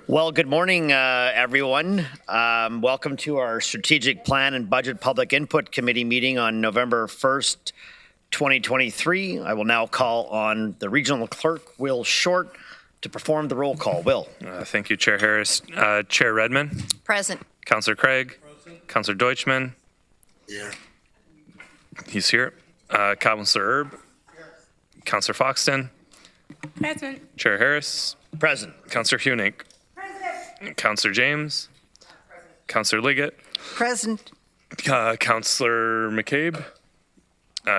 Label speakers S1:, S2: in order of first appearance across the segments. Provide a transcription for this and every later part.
S1: Well, good morning, everyone. Welcome to our Strategic Plan and Budget Public Input Committee meeting on November 1st, 2023. I will now call on the Regional Clerk, Will Short, to perform the roll call. Will.
S2: Thank you, Chair Harris. Chair Redmond.
S3: Present.
S2: Councillor Craig. Councillor Deutschman.
S4: Here.
S2: He's here. Councillor Erb. Councillor Foxton.
S3: Present.
S2: Chair Harris.
S1: Present.
S2: Councillor Hunig.
S3: Present.
S2: Councillor James. Councillor Liggett.
S3: Present.
S2: Councillor McCabe.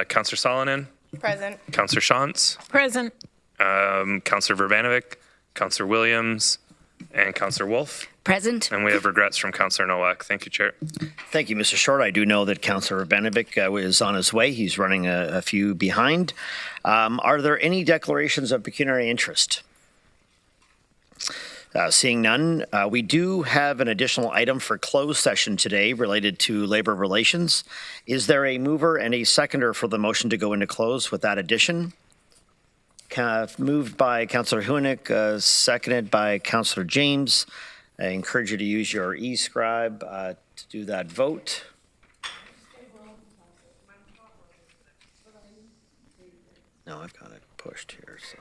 S2: Councillor Solonen.
S3: Present.
S2: Councillor Shantz.
S3: Present.
S2: Councillor Verbanovic. Councillor Williams. And Councillor Wolf.
S3: Present.
S2: And we have regrets from Councillor Nowak. Thank you, Chair.
S1: Thank you, Mr. Short. I do know that Councillor Verbanovic is on his way. He's running a few behind. Are there any declarations of pecuniary interest? Seeing none, we do have an additional item for closed session today related to labor relations. Is there a mover and a seconder for the motion to go into close with that addition? Moved by Councillor Hunig, seconded by Councillor James. I encourage you to use your e-scribe to do that vote. No, I've got it pushed here, so.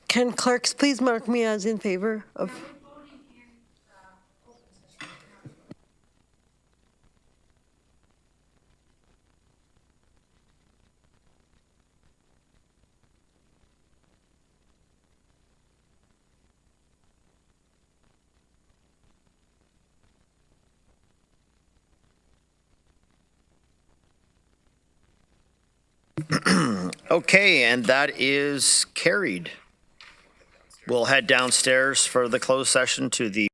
S5: Can clerks please mark me as in favor of?
S1: Okay, and that is carried. We'll head downstairs for the closed session to the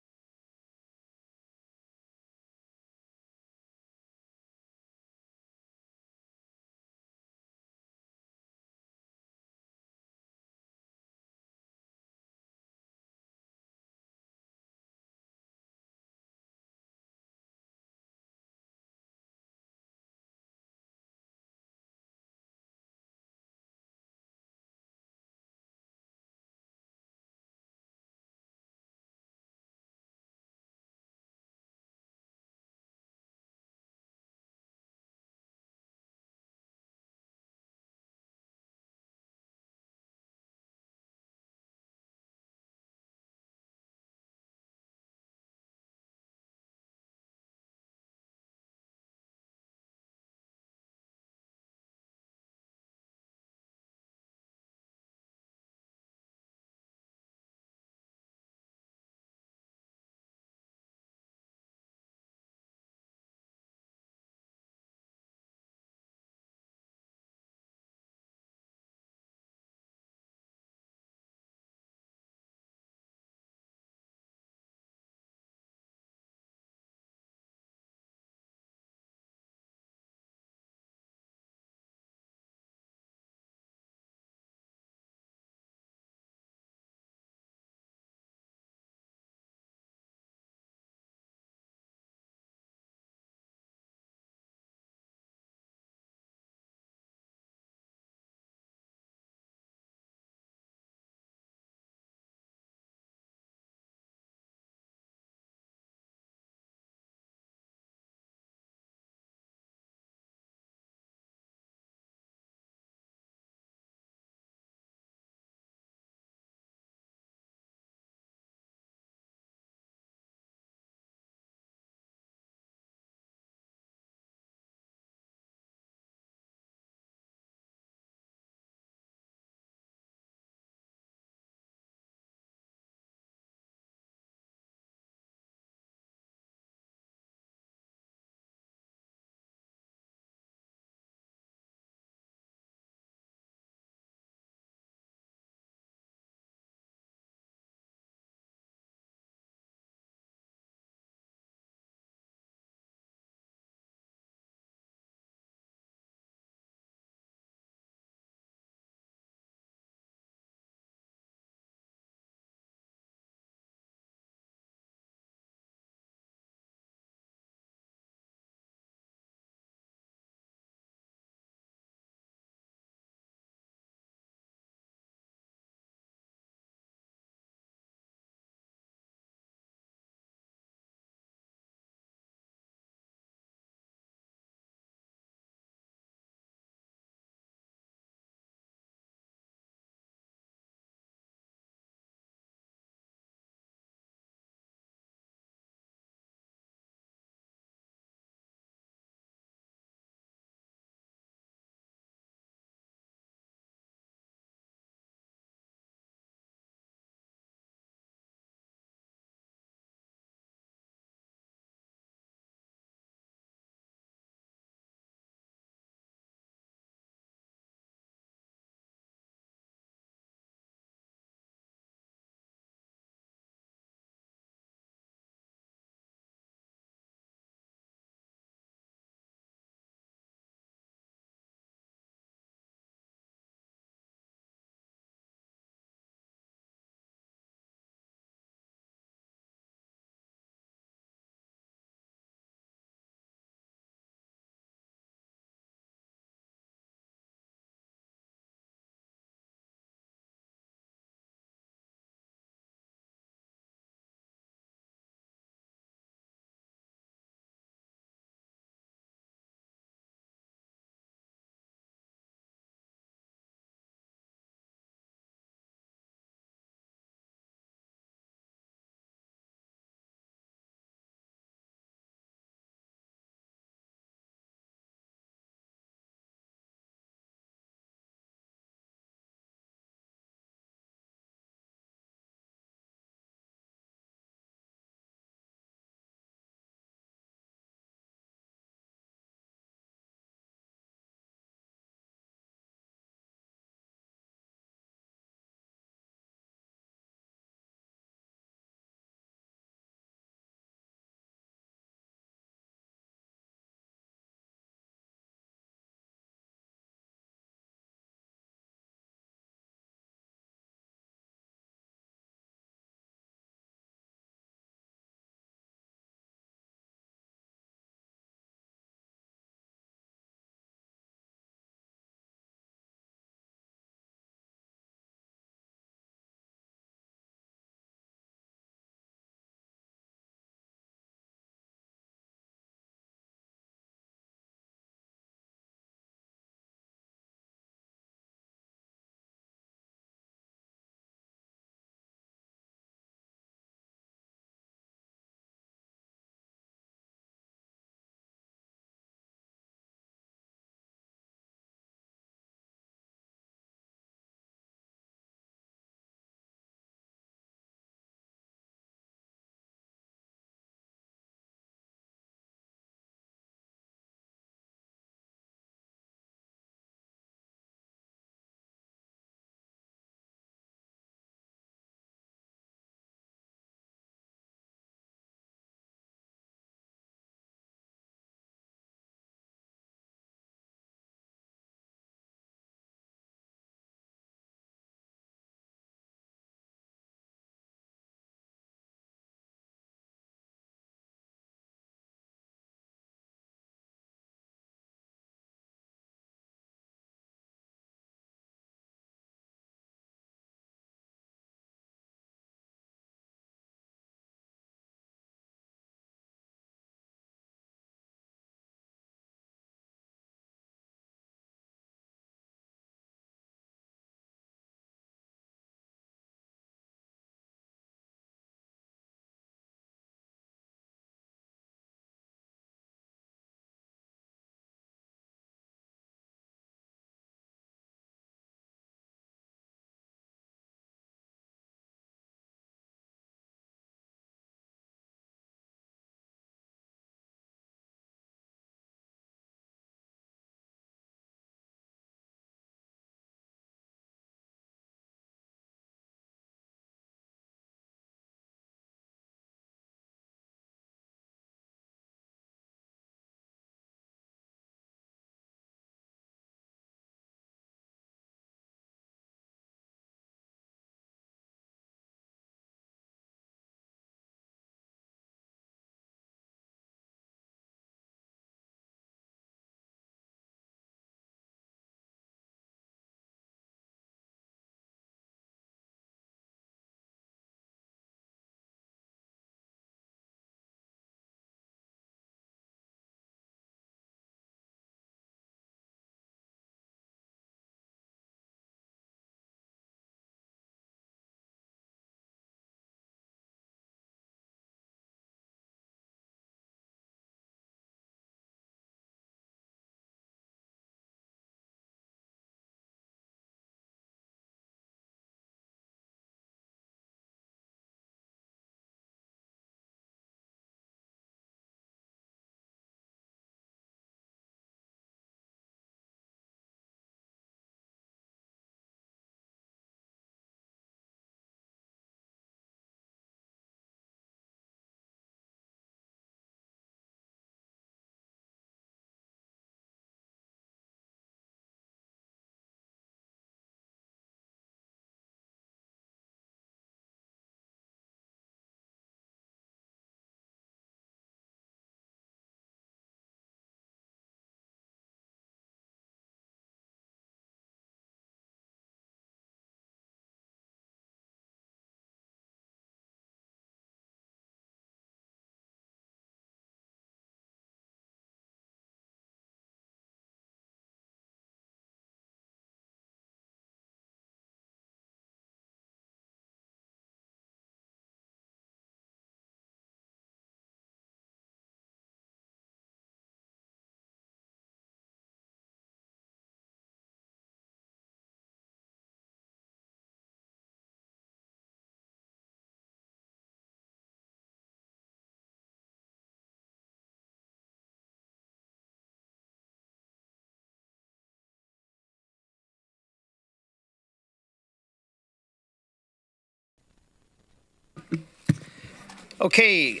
S1: Okay,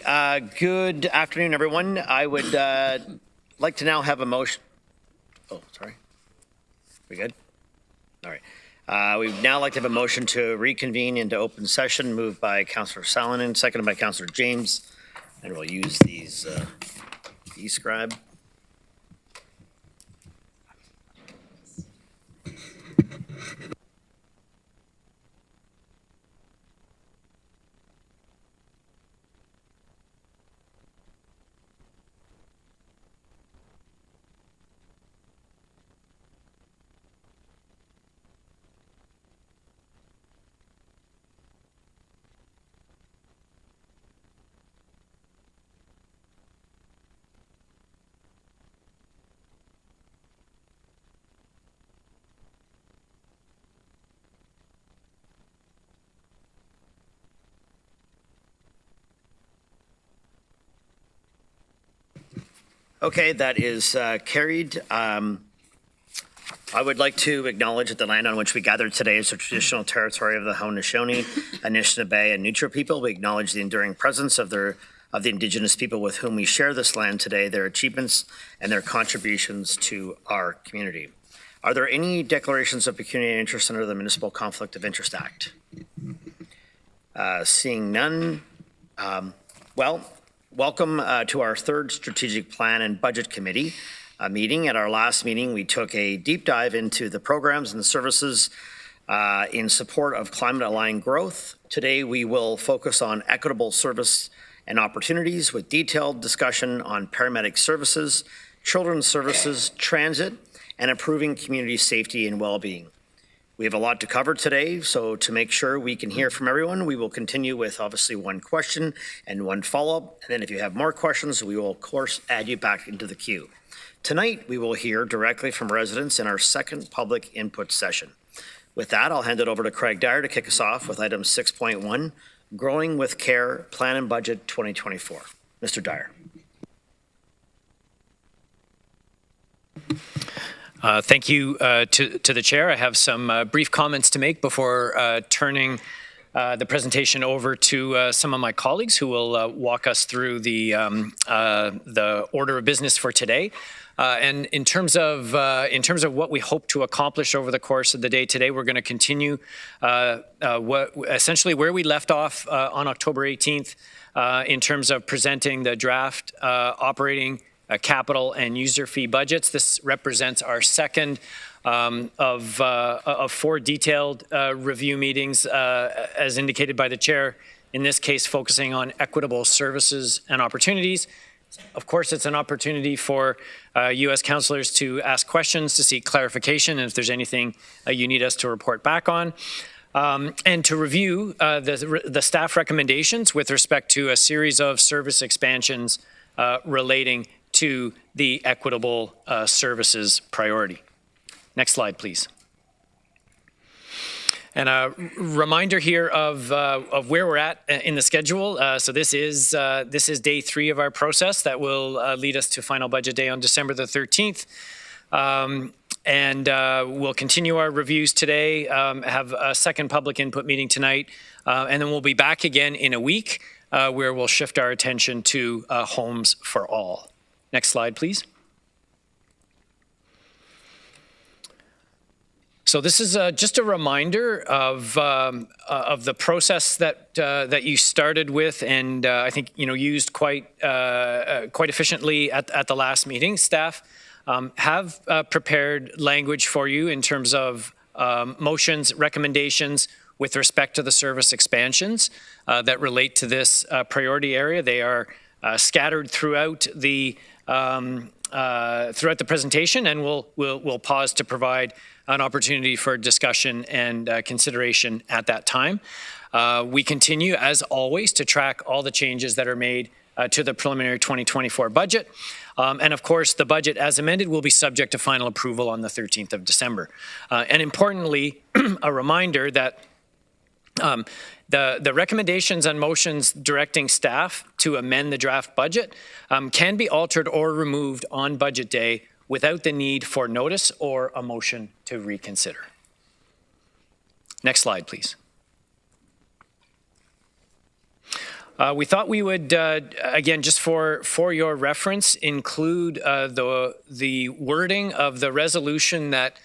S1: good afternoon, everyone. I would like to now have a motion. Oh, sorry. We good? All right. We'd now like to have a motion to reconvene into open session, moved by Councillor Salonen, seconded by Councillor James. And we'll use these e-scribe. Okay, that is carried. I would like to acknowledge that the land on which we gathered today is the traditional territory of the Haudenosaunee, Anishinaabe, and Neutral people. We acknowledge the enduring presence of the Indigenous people with whom we share this land today, their achievements, and their contributions to our community. Are there any declarations of pecuniary interest under the Municipal Conflict of Interest Act? Seeing none, welcome to our third Strategic Plan and Budget Committee meeting. At our last meeting, we took a deep dive into the programs and services in support of climate-aligned growth. Today, we will focus on equitable service and opportunities with detailed discussion on paramedic services, children's services, transit, and improving community safety and well-being. We have a lot to cover today, so to make sure we can hear from everyone, we will continue with obviously one question and one follow-up, and then if you have more questions, we will of course add you back into the queue. Tonight, we will hear directly from residents in our second public input session. With that, I'll hand it over to Craig Dyer to kick us off with item 6.1, Growing with Care, Plan and Budget 2024. Mr. Dyer.
S4: Thank you to the chair. I have some brief comments to make before turning the presentation over to some of my colleagues who will walk us through the order of business for today. And in terms of what we hope to accomplish over the course of the day today, we're going to continue essentially where we left off on October 18th in terms of presenting the draft operating capital and user fee budgets. This represents our second of four detailed review meetings, as indicated by the chair, in this case focusing on equitable services and opportunities. Of course, it's an opportunity for you as councillors to ask questions, to seek clarification, and if there's anything you need us to report back on. And to review the staff recommendations with respect to a series of service expansions relating to the equitable services priority. Next slide, please. And a reminder here of where we're at in the schedule. So this is day 3 of our process that will lead us to final budget day on December the 13th. And we'll continue our reviews today, have a second public input meeting tonight, and then we'll be back again in a week where we'll shift our attention to Homes for All. Next slide, please. So this is just a reminder of the process that you started with, and I think used quite efficiently at the last meeting. Staff have prepared language for you in terms of motions, recommendations with respect to the service expansions that relate to this priority area. They are scattered throughout the presentation, and we'll pause to provide an opportunity for discussion and consideration at that time. We continue, as always, to track all the changes that are made to the preliminary 2024 budget. And of course, the budget as amended will be subject to final approval on the 13th of December. And importantly, a reminder that the recommendations and motions directing staff to amend the draft budget can be altered or removed on budget day without the need for notice or a motion to reconsider. Next slide, please. We thought we would, again, just for your reference, include the wording of the resolution that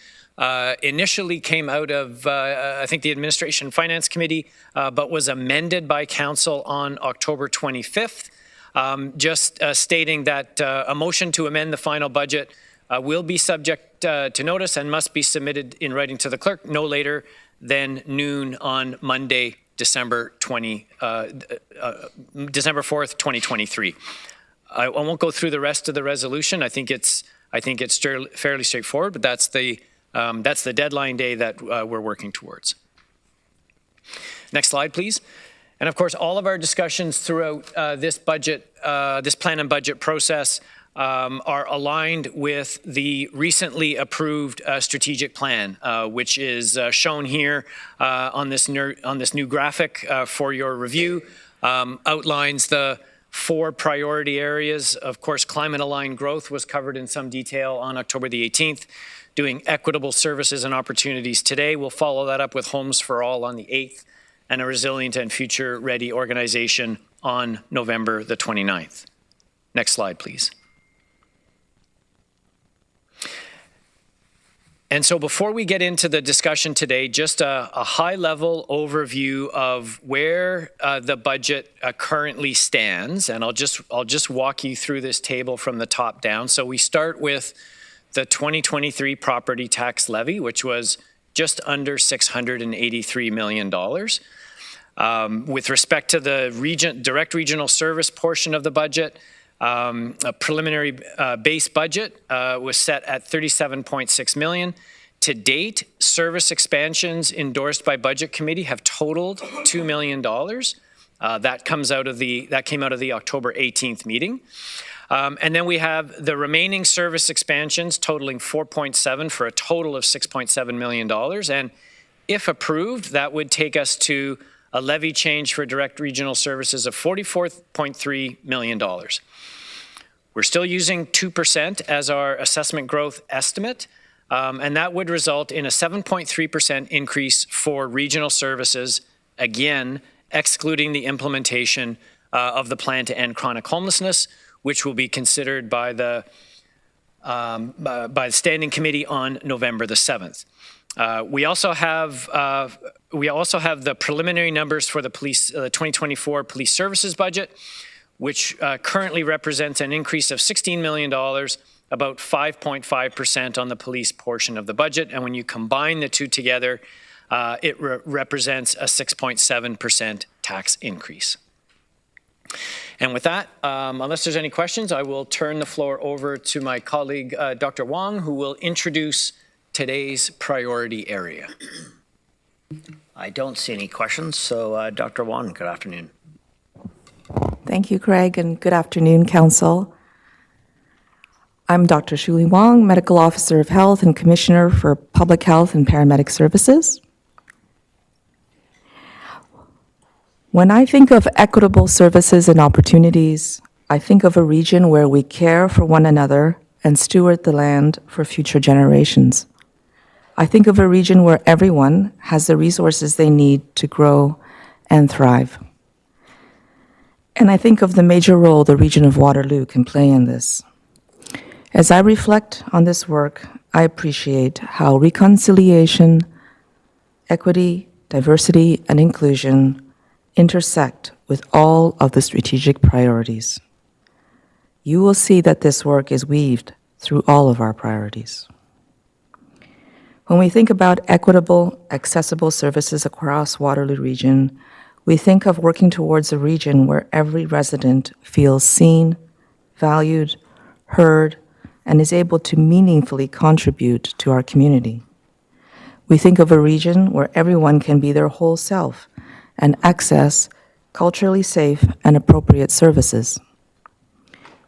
S4: initially came out of, I think, the Administration and Finance Committee, but was amended by Council on October 25th, just stating that a motion to amend the final budget will be subject to notice and must be submitted in writing to the clerk no later than noon on Monday, December 4th, 2023. I won't go through the rest of the resolution. I think it's fairly straightforward, but that's the deadline day that we're working towards. Next slide, please. And of course, all of our discussions throughout this plan and budget process are aligned with the recently approved strategic plan, which is shown here on this new graphic for your review. Outlines the 4 priority areas. Of course, climate-aligned growth was covered in some detail on October the 18th. Doing equitable services and opportunities today. We'll follow that up with Homes for All on the 8th and a resilient and future-ready organization on November the 29th. Next slide, please. And so before we get into the discussion today, just a high-level overview of where the budget currently stands, and I'll just walk you through this table from the top down. So we start with the 2023 property tax levy, which was just under $683 million. With respect to the direct regional service portion of the budget, a preliminary base budget was set at $37.6 million. To date, service expansions endorsed by Budget Committee have totaled $2 million. That came out of the October 18th meeting. And then we have the remaining service expansions totaling 4.7 for a total of $6.7 million. And if approved, that would take us to a levy change for direct regional services of $44.3 million. We're still using 2% as our assessment growth estimate, and that would result in a 7.3% increase for regional services, again, excluding the implementation of the plan to end chronic homelessness, which will be considered by the Standing Committee on November the 7th. We also have the preliminary numbers for the 2024 police services budget, which currently represents an increase of $16 million, about 5.5% on the police portion of the budget. And when you combine the two together, it represents a 6.7% tax increase. And with that, unless there's any questions, I will turn the floor over to my colleague, Dr. Wong, who will introduce today's priority area.
S1: I don't see any questions, so Dr. Wong, good afternoon.
S6: Thank you, Craig, and good afternoon, Council. I'm Dr. Shuli Wong, Medical Officer of Health and Commissioner for Public Health and Paramedic Services. When I think of equitable services and opportunities, I think of a region where we care for one another and steward the land for future generations. I think of a region where everyone has the resources they need to grow and thrive. And I think of the major role the region of Waterloo can play in this. As I reflect on this work, I appreciate how reconciliation, equity, diversity, and inclusion intersect with all of the strategic priorities. You will see that this work is weaved through all of our priorities. When we think about equitable, accessible services across Waterloo region, we think of working towards a region where every resident feels seen, valued, heard, and is able to meaningfully contribute to our community. We think of a region where everyone can be their whole self and access culturally safe and appropriate services.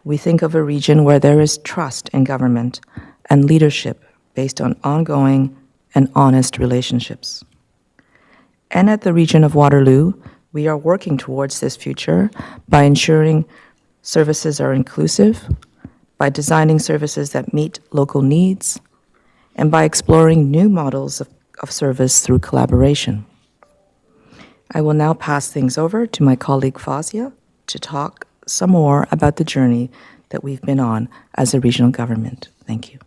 S6: We think of a region where there is trust in government and leadership based on ongoing and honest relationships. And at the region of Waterloo, we are working towards this future by ensuring services are inclusive, by designing services that meet local needs, and by exploring new models of service through collaboration. I will now pass things over to my colleague Fazia to talk some more about the journey that we've been on as a regional government. Thank you.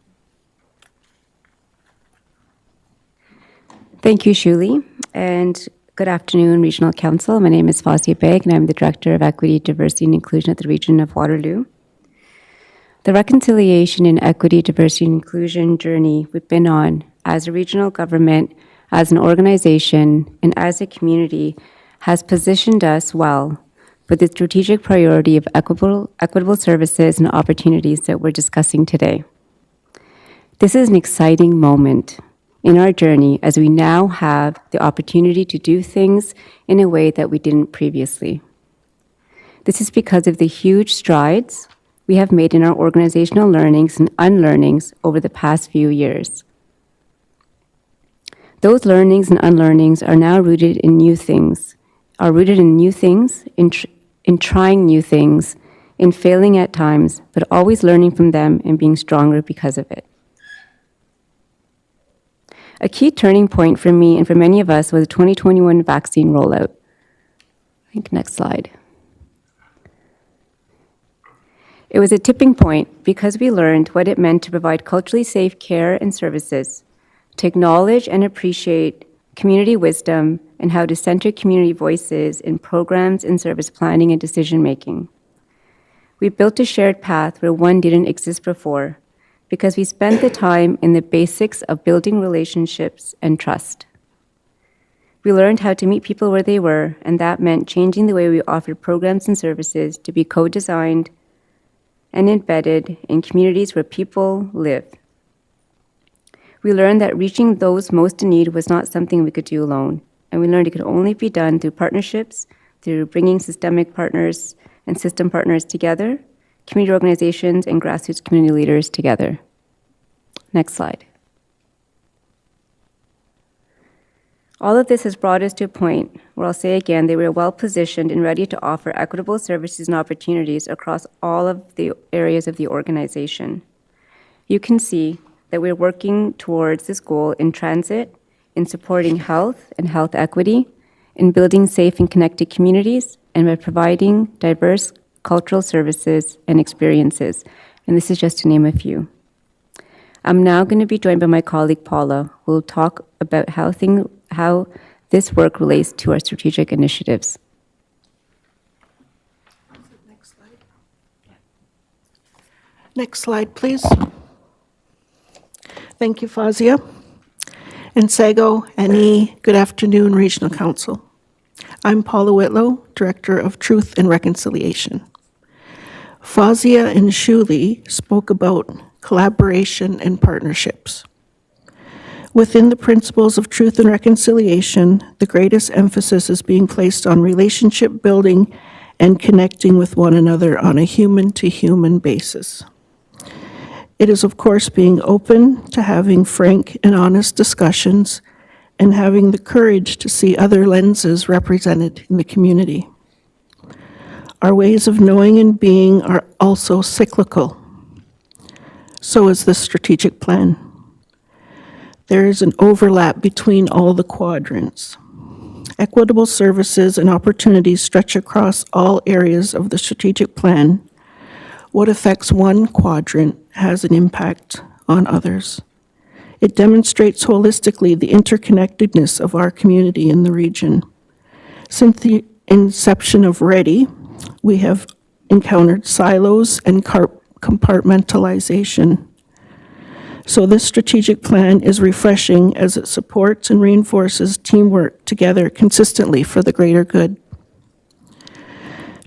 S7: Thank you, Shuli, and good afternoon, Regional Council. My name is Fazia Beg, and I'm the Director of Equity, Diversity, and Inclusion at the region of Waterloo. The reconciliation in equity, diversity, and inclusion journey we've been on as a regional government, as an organization, and as a community has positioned us well for the strategic priority of equitable services and opportunities that we're discussing today. This is an exciting moment in our journey as we now have the opportunity to do things in a way that we didn't previously. This is because of the huge strides we have made in our organizational learnings and unlearnings over the past few years. Those learnings and unlearnings are now rooted in new things, in trying new things, in failing at times, but always learning from them and being stronger because of it. A key turning point for me and for many of us was the 2021 vaccine rollout. I think next slide. It was a tipping point because we learned what it meant to provide culturally safe care and services, to acknowledge and appreciate community wisdom, and how to center community voices in programs and service planning and decision-making. We built a shared path where one didn't exist before, because we spent the time in the basics of building relationships and trust. We learned how to meet people where they were, and that meant changing the way we offered programs and services to be co-designed and embedded in communities where people live. We learned that reaching those most in need was not something we could do alone, and we learned it could only be done through partnerships, through bringing systemic partners and system partners together, community organizations, and grassroots community leaders together. Next slide. All of this has brought us to a point where I'll say again that we are well positioned and ready to offer equitable services and opportunities across all of the areas of the organization. You can see that we're working towards this goal in transit, in supporting health and health equity, in building safe and connected communities, and by providing diverse cultural services and experiences. And this is just to name a few. I'm now going to be joined by my colleague Paula, who will talk about how this work relates to our strategic initiatives.
S8: Next slide, please. Thank you, Fazia. And Sago, Annie, good afternoon, Regional Council. I'm Paula Whitlow, Director of Truth and Reconciliation. Fazia and Shuli spoke about collaboration and partnerships. Within the principles of truth and reconciliation, the greatest emphasis is being placed on relationship building and connecting with one another on a human-to-human basis. It is, of course, being open to having frank and honest discussions and having the courage to see other lenses represented in the community. Our ways of knowing and being are also cyclical. So is the strategic plan. There is an overlap between all the quadrants. Equitable services and opportunities stretch across all areas of the strategic plan. What affects one quadrant has an impact on others. It demonstrates holistically the interconnectedness of our community in the region. Since the inception of READY, we have encountered silos and compartmentalization. So this strategic plan is refreshing as it supports and reinforces teamwork together consistently for the greater good.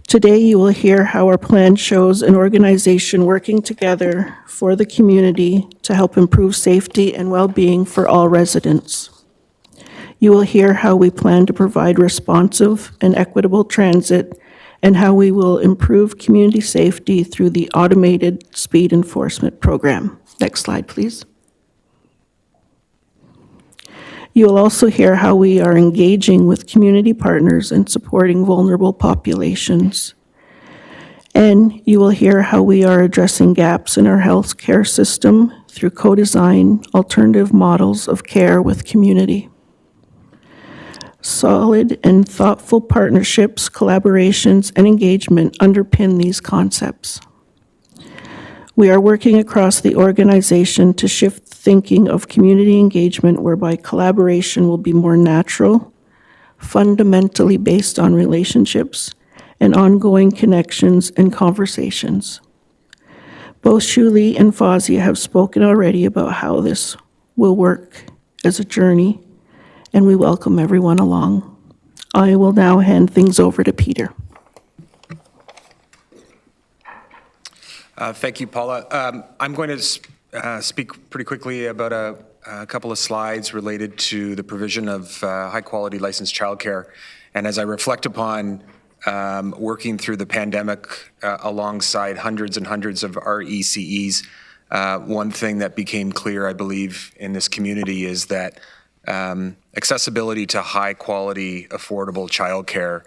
S8: Today, you will hear how our plan shows an organization working together for the community to help improve safety and well-being for all residents. You will hear how we plan to provide responsive and equitable transit and how we will improve community safety through the automated speed enforcement program. Next slide, please. You will also hear how we are engaging with community partners and supporting vulnerable populations. And you will hear how we are addressing gaps in our health care system through co-design alternative models of care with community. Solid and thoughtful partnerships, collaborations, and engagement underpin these concepts. We are working across the organization to shift thinking of community engagement whereby collaboration will be more natural, fundamentally based on relationships and ongoing connections and conversations. Both Shuli and Fazia have spoken already about how this will work as a journey, and we welcome everyone along. I will now hand things over to Peter.
S9: Thank you, Paula. I'm going to speak pretty quickly about a couple of slides related to the provision of high-quality licensed childcare. And as I reflect upon working through the pandemic alongside hundreds and hundreds of RECEs, one thing that became clear, I believe, in this community is that accessibility to high-quality, affordable childcare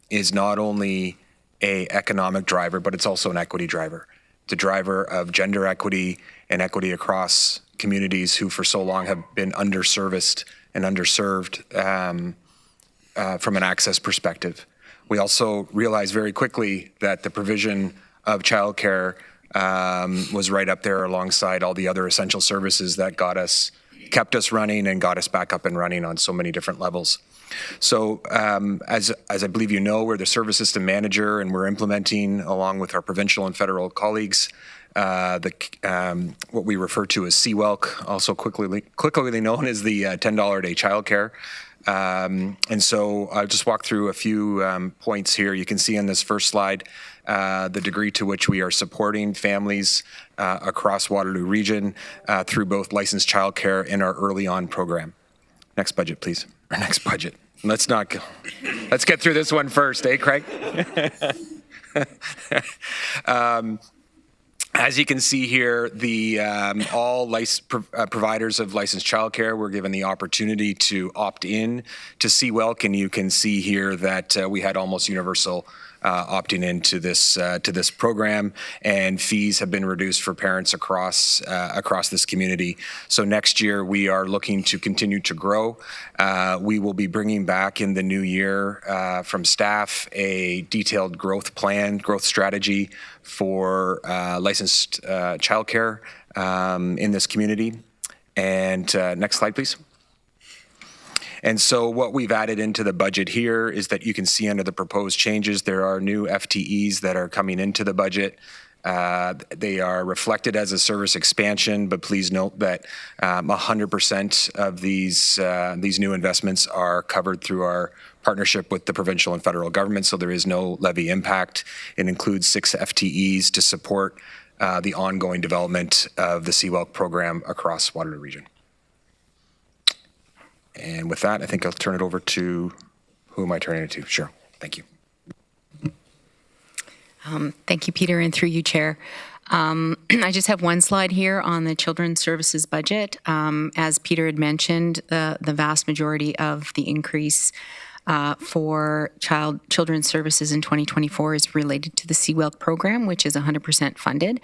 S9: is not only an economic driver, but it's also an equity driver. It's a driver of gender equity and equity across communities who for so long have been underserviced and underserved from an access perspective. We also realized very quickly that the provision of childcare was right up there alongside all the other essential services that kept us running and got us back up and running on so many different levels. So as I believe you know, we're the service system manager, and we're implementing, along with our provincial and federal colleagues, what we refer to as CWELC, also quickly known as the $10 a day childcare. And so I'll just walk through a few points here. You can see on this first slide the degree to which we are supporting families across Waterloo region through both licensed childcare and our early on program. Next budget, please. Or next budget. Let's get through this one first, eh, Craig? As you can see here, all providers of licensed childcare were given the opportunity to opt in to CWELC, and you can see here that we had almost universal opting into this program, and fees have been reduced for parents across this community. So next year we are looking to continue to grow. We will be bringing back in the new year from staff a detailed growth strategy for licensed childcare in this community. And next slide, please. And so what we've added into the budget here is that you can see under the proposed changes, there are new FTEs that are coming into the budget. They are reflected as a service expansion, but please note that 100% of these new investments are covered through our partnership with the provincial and federal government, so there is no levy impact. It includes 6 FTEs to support the ongoing development of the CWELC program across Waterloo region. And with that, I think I'll turn it over to, who am I turning it to? Sure, thank you.
S10: Thank you, Peter, and through you, Chair. I just have one slide here on the Children's Services budget. As Peter had mentioned, the vast majority of the increase for children's services in 2024 is related to the CWELC program, which is 100% funded.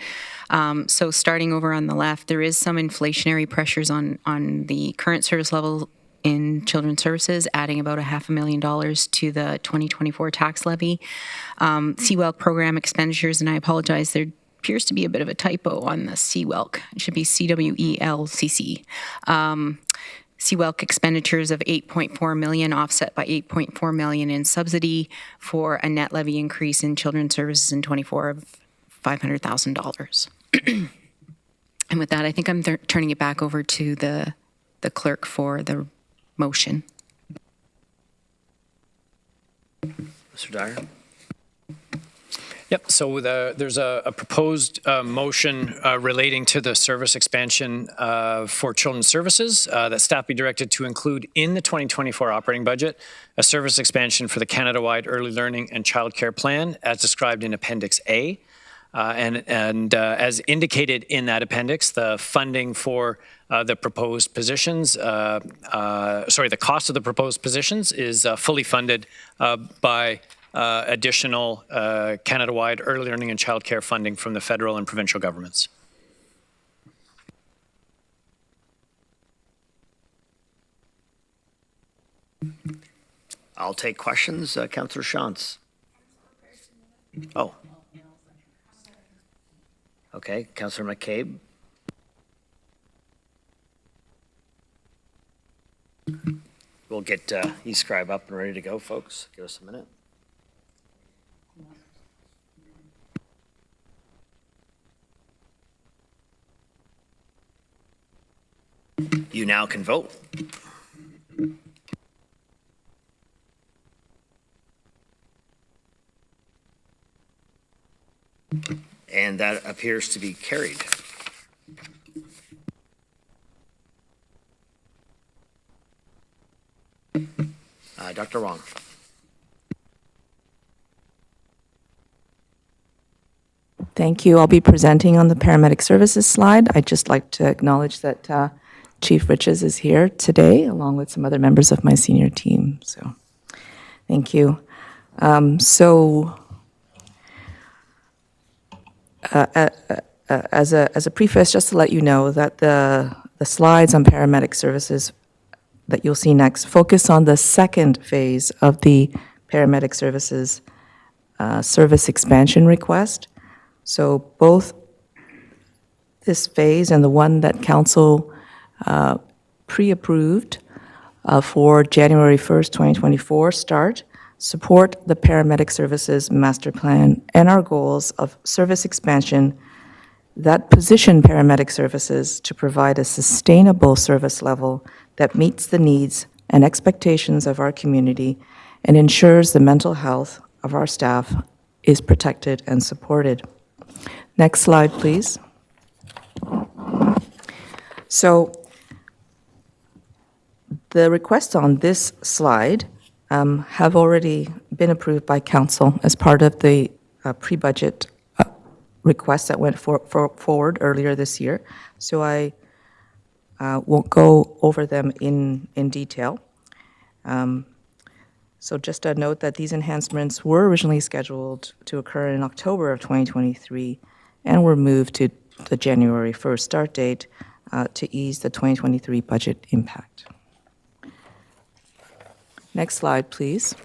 S10: So starting over on the left, there is some inflationary pressures on the current service level in children's services, adding about $500,000 to the 2024 tax levy. CWELC program expenditures, and I apologize, there appears to be a bit of a typo on the CWELC. It should be CWELCC. CWELC expenditures of $8.4 million offset by $8.4 million in subsidy for a net levy increase in children's services in 24 of $500,000. And with that, I think I'm turning it back over to the clerk for the motion.
S1: Mr. Dyer?
S4: Yep, so there's a proposed motion relating to the service expansion for children's services that staff be directed to include in the 2024 operating budget a service expansion for the Canada-wide Early Learning and Childcare Plan as described in Appendix A. And as indicated in that appendix, the funding for the proposed positions, the cost of the proposed positions is fully funded by additional Canada-wide early learning and childcare funding from the federal and provincial governments.
S1: I'll take questions. Councillor Shantz. Oh. Okay, Councillor McCabe. We'll get e-scribe up and ready to go, folks. Give us a minute. You now can vote. And that appears to be carried. Dr. Wong.
S6: Thank you. I'll be presenting on the paramedic services slide. I'd just like to acknowledge that Chief Riches is here today, along with some other members of my senior team. So, thank you. As a preface, just to let you know that the slides on paramedic services that you'll see next focus on the second phase of the paramedic services service expansion request. So both this phase and the one that Council pre-approved for January 1st, 2024 start support the paramedic services master plan and our goals of service expansion that position paramedic services to provide a sustainable service level that meets the needs and expectations of our community and ensures the mental health of our staff is protected and supported. Next slide, please. So the requests on this slide have already been approved by Council as part of the pre-budget request that went forward earlier this year. So I won't go over them in detail. So just a note that these enhancements were originally scheduled to occur in October of 2023 and were moved to the January 1st start date to ease the 2023 budget impact. Next slide, please.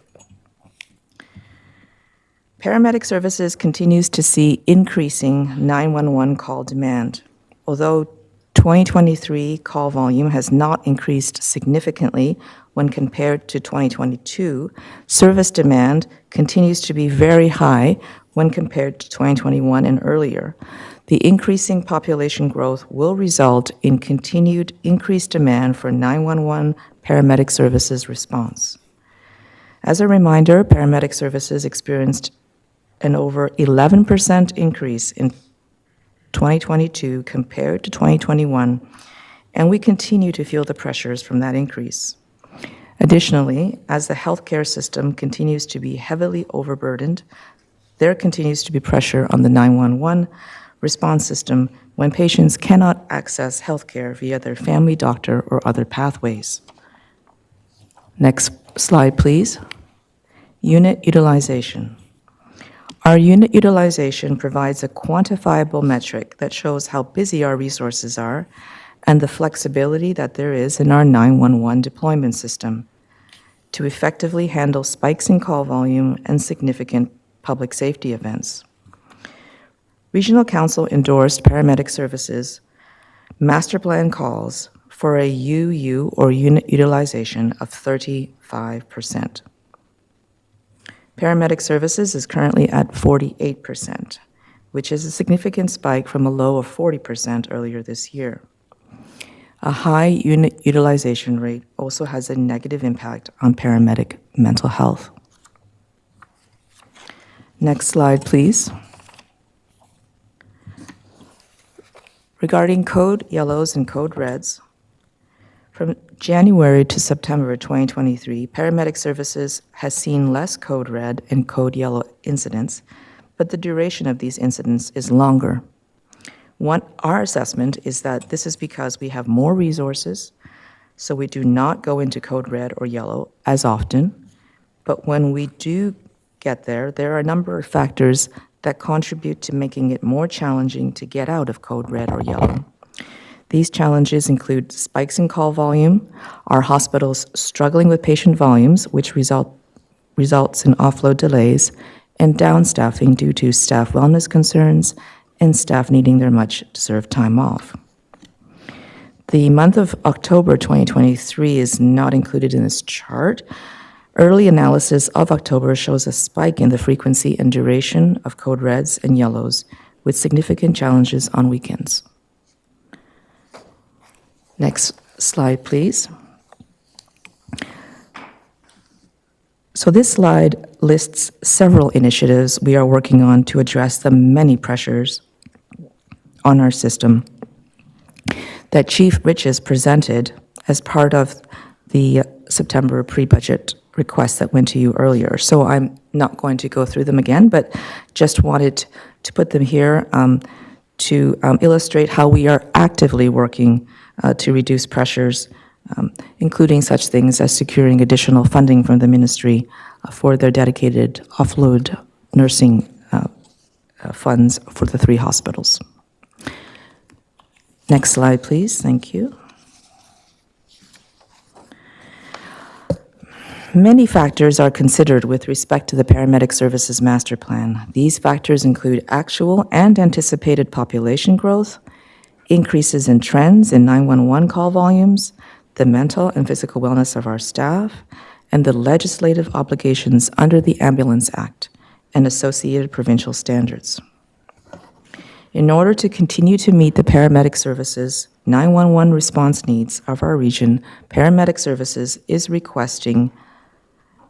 S6: Paramedic services continues to see increasing 911 call demand. Although 2023 call volume has not increased significantly when compared to 2022, service demand continues to be very high when compared to 2021 and earlier. The increasing population growth will result in continued increased demand for 911 paramedic services response. As a reminder, paramedic services experienced an over 11% increase in 2022 compared to 2021, and we continue to feel the pressures from that increase. Additionally, as the healthcare system continues to be heavily overburdened, there continues to be pressure on the 911 response system when patients cannot access healthcare via their family doctor or other pathways. Next slide, please. Unit utilization. Our unit utilization provides a quantifiable metric that shows how busy our resources are and the flexibility that there is in our 911 deployment system to effectively handle spikes in call volume and significant public safety events. Regional Council endorsed paramedic services master plan calls for a UU or unit utilization of 35%. Paramedic services is currently at 48%, which is a significant spike from a low of 40% earlier this year. A high unit utilization rate also has a negative impact on paramedic mental health. Next slide, please. Regarding code yellows and code reds, from January to September 2023, paramedic services has seen less code red and code yellow incidents, but the duration of these incidents is longer. Our assessment is that this is because we have more resources, so we do not go into code red or yellow as often, but when we do get there, there are a number of factors that contribute to making it more challenging to get out of code red or yellow. These challenges include spikes in call volume, our hospitals struggling with patient volumes, which result results in offload delays and downstaffing due to staff wellness concerns and staff needing their much-deserved time off. The month of October 2023 is not included in this chart. Early analysis of October shows a spike in the frequency and duration of code reds and yellows, with significant challenges on weekends. Next slide, please. So this slide lists several initiatives we are working on to address the many pressures on our system that Chief Riches presented as part of the September pre-budget requests that went to you earlier. So I'm not going to go through them again, but just wanted to put them here to illustrate how we are actively working to reduce pressures, including such things as securing additional funding from the ministry for their dedicated offload nursing funds for the 3 hospitals. Next slide, please. Thank you. Many factors are considered with respect to the Paramedic Services Master Plan. These factors include actual and anticipated population growth, increases in trends in 911 call volumes, the mental and physical wellness of our staff, and the legislative obligations under the Ambulance Act and associated provincial standards. In order to continue to meet the paramedic services 911 response needs of our region, Paramedic Services is requesting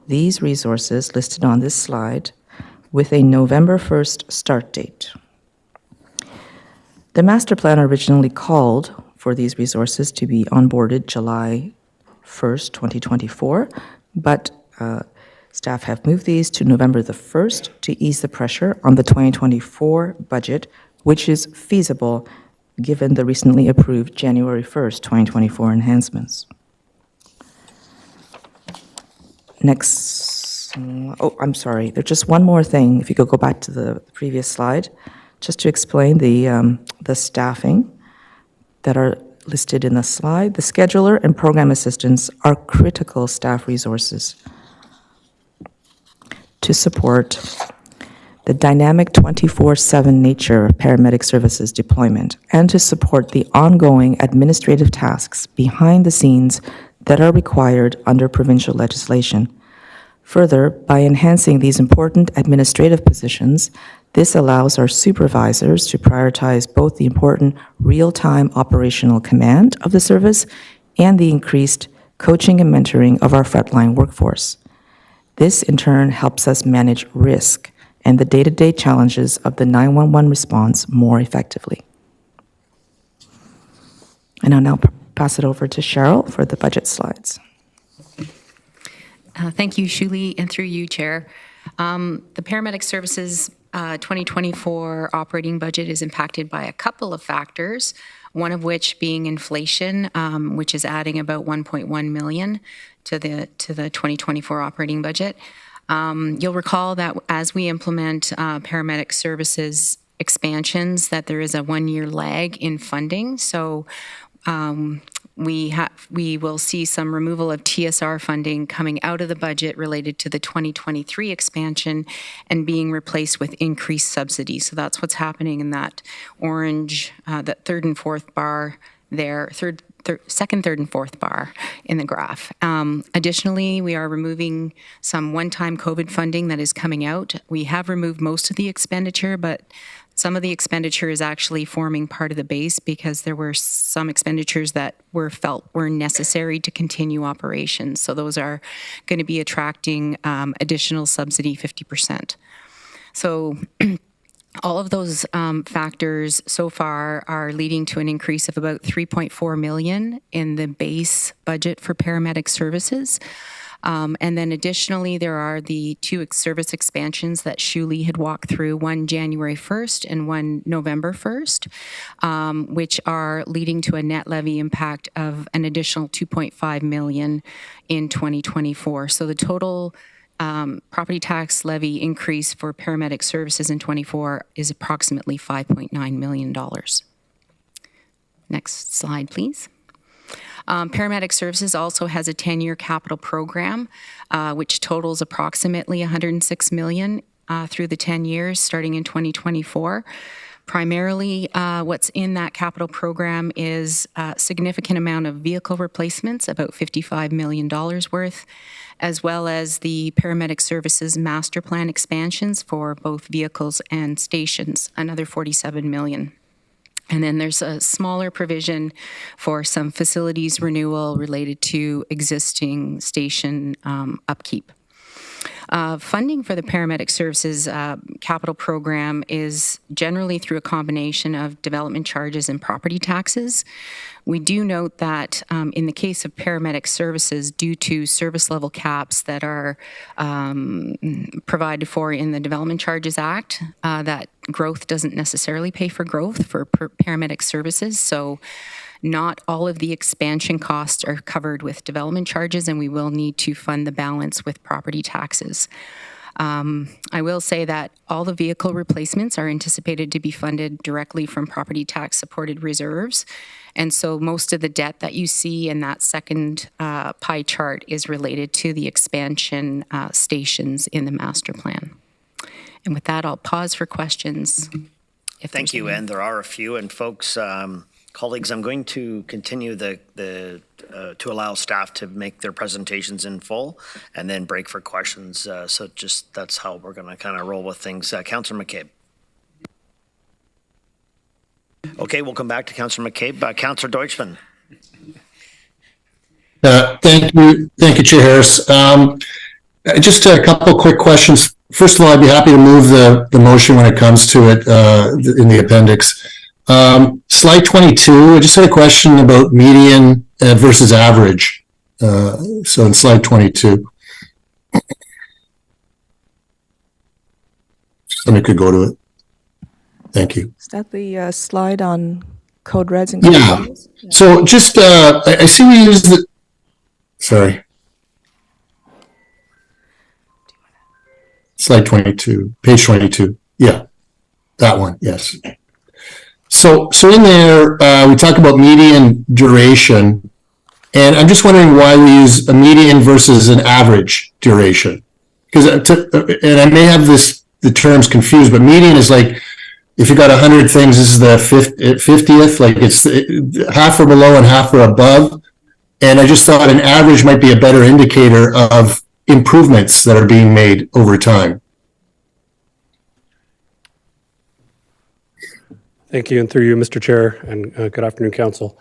S6: these resources listed on this slide with a November 1st start date. The master plan originally called for these resources to be onboarded July 1st, 2024, but staff have moved these to November the 1st to ease the pressure on the 2024 budget, which is feasible given the recently approved January 1st, 2024 enhancements. Next, I'm sorry, there's just one more thing, if you could go back to the previous slide, just to explain the staffing that are listed in the slide. The scheduler and program assistants are critical staff resources to support the dynamic 24/7 nature of paramedic services deployment and to support the ongoing administrative tasks behind the scenes that are required under provincial legislation. Further, by enhancing these important administrative positions, this allows our supervisors to prioritize both the important real-time operational command of the service and the increased coaching and mentoring of our frontline workforce. This, in turn, helps us manage risk and the day-to-day challenges of the 911 response more effectively. And I'll now pass it over to Cheryl for the budget slides.
S10: Thank you, Shuli, and through you, Chair. The Paramedic Services 2024 operating budget is impacted by a couple of factors, one of which being inflation, which is adding about 1.1 million to the 2024 operating budget. You'll recall that as we implement paramedic services expansions, that there is a 1-year lag in funding. So we will see some removal of TSR funding coming out of the budget related to the 2023 expansion and being replaced with increased subsidies. So that's what's happening in that orange, that third and fourth bar there, second, third, and fourth bar in the graph. Additionally, we are removing some one-time COVID funding that is coming out. We have removed most of the expenditure, but some of the expenditure is actually forming part of the base because there were some expenditures that were felt were necessary to continue operations. So those are going to be attracting additional subsidy 50%. So all of those factors so far are leading to an increase of about 3.4 million in the base budget for paramedic services. And then additionally, there are the 2 service expansions that Shuli had walked through, one January 1st and one November 1st, which are leading to a net levy impact of an additional 2.5 million in 2024. So the total property tax levy increase for paramedic services in 24 is approximately $5.9 million. Next slide, please. Paramedic Services also has a 10-year capital program, which totals approximately $106 million through the 10 years, starting in 2024. Primarily, what's in that capital program is a significant amount of vehicle replacements, about $55 million worth, as well as the Paramedic Services Master Plan expansions for both vehicles and stations, another $47 million. And then there's a smaller provision for some facilities renewal related to existing station upkeep. Funding for the Paramedic Services capital program is generally through a combination of development charges and property taxes. We do note that in the case of Paramedic Services, due to service level caps that are provided for in the Development Charges Act, that growth doesn't necessarily pay for growth for Paramedic Services. So not all of the expansion costs are covered with development charges, and we will need to fund the balance with property taxes. I will say that all the vehicle replacements are anticipated to be funded directly from property tax supported reserves. And so most of the debt that you see in that second pie chart is related to the expansion stations in the master plan. And with that, I'll pause for questions.
S1: Thank you, and there are a few. And folks, colleagues, I'm going to continue to allow staff to make their presentations in full and then break for questions. So just that's how we're going to kind of roll with things. Councillor McCabe. Okay, we'll come back to Councillor McCabe. Councillor Deutschman.
S11: Thank you, Chair Harris. Just a couple quick questions. First of all, I'd be happy to move the motion when it comes to it in the appendix. Slide 22, I just had a question about median versus average. So in slide 22. Somebody could go to it. Thank you.
S6: Is that the slide on code reds and
S11: Yeah.
S6: code yellows?
S11: So just, I see we use the, sorry. Slide 22, page 22. Yeah, that one, yes. So in there, we talk about median duration, and I'm just wondering why we use a median versus an average duration. Because, and I may have the terms confused, but median is like, if you got 100 things, this is the 50th, like it's half are below and half are above. And I just thought an average might be a better indicator of improvements that are being made over time.
S12: Thank you, and through you, Mr. Chair, and good afternoon, Council.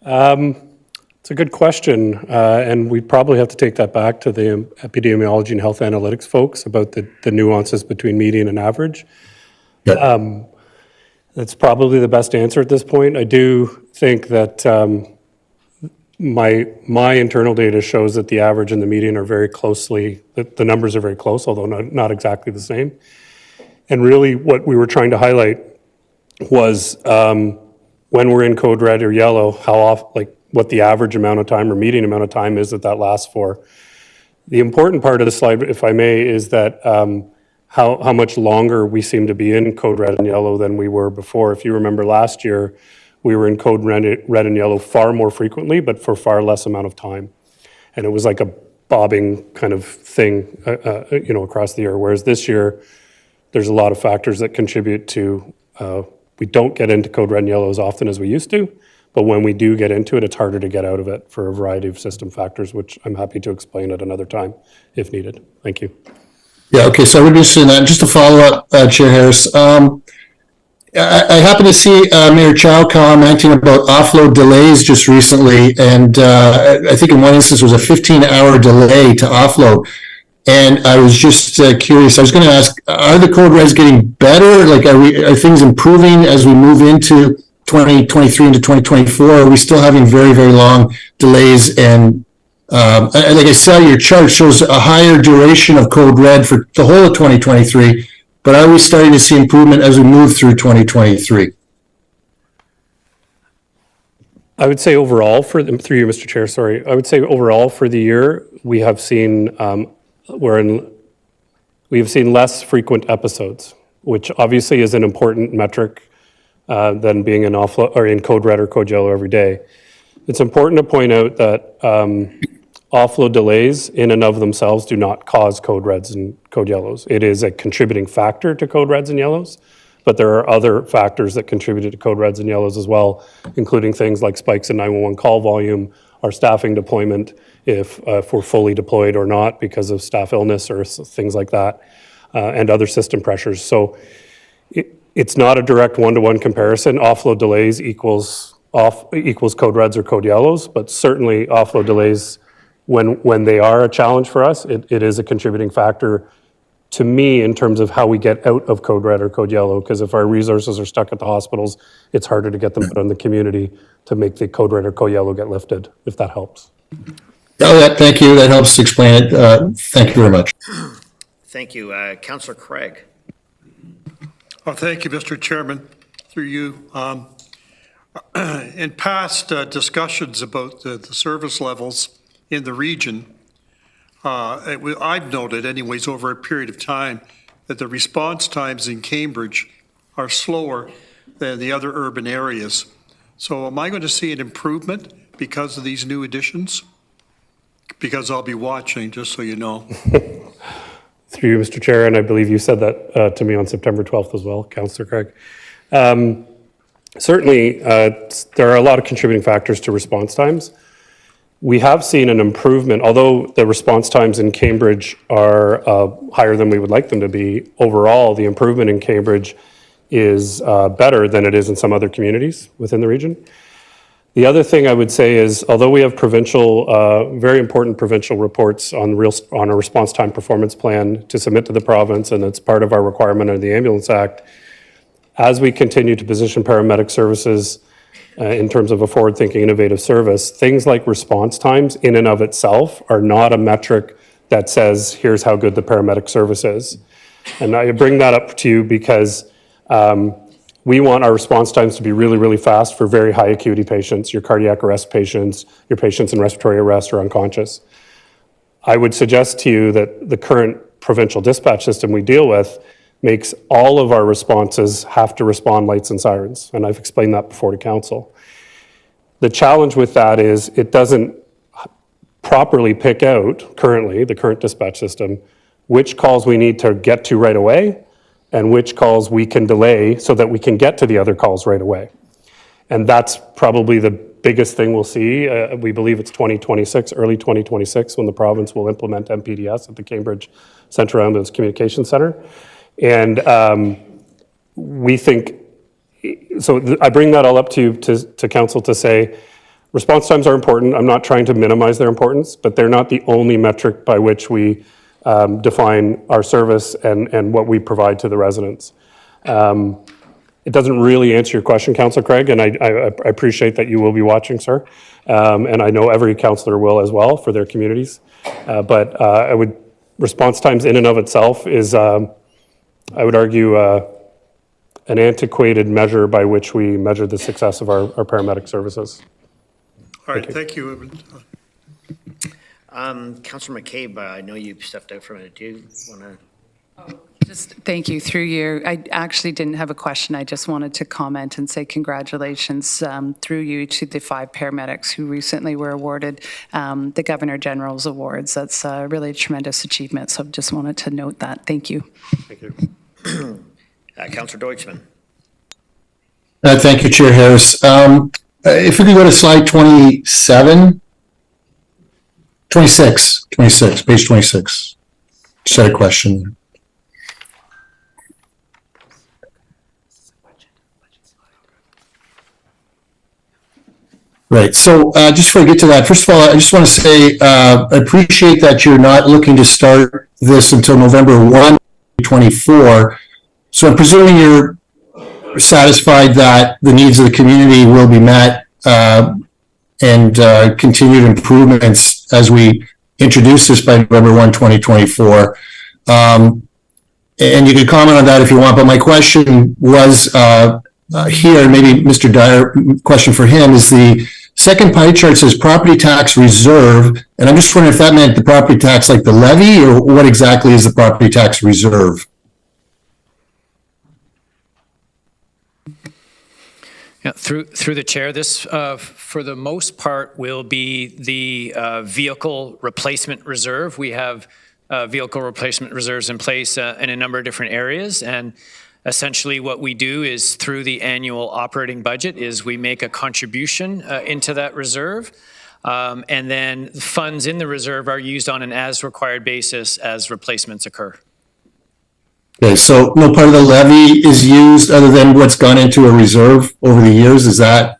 S12: It's a good question, and we probably have to take that back to the epidemiology and health analytics folks about the nuances between median and average.
S11: Yeah.
S12: That's probably the best answer at this point. I do think that my internal data shows that the average and the median are very closely, the numbers are very close, although not exactly the same. And really what we were trying to highlight was when we're in code red or yellow, how often, like what the average amount of time or median amount of time is that lasts for. The important part of the slide, if I may, is that how much longer we seem to be in code red and yellow than we were before. If you remember last year, we were in code red and yellow far more frequently, but for far less amount of time. And it was like a bobbing kind of thing, across the year. Whereas this year, there's a lot of factors that contribute to, we don't get into code red and yellow as often as we used to, but when we do get into it, it's harder to get out of it for a variety of system factors, which I'm happy to explain at another time if needed. Thank you.
S11: Yeah, okay, so we're just in that. Just to follow up, Chair Harris, I happen to see Mayor Chow commenting about offload delays just recently, and I think in one instance there was a 15-hour delay to offload. And I was just curious, I was going to ask, are the code reds getting better? Like, are things improving as we move into 2023 into 2024? Are we still having very, very long delays? And like I saw, your chart shows a higher duration of code red for the whole of 2023, but are we starting to see improvement as we move through 2023?
S12: I would say overall, through you, Mr. Chair, sorry, I would say overall for the year, we have seen we have seen less frequent episodes, which obviously is an important metric than being in offload or in code red or code yellow every day. It's important to point out that offload delays in and of themselves do not cause code reds and code yellows. It is a contributing factor to code reds and yellows, but there are other factors that contributed to code reds and yellows as well, including things like spikes in 911 call volume, our staffing deployment, if we're fully deployed or not because of staff illness or things like that, and other system pressures. So it's not a direct one-to-one comparison. Offload delays equals code reds or code yellows, but certainly offload delays, when they are a challenge for us, it is a contributing factor to me in terms of how we get out of code red or code yellow, because if our resources are stuck at the hospitals, it's harder to get them put in the community to make the code red or code yellow get lifted, if that helps.
S11: Oh, thank you. That helps explain it. Thank you very much.
S1: Thank you. Councillor Craig.
S13: Well, thank you, Mr. Chairman, through you. In past discussions about the service levels in the region, I've noted anyways over a period of time that the response times in Cambridge are slower than the other urban areas. So am I going to see an improvement because of these new additions? Because I'll be watching, just so you know.
S12: Through you, Mr. Chair, and I believe you said that to me on September 12th as well, Councillor Craig. Certainly, there are a lot of contributing factors to response times. We have seen an improvement, although the response times in Cambridge are higher than we would like them to be. Overall, the improvement in Cambridge is better than it is in some other communities within the region. The other thing I would say is, although we have very important provincial reports on a response time performance plan to submit to the province, and it's part of our requirement under the Ambulance Act, as we continue to position paramedic services in terms of a forward-thinking, innovative service, things like response times in and of itself are not a metric that says, here's how good the paramedic service is. And I bring that up to you because we want our response times to be really, really fast for very high acuity patients, your cardiac arrest patients, your patients in respiratory arrest or unconscious. I would suggest to you that the current provincial dispatch system we deal with makes all of our responses have to respond lights and sirens, and I've explained that before to council. The challenge with that is it doesn't properly pick out, currently, the current dispatch system, which calls we need to get to right away and which calls we can delay so that we can get to the other calls right away. And that's probably the biggest thing we'll see. We believe it's 2026, early 2026, when the province will implement MPDS at the Cambridge Central Ambulance Communications Centre. And we think, so I bring that all up to you, to council, to say response times are important. I'm not trying to minimize their importance, but they're not the only metric by which we define our service and what we provide to the residents. It doesn't really answer your question, Councillor Craig, and I appreciate that you will be watching, sir. And I know every councillor will as well for their communities. But response times in and of itself is, I would argue, an antiquated measure by which we measure the success of our paramedic services.
S13: All right, thank you.
S1: Councillor McCabe, I know you stepped out for a minute. Do you want to?
S3: Just thank you. Through you, I actually didn't have a question. I just wanted to comment and say congratulations through you to the 5 paramedics who recently were awarded the Governor General's Awards. That's really a tremendous achievement. So just wanted to note that. Thank you.
S12: Thank you.
S1: Councillor Deutschman.
S11: Thank you, Chair Harris. If we could go to slide 26, page 26. Just had a question. Right. So just before I get to that, first of all, I just want to say I appreciate that you're not looking to start this until November 1, 2024. So I'm presuming you're satisfied that the needs of the community will be met and continued improvements as we introduce this by November 1, 2024. And you can comment on that if you want, but my question was here, maybe Mr. Dyer, question for him, is the second pie chart says property tax reserve, and I'm just wondering if that meant the property tax like the levy, or what exactly is the property tax reserve?
S4: Yeah, through the chair, this, for the most part, will be the vehicle replacement reserve. We have vehicle replacement reserves in place in a number of different areas, and essentially what we do is through the annual operating budget is we make a contribution into that reserve, and then funds in the reserve are used on an as-required basis as replacements occur.
S11: Okay, so no part of the levy is used other than what's gone into a reserve over the years? Is that,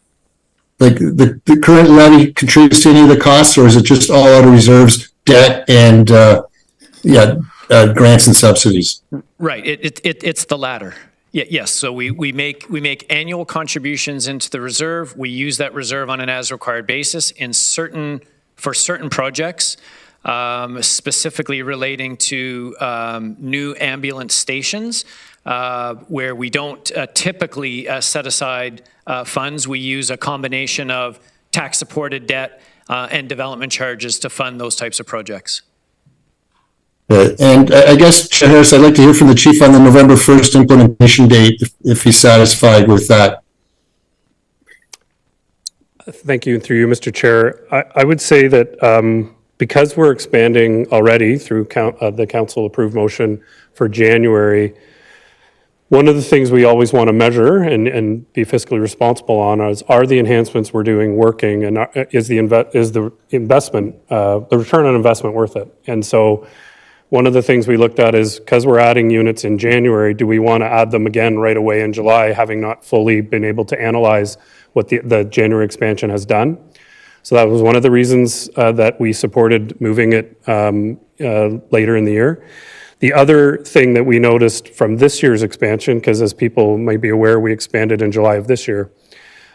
S11: like, the current levy contributes to any of the costs, or is it just all out of reserves, debt, and, grants and subsidies?
S4: Right, it's the latter. Yes, so we make annual contributions into the reserve. We use that reserve on an as-required basis for certain projects, specifically relating to new ambulance stations, where we don't typically set aside funds. We use a combination of tax-supported debt and development charges to fund those types of projects.
S11: And I guess, Chair Harris, I'd like to hear from the chief on the November 1st implementation date, if he's satisfied with that.
S12: Thank you, and through you, Mr. Chair. I would say that because we're expanding already through the council-approved motion for January, one of the things we always want to measure and be fiscally responsible on are the enhancements we're doing working, and is the investment, the return on investment worth it? And so one of the things we looked at is, because we're adding units in January, do we want to add them again right away in July, having not fully been able to analyze what the January expansion has done? So that was one of the reasons that we supported moving it later in the year. The other thing that we noticed from this year's expansion, because as people might be aware, we expanded in July of this year,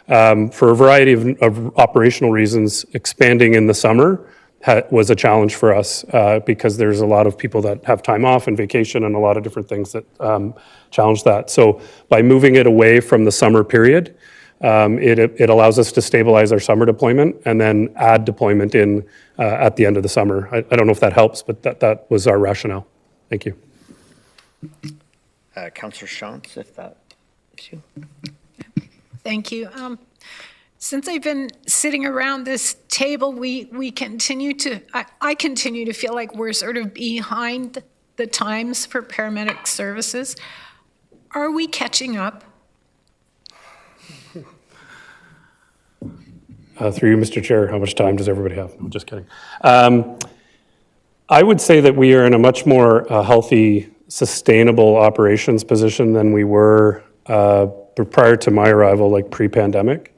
S12: for a variety of operational reasons, expanding in the summer was a challenge for us because there's a lot of people that have time off and vacation and a lot of different things that challenge that. So by moving it away from the summer period, it allows us to stabilize our summer deployment and then add deployment in at the end of the summer. I don't know if that helps, but that was our rationale. Thank you.
S1: Councillor Shantz, if that is you.
S14: Thank you. Since I've been sitting around this table, we continue to, I continue to feel like we're sort of behind the times for paramedic services. Are we catching up?
S12: Through you, Mr. Chair, how much time does everybody have? I'm just kidding. I would say that we are in a much more healthy, sustainable operations position than we were prior to my arrival, like pre-pandemic.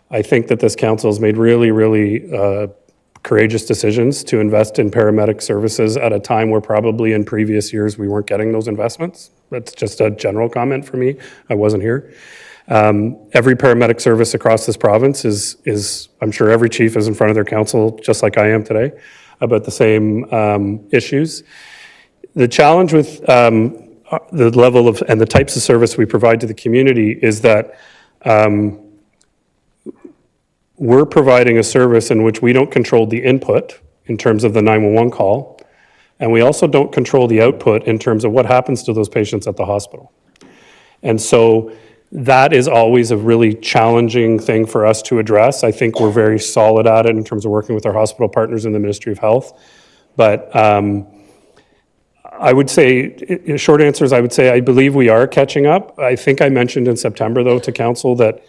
S12: I think that this council has made really, really courageous decisions to invest in paramedic services at a time where probably in previous years we weren't getting those investments. That's just a general comment for me. I wasn't here. Every paramedic service across this province is, I'm sure every chief is in front of their council, just like I am today, about the same issues. The challenge with the level of and the types of service we provide to the community is that we're providing a service in which we don't control the input in terms of the 911 call, and we also don't control the output in terms of what happens to those patients at the hospital. And so that is always a really challenging thing for us to address. I think we're very solid at it in terms of working with our hospital partners in the Ministry of Health. But I would say, short answer is I would say I believe we are catching up. I think I mentioned in September, though, to council that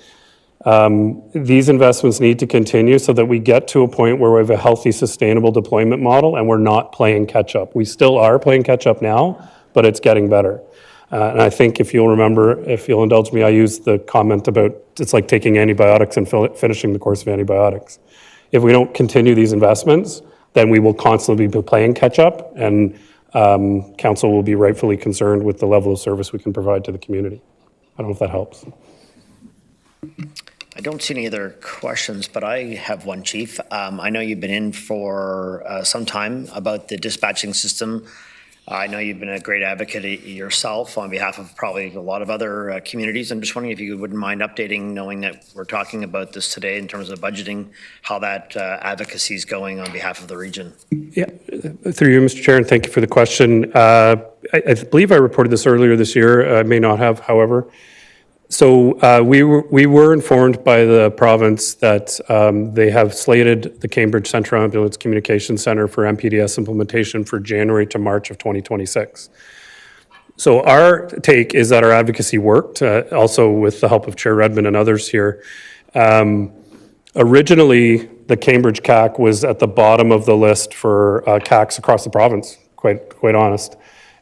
S12: these investments need to continue so that we get to a point where we have a healthy, sustainable deployment model and we're not playing catch up. We still are playing catch up now, but it's getting better. And I think if you'll remember, if you'll indulge me, I used the comment about it's like taking antibiotics and finishing the course of antibiotics. If we don't continue these investments, then we will constantly be playing catch up, and council will be rightfully concerned with the level of service we can provide to the community. I don't know if that helps.
S1: I don't see any other questions, but I have one, Chief. I know you've been in for some time about the dispatching system. I know you've been a great advocate yourself on behalf of probably a lot of other communities. I'm just wondering if you wouldn't mind updating, knowing that we're talking about this today in terms of budgeting, how that advocacy is going on behalf of the region.
S12: Yeah, through you, Mr. Chair, and thank you for the question. I believe I reported this earlier this year. I may not have, however. So we were informed by the province that they have slated the Cambridge Central Ambulance Communication Center for MPDS implementation for January to March of 2026. So our take is that our advocacy worked, also with the help of Chair Redmond and others here. Originally, the Cambridge CAC was at the bottom of the list for CACs across the province, quite honest.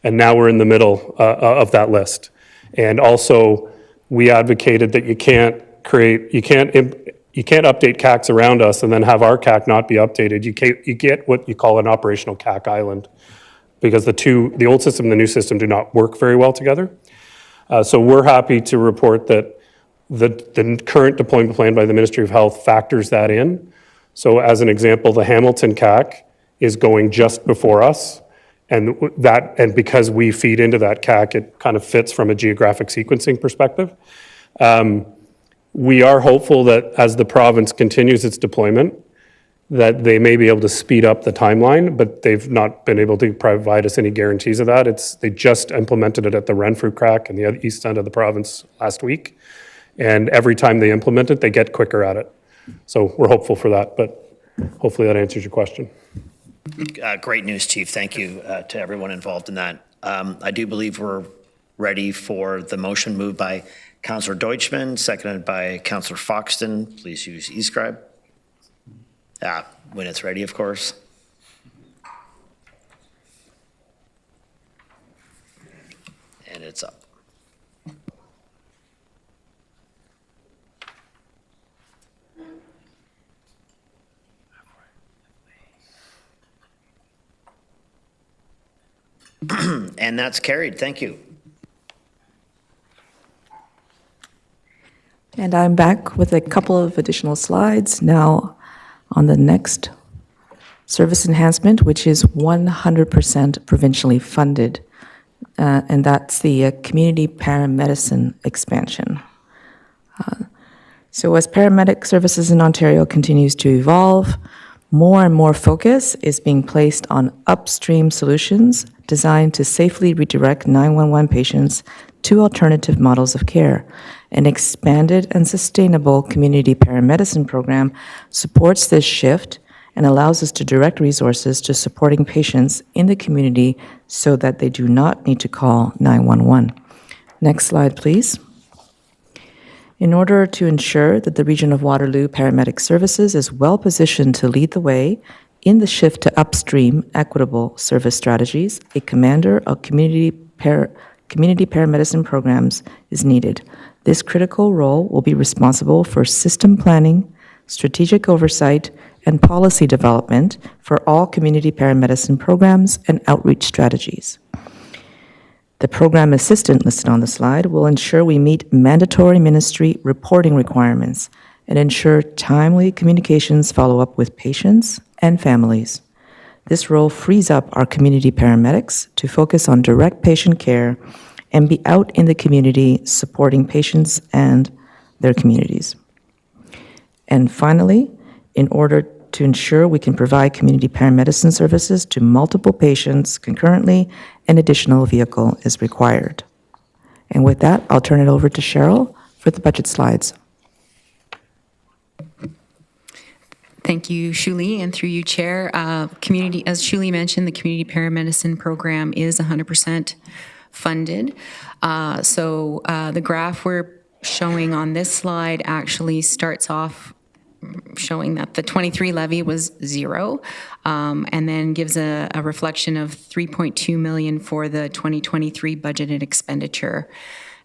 S12: And now we're in the middle of that list. And also, we advocated that you can't update CACs around us and then have our CAC not be updated. You get what you call an operational CAC island, because the old system and the new system do not work very well together. So we're happy to report that the current deployment plan by the Ministry of Health factors that in. So as an example, the Hamilton CAC is going just before us, and because we feed into that CAC, it kind of fits from a geographic sequencing perspective. We are hopeful that as the province continues its deployment, that they may be able to speed up the timeline, but they've not been able to provide us any guarantees of that. They just implemented it at the Renfrew CAC in the east end of the province last week. And every time they implement it, they get quicker at it. So we're hopeful for that, but hopefully that answers your question.
S1: Great news, Chief. Thank you to everyone involved in that. I do believe we're ready for the motion moved by Councillor Deutschmann, seconded by Councillor Foxton. Please use eScribe. When it's ready, of course. And it's up. And that's carried. Thank you.
S6: And I'm back with a couple of additional slides now on the next service enhancement, which is 100% provincially funded. And that's the community paramedicine expansion. So as paramedic services in Ontario continues to evolve, more and more focus is being placed on upstream solutions designed to safely redirect 911 patients to alternative models of care. An expanded and sustainable community paramedicine program supports this shift and allows us to direct resources to supporting patients in the community so that they do not need to call 911. Next slide, please. In order to ensure that the region of Waterloo Paramedic Services is well positioned to lead the way in the shift to upstream equitable service strategies, a commander of community paramedicine programs is needed. This critical role will be responsible for system planning, strategic oversight, and policy development for all community paramedicine programs and outreach strategies. The program assistant listed on the slide will ensure we meet mandatory ministry reporting requirements and ensure timely communications follow up with patients and families. This role frees up our community paramedics to focus on direct patient care and be out in the community supporting patients and their communities. And finally, in order to ensure we can provide community paramedicine services to multiple patients concurrently, an additional vehicle is required. And with that, I'll turn it over to Cheryl for the budget slides.
S10: Thank you, Shuli, and through you, Chair. As Shuli mentioned, the community paramedicine program is 100% funded. So the graph we're showing on this slide actually starts off showing that the 23 levy was zero, and then gives a reflection of 3.2 million for the 2023 budgeted expenditure.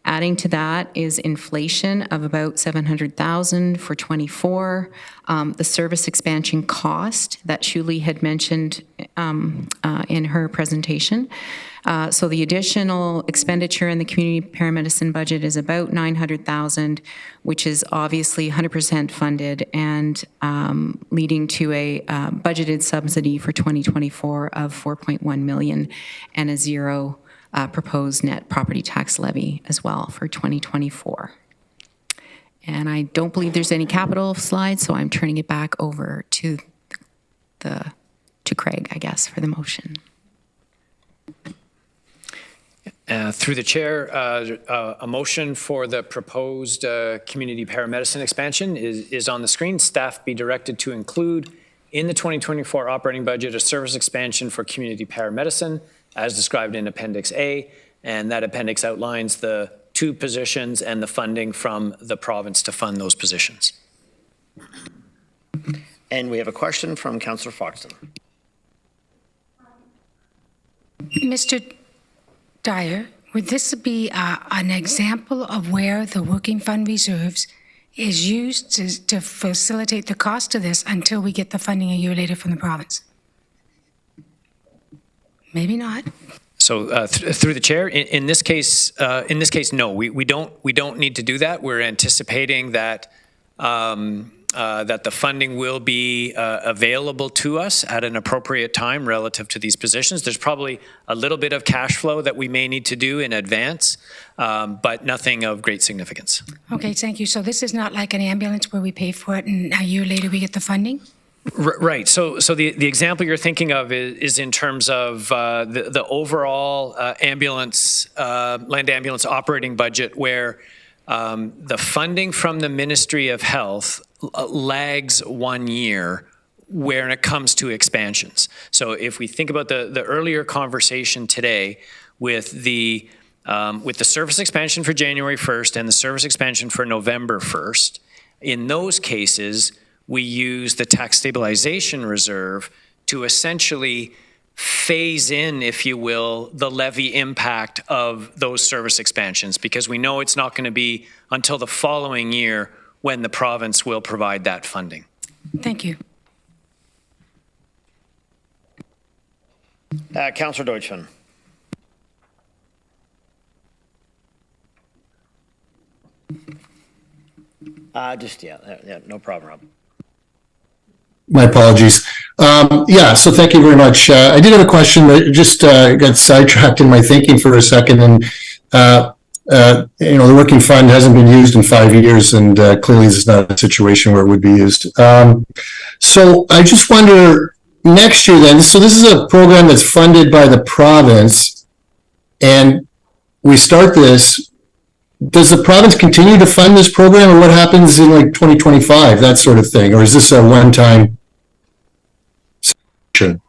S10: Adding to that is inflation of about 700,000 for 24, the service expansion cost that Shuli had mentioned in her presentation. So the additional expenditure in the community paramedicine budget is about 900,000, which is obviously 100% funded and leading to a budgeted subsidy for 2024 of 4.1 million and a zero proposed net property tax levy as well for 2024. And I don't believe there's any capital slides, so I'm turning it back over to Craig, I guess, for the motion.
S4: Through the chair, a motion for the proposed community paramedicine expansion is on the screen. Staff be directed to include in the 2024 operating budget a service expansion for community paramedicine as described in Appendix A, and that appendix outlines the 2 positions and the funding from the province to fund those positions.
S1: And we have a question from Councillor Foxton.
S15: Mr. Dyer, would this be an example of where the working fund reserves is used to facilitate the cost of this until we get the funding a year later from the province? Maybe not.
S4: So through the chair, in this case, no, we don't need to do that. We're anticipating that that the funding will be available to us at an appropriate time relative to these positions. There's probably a little bit of cash flow that we may need to do in advance, but nothing of great significance.
S15: Okay, thank you. So this is not like an ambulance where we pay for it and a year later we get the funding?
S4: Right. So the example you're thinking of is in terms of the overall land ambulance operating budget, where the funding from the Ministry of Health lags 1 year when it comes to expansions. So if we think about the earlier conversation today with the service expansion for January 1st and the service expansion for November 1st, in those cases, we use the tax stabilization reserve to essentially phase in, if you will, the levy impact of those service expansions, because we know it's not going to be until the following year when the province will provide that funding.
S15: Thank you.
S1: Councillor Deutschman. No problem, Rob.
S11: My apologies. So thank you very much. I did have a question that just got sidetracked in my thinking for a second. And, the working fund hasn't been used in 5 years, and clearly this is not a situation where it would be used. So I just wonder, next year then, so this is a program that's funded by the province, and we start this. Does the province continue to fund this program, or what happens in like 2025, that sort of thing? Or is this a one-time situation?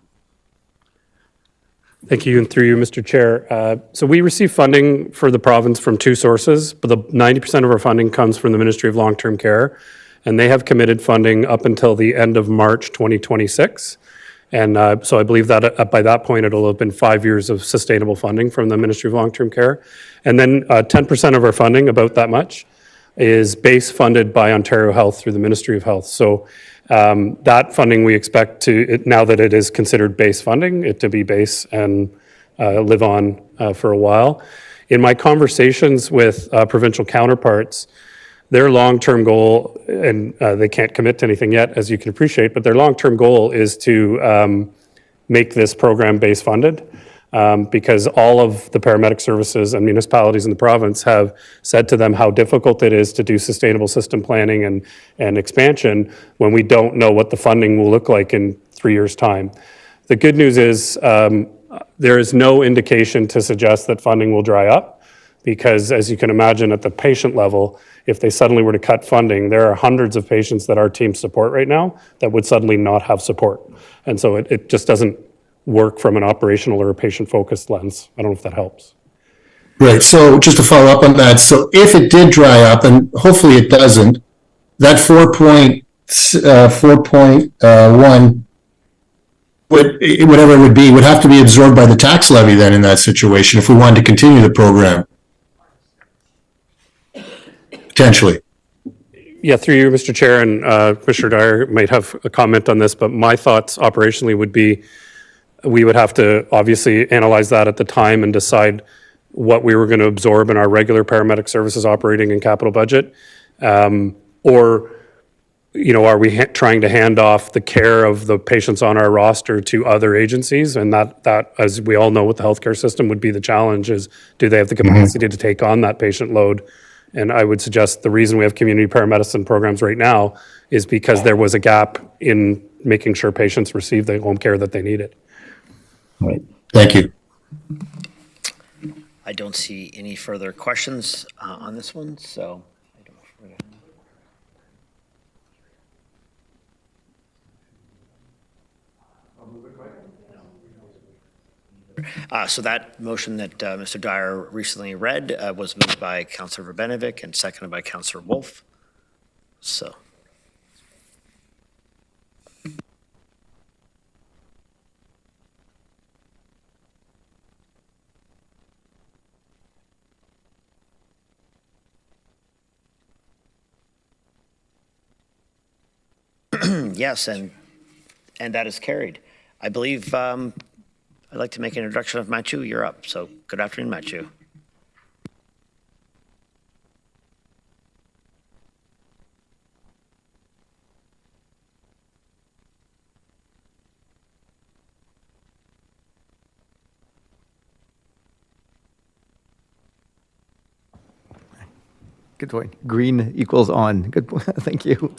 S12: Thank you, and through you, Mr. Chair. So we receive funding for the province from 2 sources, but 90% of our funding comes from the Ministry of Long-Term Care, and they have committed funding up until the end of March 2026. And so I believe that by that point, it'll have been 5 years of sustainable funding from the Ministry of Long-Term Care. And then 10% of our funding, about that much, is base funded by Ontario Health through the Ministry of Health. So that funding we expect to, now that it is considered base funding, it to be base and live on for a while. In my conversations with provincial counterparts, their long-term goal, and they can't commit to anything yet, as you can appreciate, but their long-term goal is to make this program base funded, because all of the paramedic services and municipalities in the province have said to them how difficult it is to do sustainable system planning and expansion when we don't know what the funding will look like in 3 years' time. The good news is there is no indication to suggest that funding will dry up, because as you can imagine at the patient level, if they suddenly were to cut funding, there are hundreds of patients that our team support right now that would suddenly not have support. And so it just doesn't work from an operational or a patient-focused lens. I don't know if that helps.
S11: Right, so just to follow up on that, so if it did dry up, and hopefully it doesn't, that 4.1, whatever it would be, would have to be absorbed by the tax levy then in that situation if we wanted to continue the program. Potentially.
S12: Yeah, through you, Mr. Chair, and Commissioner Dyer might have a comment on this, but my thoughts operationally would be we would have to obviously analyze that at the time and decide what we were going to absorb in our regular paramedic services operating and capital budget. Or, are we trying to hand off the care of the patients on our roster to other agencies? And that, as we all know with the healthcare system, would be the challenge, is do they have the capacity to take on that patient load? And I would suggest the reason we have community paramedicine programs right now is because there was a gap in making sure patients receive the home care that they needed.
S11: Right. Thank you.
S1: I don't see any further questions on this one, so. So that motion that Mr. Dyer recently read was moved by Councillor Verbenovic and seconded by Councillor Wolf. So. Yes, and that is carried. I believe I'd like to make an introduction of Matthew. You're up. So good afternoon, Matthew.
S16: Good point. Green equals on. Good point. Thank you.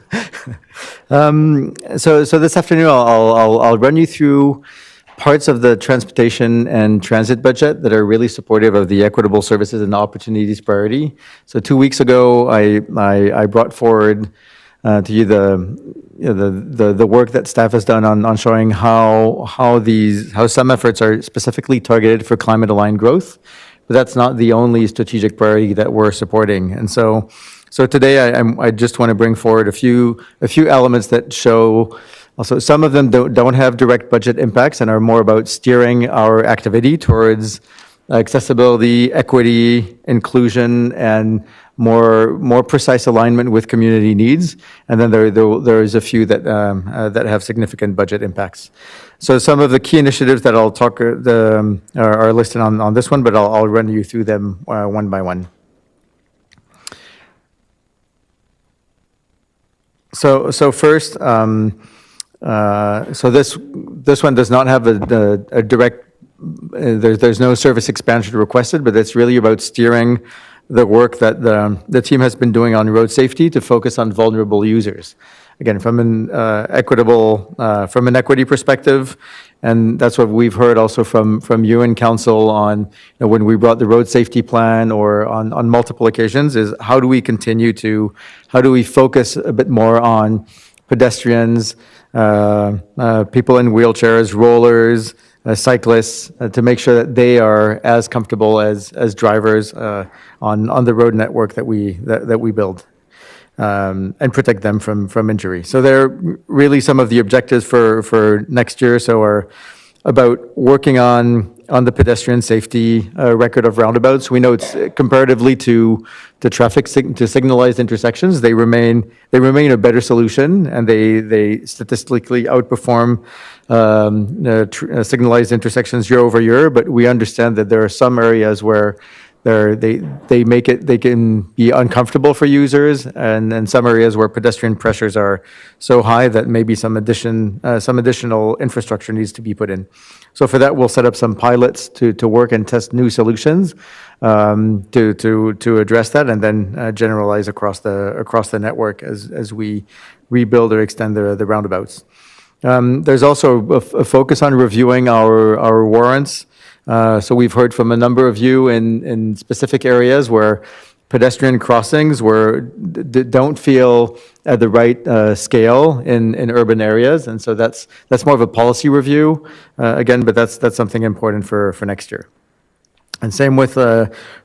S16: So this afternoon, I'll run you through parts of the transportation and transit budget that are really supportive of the equitable services and opportunities priority. So 2 weeks ago, I brought forward to you the work that staff has done on showing how some efforts are specifically targeted for climate aligned growth. But that's not the only strategic priority that we're supporting. And so today I just want to bring forward a few elements that show also some of them don't have direct budget impacts and are more about steering our activity towards accessibility, equity, inclusion, and more precise alignment with community needs. And then there is a few that have significant budget impacts. So some of the key initiatives that I'll talk are listed on this one, but I'll run you through them one by one. So first, so this one does not have a direct. There's no service expansion requested, but it's really about steering the work that the team has been doing on road safety to focus on vulnerable users. Again, from an equity perspective, and that's what we've heard also from you and council on when we brought the road safety plan or on multiple occasions is how do we focus a bit more on pedestrians, people in wheelchairs, rollers, cyclists, to make sure that they are as comfortable as drivers on the road network that we build. And protect them from injury. So they're really some of the objectives for next year. So are about working on the pedestrian safety record of roundabouts. We know it's comparatively to signalized intersections. They remain a better solution, and they statistically outperform signalized intersections year over year. But we understand that there are some areas where they can be uncomfortable for users, and some areas where pedestrian pressures are so high that maybe some additional infrastructure needs to be put in. So for that, we'll set up some pilots to work and test new solutions to address that, and then generalize across the network as we rebuild or extend the roundabouts. There's also a focus on reviewing our warrants. So we've heard from a number of you in specific areas where pedestrian crossings don't feel at the right scale in urban areas, and so that's more of a policy review again, but that's something important for next year. And same with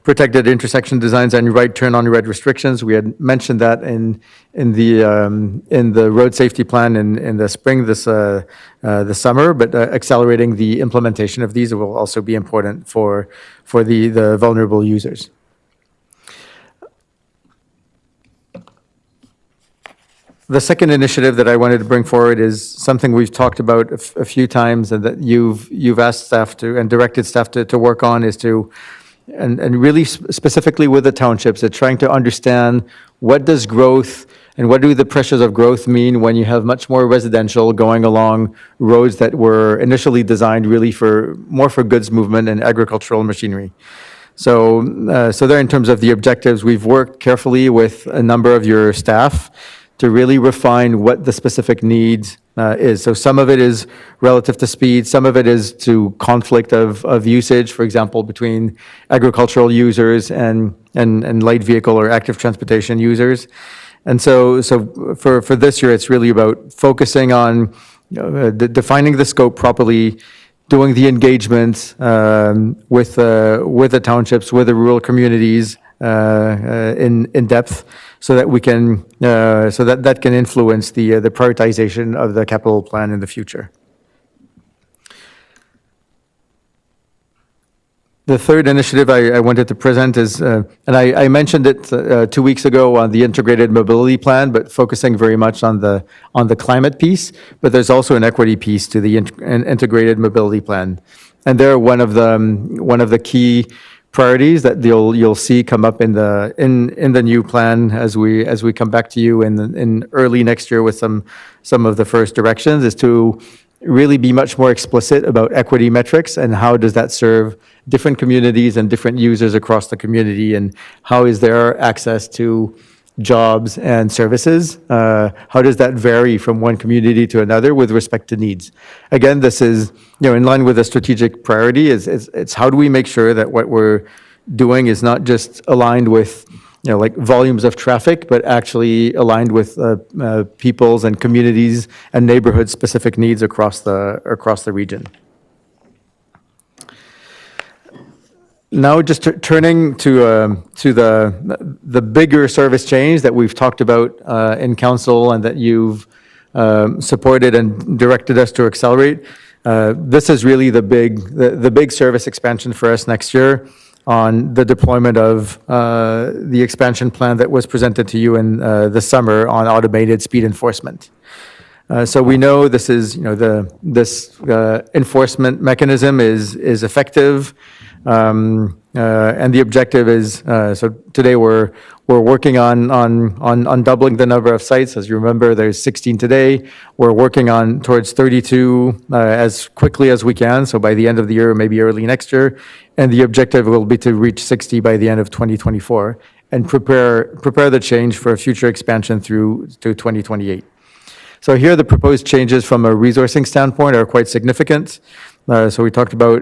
S16: protected intersection designs and right turn on red restrictions. We had mentioned that in the road safety plan in the spring this summer, but accelerating the implementation of these will also be important for the vulnerable users. The second initiative that I wanted to bring forward is something we've talked about a few times, and that you've asked staff to and directed staff to work on, is to and really specifically with the townships, at trying to understand what does growth and what do the pressures of growth mean when you have much more residential going along roads that were initially designed really more for goods movement and agricultural machinery. So there, in terms of the objectives, we've worked carefully with a number of your staff to really refine what the specific need is. So some of it is relative to speed, some of it is to conflict of usage, for example, between agricultural users and light vehicle or active transportation users. And so for this year, it's really about focusing on defining the scope properly, doing the engagement with the townships, with the rural communities in depth, so that we can that can influence the prioritization of the capital plan in the future. The third initiative I wanted to present is, and I mentioned it 2 weeks ago on the integrated mobility plan, but focusing very much on the climate piece. But there's also an equity piece to the integrated mobility plan, and they're one of the key priorities that you'll see come up in the new plan as we come back to you in early next year with some of the first directions, is to really be much more explicit about equity metrics and how does that serve different communities and different users across the community, and how is their access to jobs and services, how does that vary from one community to another with respect to needs. Again, this is in line with the strategic priority, it's how do we make sure that what we're doing is not just aligned with like volumes of traffic, but actually aligned with people's and communities and neighborhood specific needs across the region. Now, just turning to the bigger service change that we've talked about in council and that you've supported and directed us to accelerate. This is really the big service expansion for us next year, on the deployment of the expansion plan that was presented to you in the summer on automated speed enforcement. So we know this is, this enforcement mechanism is effective, and the objective is, so today we're working on doubling the number of sites. As you remember, there's 16 today. We're working on towards 32 as quickly as we can, so by the end of the year, maybe early next year. And the objective will be to reach 60 by the end of 2024 and prepare the change for a future expansion through to 2028. So here, the proposed changes from a resourcing standpoint are quite significant. So we talked about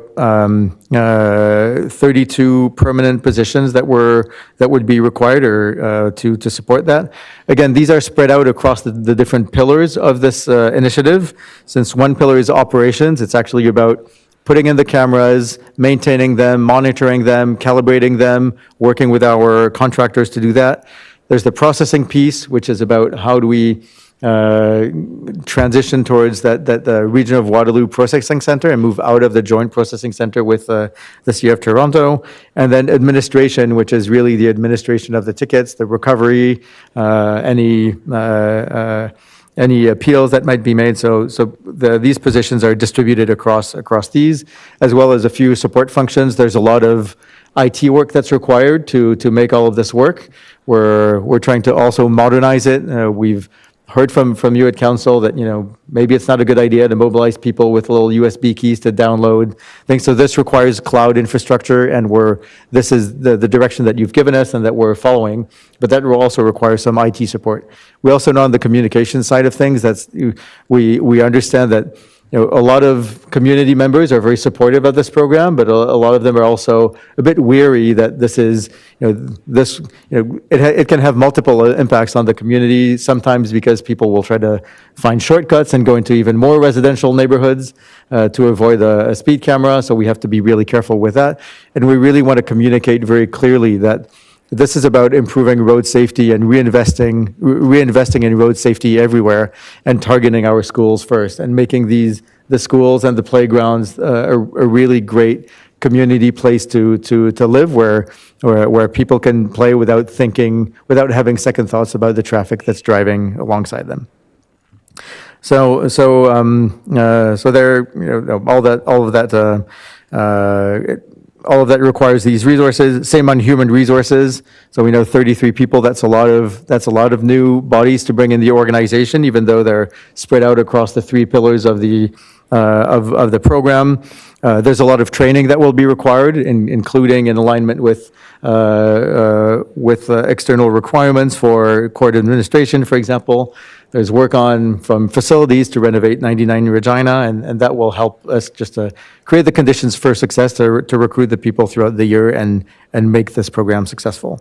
S16: 32 permanent positions that would be required or to support that. Again, these are spread out across the different pillars of this initiative. Since one pillar is operations, it's actually about putting in the cameras, maintaining them, monitoring them, calibrating them, working with our contractors to do that. There's the processing piece, which is about how do we transition towards the region of Waterloo processing center and move out of the joint processing center with the City of Toronto. And then administration, which is really the administration of the tickets, the recovery, any appeals that might be made. So these positions are distributed across these, as well as a few support functions. There's a lot of IT work that's required to make all of this work. We're trying to also modernize it. We've heard from you at council that maybe it's not a good idea to mobilize people with little USB keys to download things. So this requires cloud infrastructure, and this is the direction that you've given us and that we're following. But that will also require some IT support. We also know on the communication side of things, we understand that a lot of community members are very supportive of this program, but a lot of them are also a bit weary that this is, it can have multiple impacts on the community, sometimes because people will try to find shortcuts and go into even more residential neighborhoods to avoid a speed camera, so we have to be really careful with that. And we really want to communicate very clearly that this is about improving road safety and reinvesting in road safety everywhere, and targeting our schools first, and making the schools and the playgrounds a really great community place to live, where people can play without having second thoughts about the traffic that's driving alongside them. So there, all of that requires these resources. Same on human resources. So we know 33 people. That's a lot of new bodies to bring in the organization, even though they're spread out across the three pillars of the program. There's a lot of training that will be required, including in alignment with external requirements for court administration, for example. There's work on from facilities to renovate 99 Regina, and that will help us just to create the conditions for success to recruit the people throughout the year and make this program successful.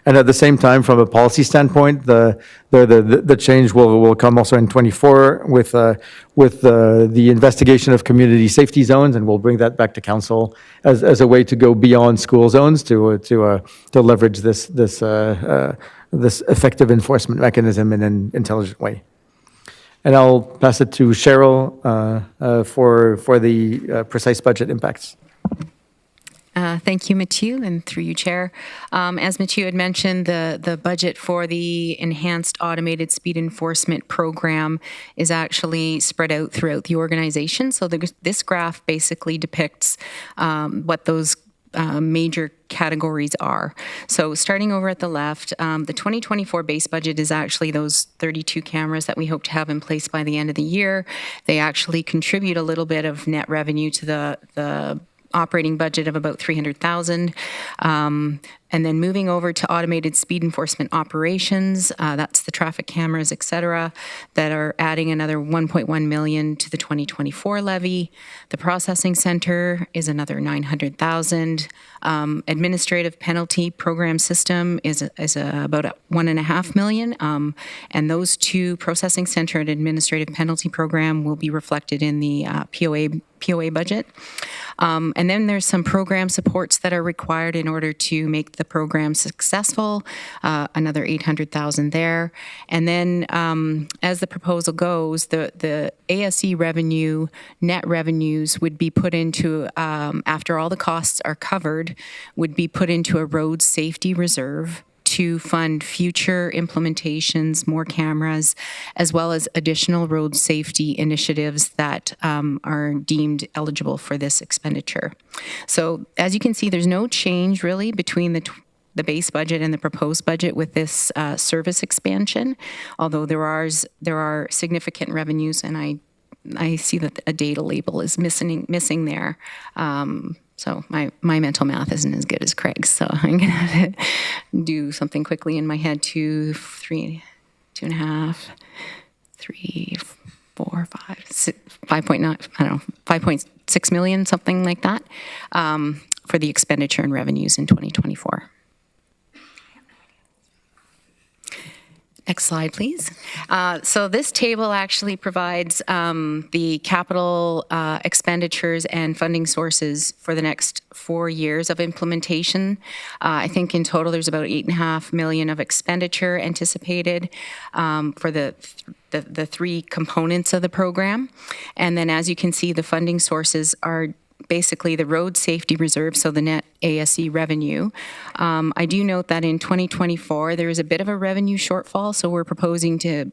S16: And at the same time, from a policy standpoint, the change will come also in 24 with the investigation of community safety zones, and we'll bring that back to council as a way to go beyond school zones to leverage this effective enforcement mechanism in an intelligent way. And I'll pass it to Cheryl for the precise budget impacts.
S10: Thank you, Mathieu, and through you, Chair. As Mathieu had mentioned, the budget for the Enhanced Automated Speed Enforcement Program is actually spread out throughout the organization. So this graph basically depicts what those major categories are. So starting over at the left, the 2024 base budget is actually those 32 cameras that we hope to have in place by the end of the year. They actually contribute a little bit of net revenue to the operating budget of about $300,000. And then moving over to automated speed enforcement operations, that's the traffic cameras, et cetera, that are adding another $1.1 million to the 2024 levy. The processing center is another $900,000. Administrative penalty program system is about $1.5 million. And those two, processing center and administrative penalty program, will be reflected in the POA budget. And then there's some program supports that are required in order to make the program successful, another $800,000 there. And then as the proposal goes, the ASE revenue, net revenues would be put into, after all the costs are covered, would be put into a road safety reserve to fund future implementations, more cameras, as well as additional road safety initiatives that are deemed eligible for this expenditure. So as you can see, there's no change really between the base budget and the proposed budget with this service expansion, although there are significant revenues, and I see that a data label is missing there. So my mental math isn't as good as Craig's, so I'm going to have to do something quickly in my head. 2, 3, 2.5, 3, 4, 5, 6, 5.9, I don't know, 5.6 million, something like that, for the expenditure and revenues in 2024. Next slide, please. So this table actually provides the capital expenditures and funding sources for the next 4 years of implementation. I think in total there's about $8.5 million of expenditure anticipated for the three components of the program. And then as you can see, the funding sources are basically the road safety reserve, so the net ASE revenue. I do note that in 2024, there is a bit of a revenue shortfall, so we're proposing to,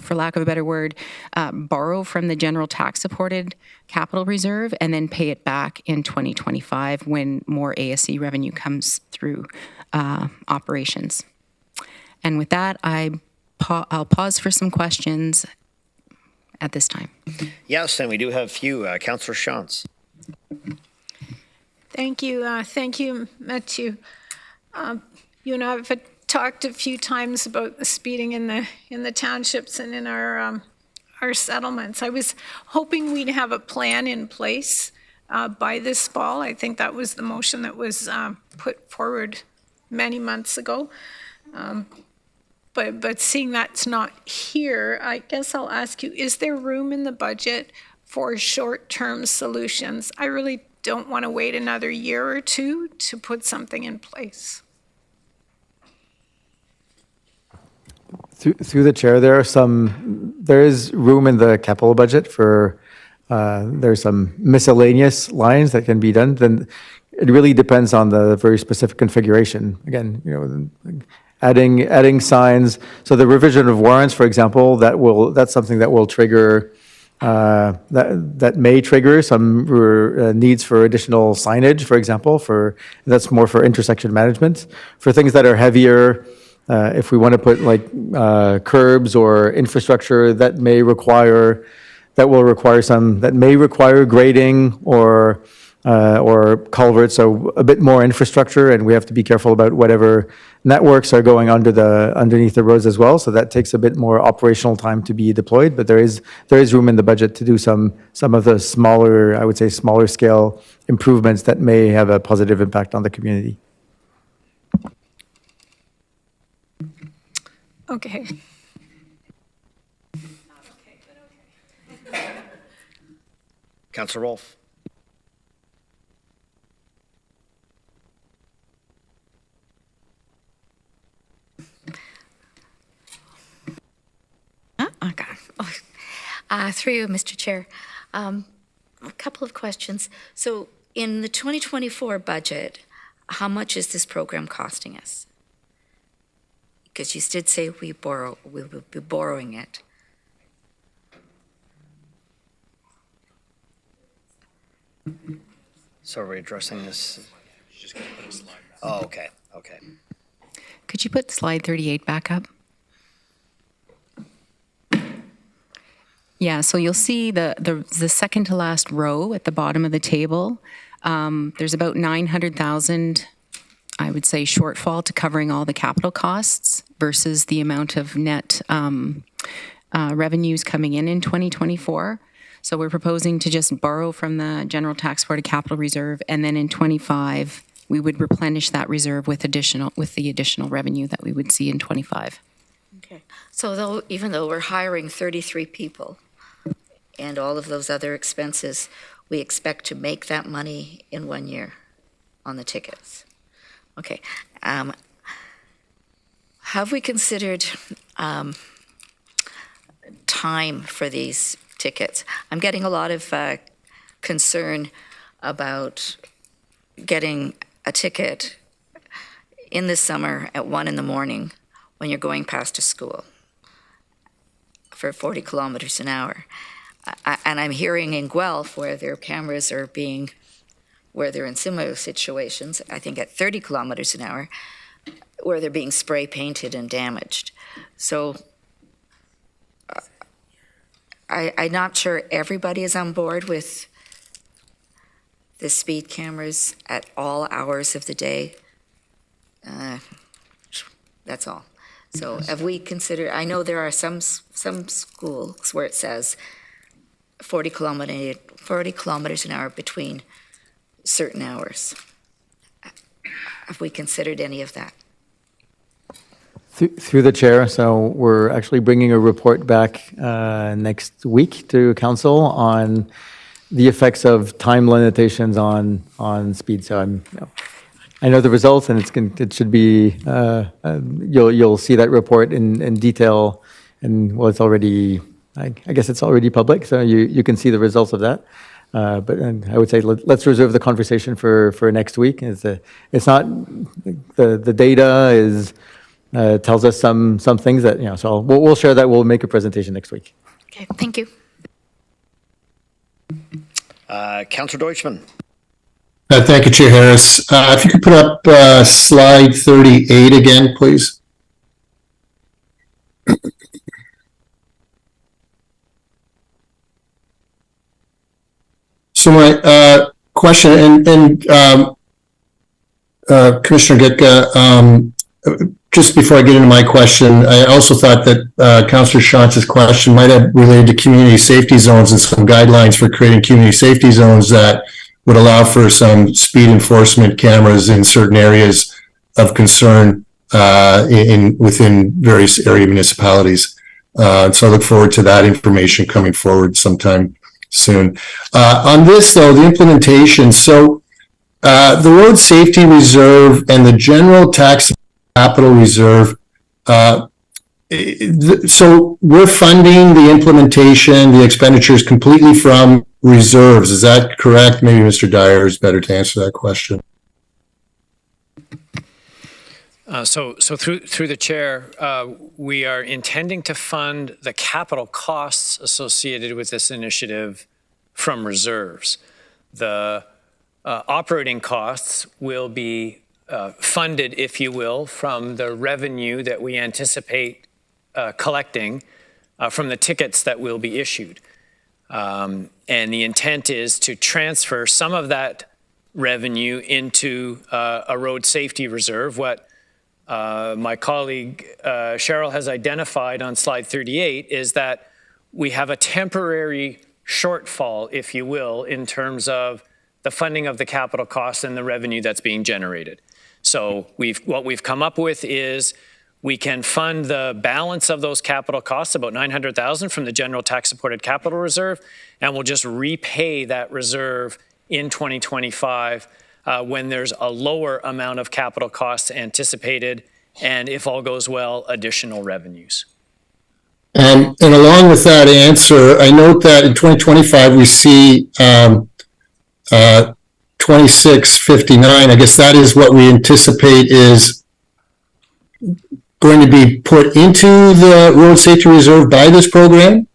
S10: for lack of a better word, borrow from the general tax supported capital reserve and then pay it back in 2025 when more ASE revenue comes through operations. And with that, I'll pause for some questions at this time.
S1: Yes, and we do have a few. Councillor Shantz.
S14: Thank you, Mathieu. You and I have talked a few times about the speeding in the townships and in our settlements. I was hoping we'd have a plan in place by this fall. I think that was the motion that was put forward many months ago. But seeing that's not here, I guess I'll ask you, is there room in the budget for short-term solutions? I really don't want to wait another year or two to put something in place.
S16: Through the chair, there is room in the capital budget for, there's some miscellaneous lines that can be done. Then it really depends on the very specific configuration. Again, adding signs. So the revision of warrants, for example, that's something that will trigger, that may trigger some needs for additional signage, for example, that's more for intersection management. For things that are heavier, if we want to put like curbs or infrastructure, that may require that will require that may require grading or culverts, so a bit more infrastructure, and we have to be careful about whatever networks are going underneath the roads as well. So that takes a bit more operational time to be deployed, but there is room in the budget to do some of the smaller, I would say, smaller scale improvements that may have a positive impact on the community.
S14: Okay.
S1: Councillor Wolf.
S17: Through you, Mr. Chair. A couple of questions. So in the 2024 budget, how much is this program costing us? Because you did say we will be borrowing it.
S1: So are we addressing this? Oh, okay, okay.
S10: Could you put slide 38 back up? Yeah, so you'll see the second to last row at the bottom of the table. There's about 900,000, I would say, shortfall to covering all the capital costs versus the amount of net revenues coming in 2024. So we're proposing to just borrow from the General Tax Board of Capital Reserve, and then in 25 we would replenish that reserve with the additional revenue that we would see in 25.
S17: Okay. So even though we're hiring 33 people and all of those other expenses, we expect to make that money in 1 year on the tickets. Okay. Have we considered time for these tickets? I'm getting a lot of concern about getting a ticket in the summer at 1 a.m. when you're going past a school for 40 kilometers an hour. And I'm hearing in Guelph where their cameras are where they're in similar situations, I think at 30 kilometers an hour, where they're being spray painted and damaged. So I'm not sure everybody is on board with the speed cameras at all hours of the day. That's all. So have we considered, I know there are some schools where it says 40 kilometers an hour between certain hours. Have we considered any of that?
S16: Through the chair, so we're actually bringing a report back next week to council on the effects of time limitations on speed. So I know the results, and it should be you'll see that report in detail, and well, it's already I guess it's already public, so you can see the results of that. But I would say let's reserve the conversation for next week. It's not the data is. Tells us some things that, so we'll share that. We'll make a presentation next week.
S17: Okay, thank you.
S1: Councillor Deutschmann.
S11: Thank you, Chair Harris. If you could put up slide 38 again, please. So my question, and Commissioner Gitka, just before I get into my question, I also thought that Councillor Shantz's question might have related to community safety zones and some guidelines for creating community safety zones that would allow for some speed enforcement cameras in certain areas of concern within various area municipalities. So I look forward to that information coming forward sometime soon. On this, though, the implementation, so the Road Safety Reserve and the General Tax Capital Reserve, so we're funding the implementation, the expenditures completely from reserves. Is that correct? Maybe Mr. Dyer is better to answer that question.
S4: So through the chair, we are intending to fund the capital costs associated with this initiative from reserves. The operating costs will be funded, if you will, from the revenue that we anticipate collecting from the tickets that will be issued. And the intent is to transfer some of that revenue into a road safety reserve. What my colleague Cheryl has identified on slide 38 is that we have a temporary shortfall, if you will, in terms of the funding of the capital costs and the revenue that's being generated. So what we've come up with is we can fund the balance of those capital costs, about $900,000 from the general tax supported capital reserve, and we'll just repay that reserve in 2025 when there's a lower amount of capital costs anticipated, and if all goes well, additional revenues.
S11: And along with that answer, I note that in 2025 we see 2659. I guess that is what we anticipate is going to be put into the road safety reserve by this program?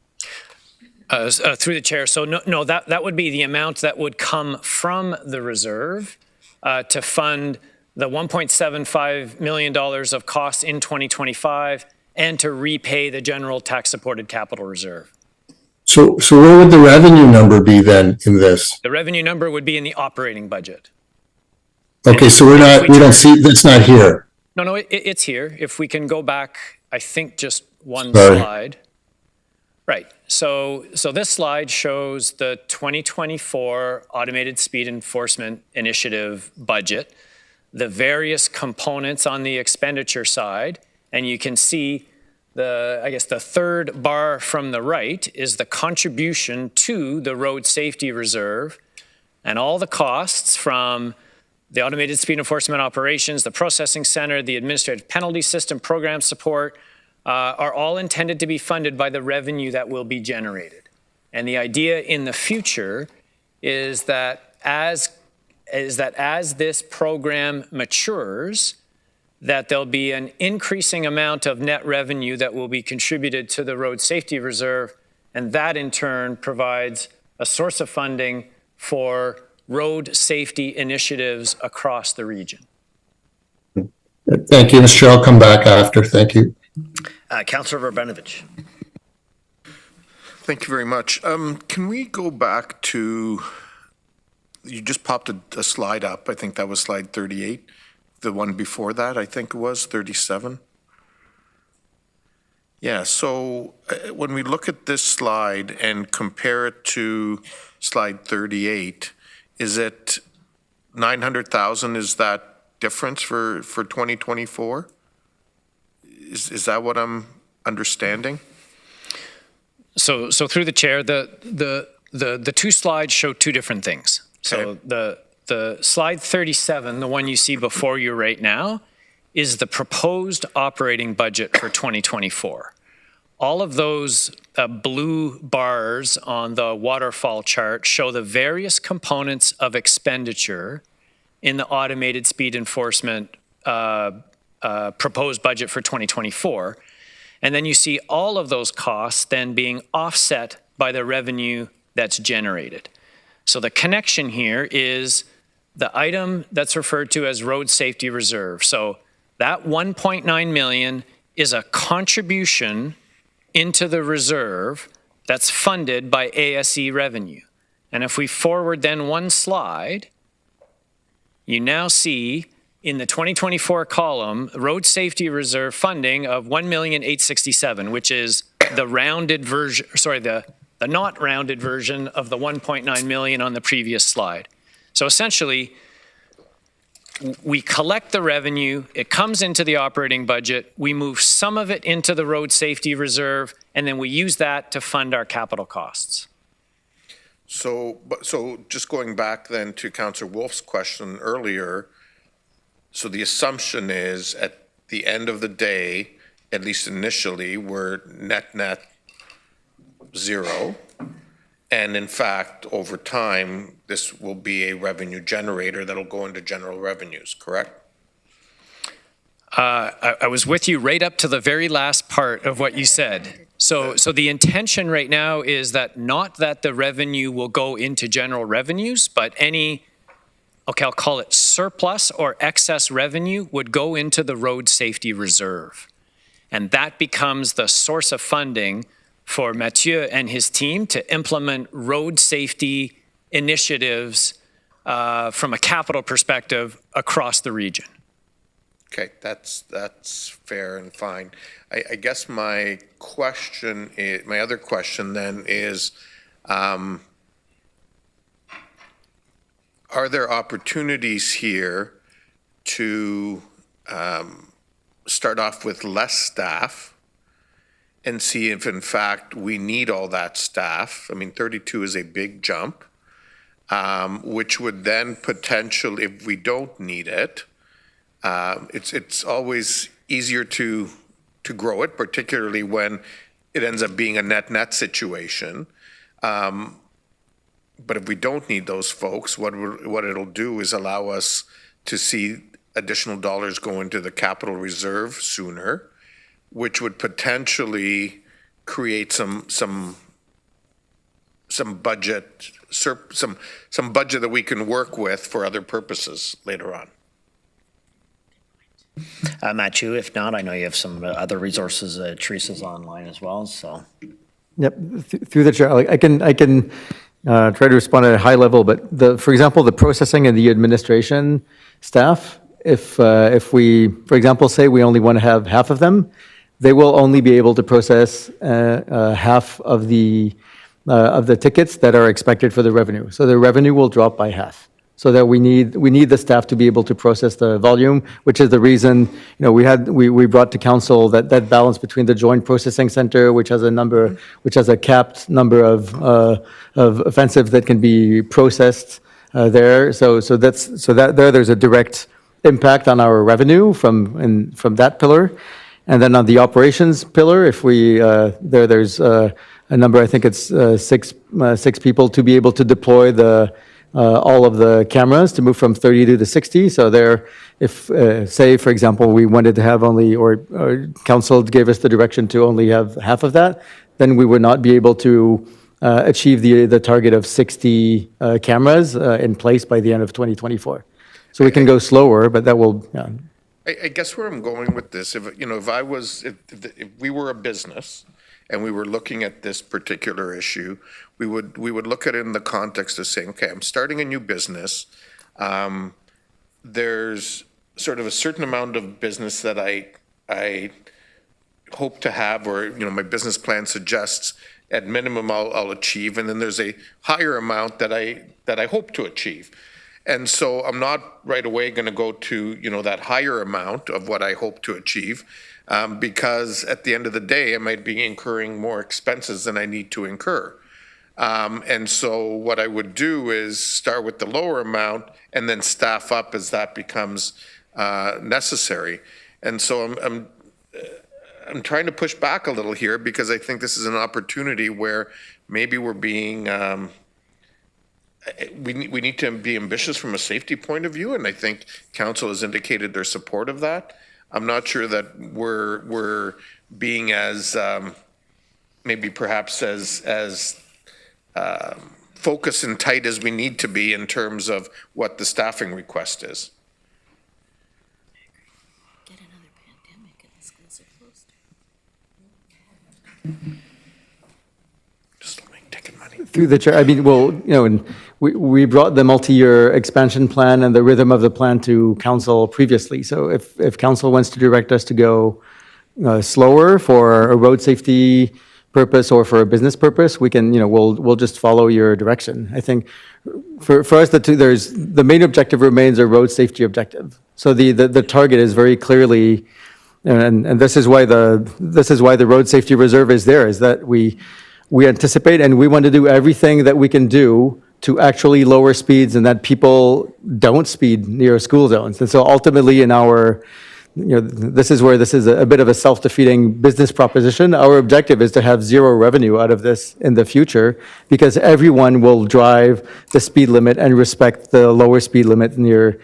S4: Through the chair. So no, that would be the amount that would come from the reserve to fund the $1.75 million of costs in 2025 and to repay the general tax supported capital reserve.
S11: So where would the revenue number be then in this?
S4: The revenue number would be in the operating budget.
S11: Okay, so we don't see, that's not here.
S4: No, it's here. If we can go back, I think just one slide. Right. So this slide shows the 2024 Automated Speed Enforcement Initiative budget, the various components on the expenditure side, and you can see the third bar from the right is the contribution to the road safety reserve, and all the costs from the automated speed enforcement operations, the processing center, the administrative penalty system, program support, are all intended to be funded by the revenue that will be generated. And the idea in the future is that as this program matures, that there'll be an increasing amount of net revenue that will be contributed to the road safety reserve, and that in turn provides a source of funding for road safety initiatives across the region.
S11: Thank you, Mr. Chair. I'll come back after. Thank you.
S1: Councillor Verbenovich.
S18: Thank you very much. Can we go back to, you just popped a slide up. I think that was slide 38. The one before that, I think it was 37. Yeah, so when we look at this slide and compare it to slide 38, is it 900,000 is that difference for 2024? Is that what I'm understanding?
S4: So through the chair, the two slides show two different things. So the slide 37, the one you see before you right now, is the proposed operating budget for 2024. All of those blue bars on the waterfall chart show the various components of expenditure in the automated speed enforcement proposed budget for 2024. And then you see all of those costs then being offset by the revenue that's generated. So the connection here is the item that's referred to as road safety reserve. So that 1.9 million is a contribution into the reserve that's funded by ASE revenue. And if we forward then one slide, you now see in the 2024 column, road safety reserve funding of 1,867,000, which is the rounded version, sorry, the not rounded version of the 1.9 million on the previous slide. So essentially, we collect the revenue, it comes into the operating budget, we move some of it into the road safety reserve, and then we use that to fund our capital costs.
S18: So just going back then to Councillor Wolf's question earlier, so the assumption is at the end of the day, at least initially, we're net zero. And in fact, over time, this will be a revenue generator that'll go into general revenues, correct?
S4: I was with you right up to the very last part of what you said. So the intention right now is that not that the revenue will go into general revenues, but any, okay, I'll call it surplus or excess revenue would go into the road safety reserve. And that becomes the source of funding for Mathieu and his team to implement road safety initiatives from a capital perspective across the region.
S18: Okay, that's fair and fine. I guess my question is, my other question then is, are there opportunities here to start off with less staff and see if in fact we need all that staff? I mean, 32 is a big jump, which would then potentially, if we don't need it, it's always easier to grow it, particularly when it ends up being a net situation. But if we don't need those folks, what it'll do is allow us to see additional dollars go into the capital reserve sooner, which would potentially create some budget some budget that we can work with for other purposes later on.
S1: Matthew, if not, I know you have some other resources. Teresa's online as well, so.
S16: Yep, through the chair, I can try to respond at a high level, but for example, the processing and the administration staff, if we, for example, say we only want to have half of them, they will only be able to process half of the tickets that are expected for the revenue. So the revenue will drop by half. So that we need the staff to be able to process the volume, which is the reason, we brought to council that balance between the joint processing center, which has a capped number of offensives that can be processed there. So there's a direct impact on our revenue from that pillar. And then on the operations pillar, if we there's a number, I think it's six people to be able to deploy all of the cameras to move from 32 to 60. So there, if say for example we wanted to have only, or council gave us the direction to only have half of that, then we would not be able to achieve the target of 60 cameras in place by the end of 2024. So we can go slower, but that will. Yeah.
S18: I guess where I'm going with this, if we were a business and we were looking at this particular issue, we would look at it in the context of saying, okay, I'm starting a new business. There's sort of a certain amount of business that I hope to have, or my business plan suggests at minimum I'll achieve, and then there's a higher amount that I hope to achieve. And so I'm not right away going to go to that higher amount of what I hope to achieve, because at the end of the day I might be incurring more expenses than I need to incur. And so what I would do is start with the lower amount and then staff up as that becomes necessary. And so I'm trying to push back a little here, because I think this is an opportunity where maybe we're being we need to be ambitious from a safety point of view, and I think council has indicated their support of that. I'm not sure that we're being as maybe perhaps as focused and tight as we need to be in terms of what the staffing request is.
S17: Get another pandemic and the schools are closed.
S18: Just taking money.
S16: Through the chair, I mean, well, and we brought the multi-year expansion plan and the rhythm of the plan to council previously. So if council wants to direct us to go slower for a road safety purpose or for a business purpose, we can, we'll just follow your direction. I think for us, the main objective remains a road safety objective. So the target is very clearly, and this is why the road safety reserve is there, is that we anticipate and we want to do everything that we can do to actually lower speeds and that people don't speed near school zones. And so ultimately in our, this is where this is a bit of a self-defeating business proposition. Our objective is to have zero revenue out of this in the future, because everyone will drive the speed limit and respect the lower speed limit near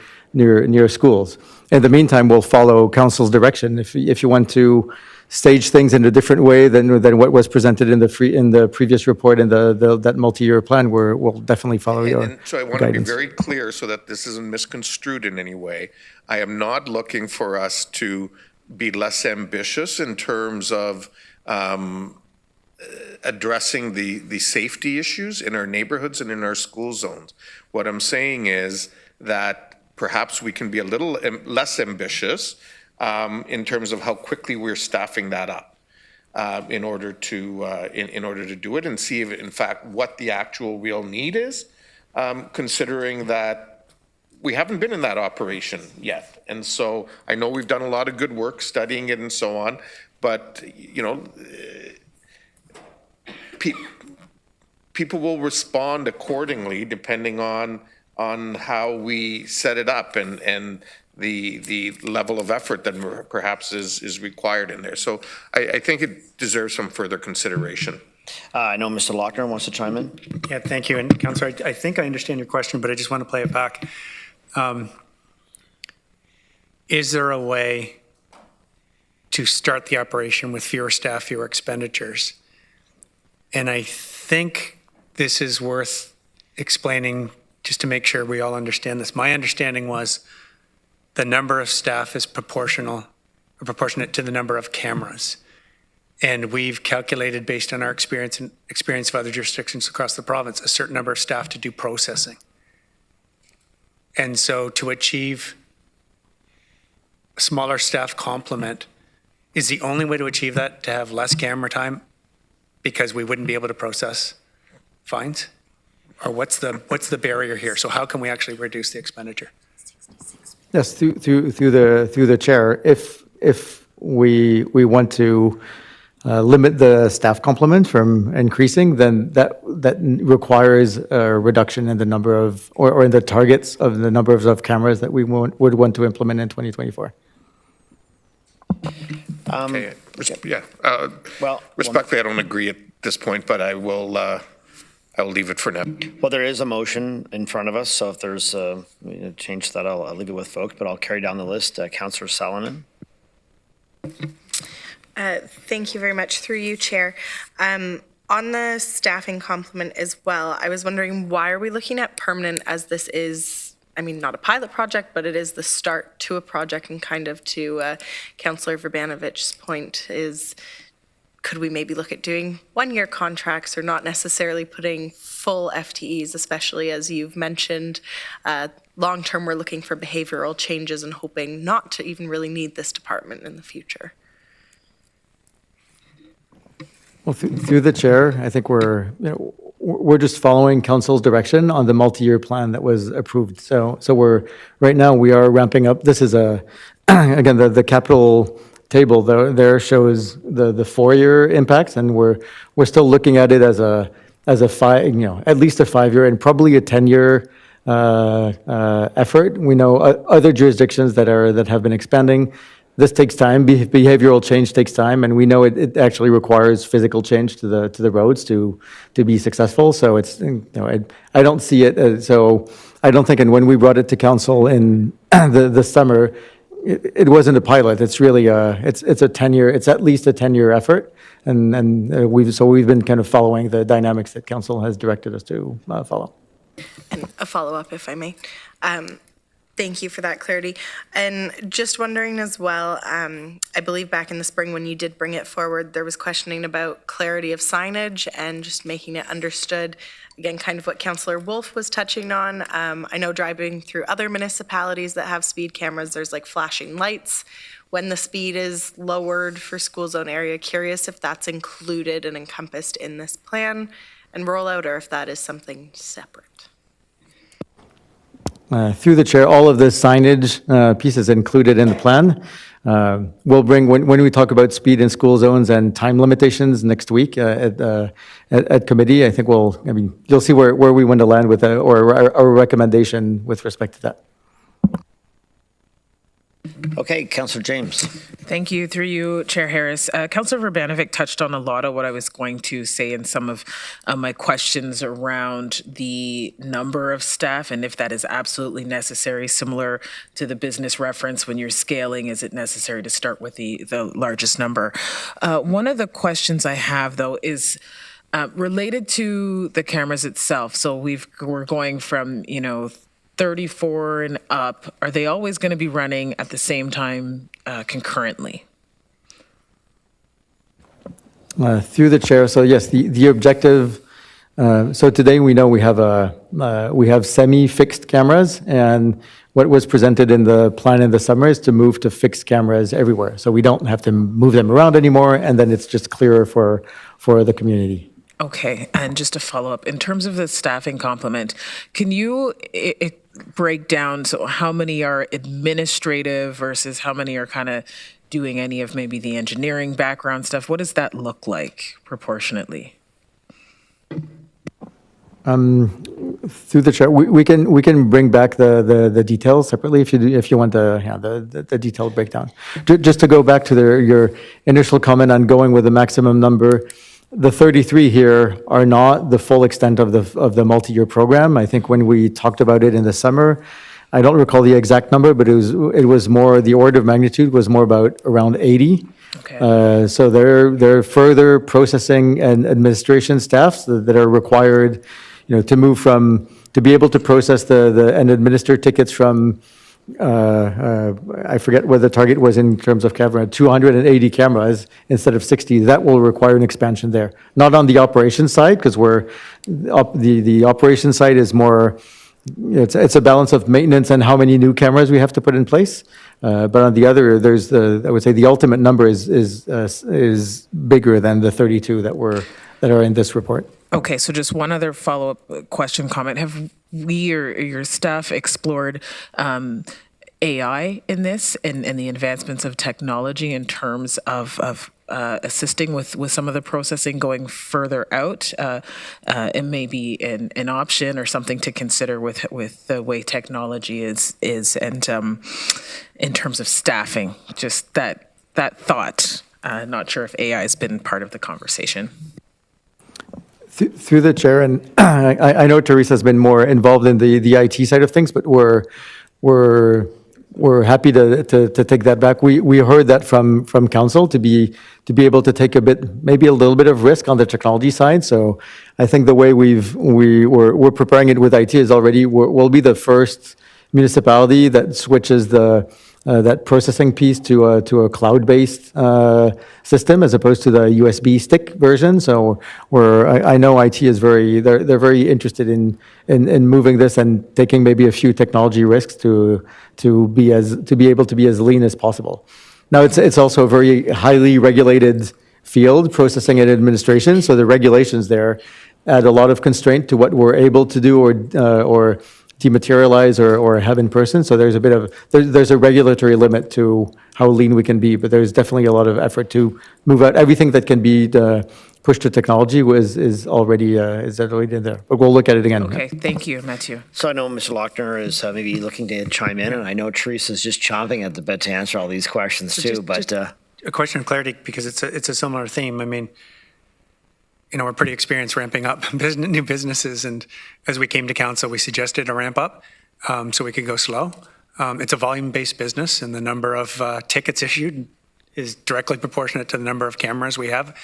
S16: schools. In the meantime, we'll follow council's direction. If you want to stage things in a different way than what was presented in the previous report and that multi-year plan, we'll definitely follow your guidance.
S18: So I want to be very clear so that this isn't misconstrued in any way. I am not looking for us to be less ambitious in terms of addressing the safety issues in our neighborhoods and in our school zones. What I'm saying is that perhaps we can be a little less ambitious in terms of how quickly we're staffing that up in order to do it, and see if, in fact, what the actual real need is, considering that we haven't been in that operation yet. And so I know we've done a lot of good work studying it and so on, but, you know, people will respond accordingly depending on how we set it up and the level of effort that perhaps is required in there. So I think it deserves some further consideration.
S1: I know Mr. Lochner wants to chime in.
S19: Yeah, thank you. And Councillor, I think I understand your question, but I just want to play it back. Is there a way to start the operation with fewer staff, fewer expenditures? And I think this is worth explaining just to make sure we all understand this. My understanding was the number of staff is proportionate to the number of cameras. And we've calculated, based on our experience and experience of other jurisdictions across the province, a certain number of staff to do processing. And so to achieve a smaller staff complement is the only way to achieve that, to have less camera time, because we wouldn't be able to process fines? Or what's the barrier here? So how can we actually reduce the expenditure?
S16: Yes, through the chair. If we want to limit the staff complement from increasing, then that requires a reduction in the number of, or in the targets of the numbers of cameras that we would want to implement in 2024.
S18: Okay. Respectfully, I don't agree at this point, but I will leave it for now.
S1: Well, there is a motion in front of us, so if there's a change to that, I'll leave it with folk, but I'll carry down the list. Councillor Salonen.
S20: Thank you very much. Through you, Chair. On the staffing complement as well, I was wondering, why are we looking at permanent, as this is, I mean, not a pilot project, but it is the start to a project, and kind of to Councillor Verbanovich's point is, could we maybe look at doing one-year contracts, or not necessarily putting full FTEs, especially as you've mentioned, long-term we're looking for behavioral changes and hoping not to even really need this department in the future.
S16: Well, through the chair, I think we're just following council's direction on the multi-year plan that was approved. So right now we are ramping up. This is again, the capital table there shows the 4-year impacts, and we're still looking at it as a at least a 5-year and probably a 10-year effort. We know other jurisdictions that have been expanding. This takes time. Behavioral change takes time, and we know it actually requires physical change to the roads to be successful. So it's, I don't see it. So I don't think. And when we brought it to council in the summer, it wasn't a pilot. It's really it's a 10-year. It's at least a 10-year effort, and we've been kind of following the dynamics that council has directed us to follow.
S20: And a follow-up, if I may. Thank you for that clarity. And just wondering as well, I believe back in the spring when you did bring it forward, there was questioning about clarity of signage and just making it understood. Again, kind of what Councillor Wolf was touching on. I know driving through other municipalities that have speed cameras, there's like flashing lights when the speed is lowered for school zone area. Curious if that's included and encompassed in this plan and rollout, or if that is something separate.
S16: Through the chair, all of the signage pieces included in the plan. We'll bring, when we talk about speed in school zones and time limitations next week at committee, I think you'll see where we want to land with or our recommendation with respect to that.
S1: Okay, Councillor James.
S21: Thank you. Through you, Chair Harris. Councillor Verbanovic touched on a lot of what I was going to say in some of my questions around the number of staff and if that is absolutely necessary, similar to the business reference when you're scaling, is it necessary to start with the largest number? One of the questions I have, though, is related to the cameras itself. So we're going from, 34 and up. Are they always going to be running at the same time concurrently?
S16: Through the chair, so yes, the objective, so today we know we have semi-fixed cameras, and what was presented in the plan in the summer is to move to fixed cameras everywhere. So we don't have to move them around anymore, and then it's just clearer for the community.
S21: Okay, and just to follow up, in terms of the staffing complement, can you break down, so how many are administrative versus how many are kind of doing any of maybe the engineering background stuff? What does that look like proportionately?
S16: Through the chair, we can bring back the details separately if you want the detailed breakdown. Just to go back to your initial comment on going with the maximum number, the 33 here are not the full extent of the multi-year program. I think when we talked about it in the summer, I don't recall the exact number, but it was more, the order of magnitude was more about around 80. Okay. So there are further processing and administration staffs that are required, to move from, to be able to process and administer tickets from, I forget what the target was in terms of camera, 280 cameras instead of 60. That will require an expansion there. Not on the operations side, because the operations side is more, it's a balance of maintenance and how many new cameras we have to put in place. But on the other, I would say the ultimate number is bigger than the 32 that are in this report.
S21: Okay, so just one other follow-up question, comment. Have we or your staff explored AI in this and the advancements of technology in terms of assisting with some of the processing going further out? It may be an option or something to consider with the way technology is and in terms of staffing, just that thought. Not sure if AI has been part of the conversation.
S16: Through the chair, and I know Teresa's been more involved in the IT side of things, but we're happy to take that back. We heard that from council to be able to take maybe a little bit of risk on the technology side. So I think the way we're preparing it with IT is we'll be the first municipality that switches that processing piece to a cloud-based system as opposed to the USB stick version. So I know IT is they're very interested in moving this and taking maybe a few technology risks to be able to be as lean as possible. Now it's also a very highly regulated field, processing and administration. So the regulations there add a lot of constraint to what we're able to do or dematerialize or have in person. So there's there's a regulatory limit to how lean we can be, but there's definitely a lot of effort to move out everything that can be pushed to technology is already in there. But we'll look at it again.
S21: Okay, thank you, Mathieu.
S1: So I know Mr. Lochner is maybe looking to chime in, and I know Teresa's just chomping at the bit to answer all these questions too. But
S19: a question of clarity, because it's a similar theme. I mean, we're pretty experienced ramping up new businesses, and as we came to council, we suggested a ramp up so we could go slow. It's a volume-based business, and the number of tickets issued is directly proportionate to the number of cameras we have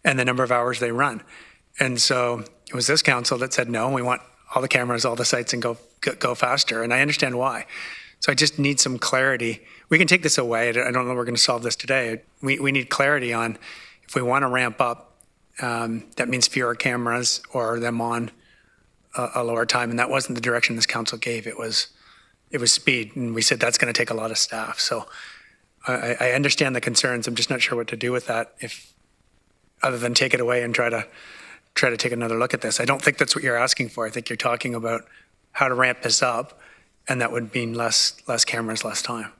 S19: and the number of hours they run. And so it was this council that said, no, we want all the cameras, all the sites, and go faster. And I understand why. So I just need some clarity. We can take this away. I don't know we're going to solve this today. We need clarity on if we want to ramp up, that means fewer cameras or them on a lower time. And that wasn't the direction this council gave. It was speed. And we said that's going to take a lot of staff. So I understand the concerns. I'm just not sure what to do with that other than take it away and try to take another look at this. I don't think that's what you're asking for. I think you're talking about how to ramp this up, and that would mean less cameras, less time.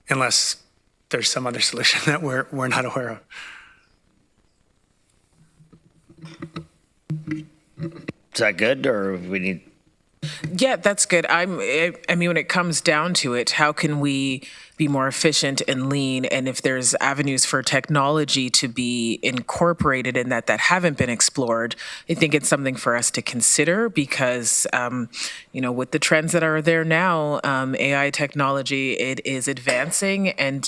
S19: Unless there's some other solution that we're not aware of.
S1: Is that good, or we need?
S21: Yeah, that's good. I mean, when it comes down to it, how can we be more efficient and lean? And if there's avenues for technology to be incorporated in that haven't been explored, I think it's something for us to consider because, with the trends that are there now, AI technology, it is advancing and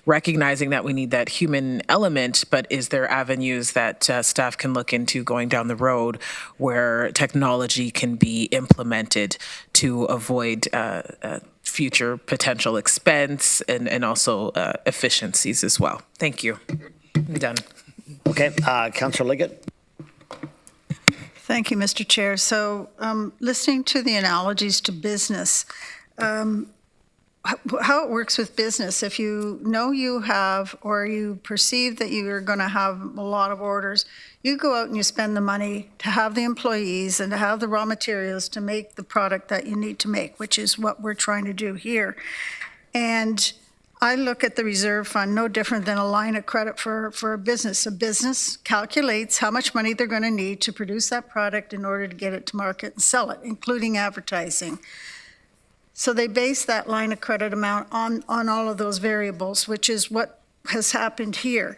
S21: recognizing that we need that human element, but is there avenues that staff can look into going down the road where technology can be implemented to avoid future potential expense and also efficiencies as well. Thank you. I'm done.
S1: Okay, Councillor Liggett.
S2: Thank you, Mr. Chair. So listening to the analogies to business, how it works with business, if you know you have or you perceive that you are going to have a lot of orders, you go out and you spend the money to have the employees and to have the raw materials to make the product that you need to make, which is what we're trying to do here. And I look at the reserve fund no different than a line of credit for a business. A business calculates how much money they're going to need to produce that product in order to get it to market and sell it, including advertising. So they base that line of credit amount on all of those variables, which is what has happened here.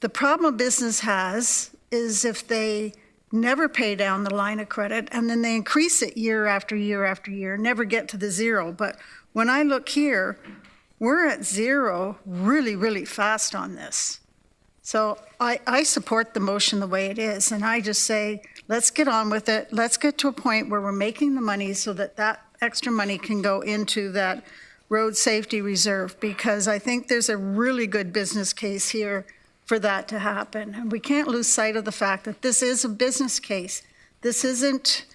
S2: The problem a business has is if they never pay down the line of credit and then they increase it year after year after year, never get to the zero. But when I look here, we're at zero really, really fast on this. So I support the motion the way it is, and I just say, let's get on with it. Let's get to a point where we're making the money so that that extra money can go into that road safety reserve, because I think there's a really good business case here for that to happen. And we can't lose sight of the fact that this is a business case. This isn't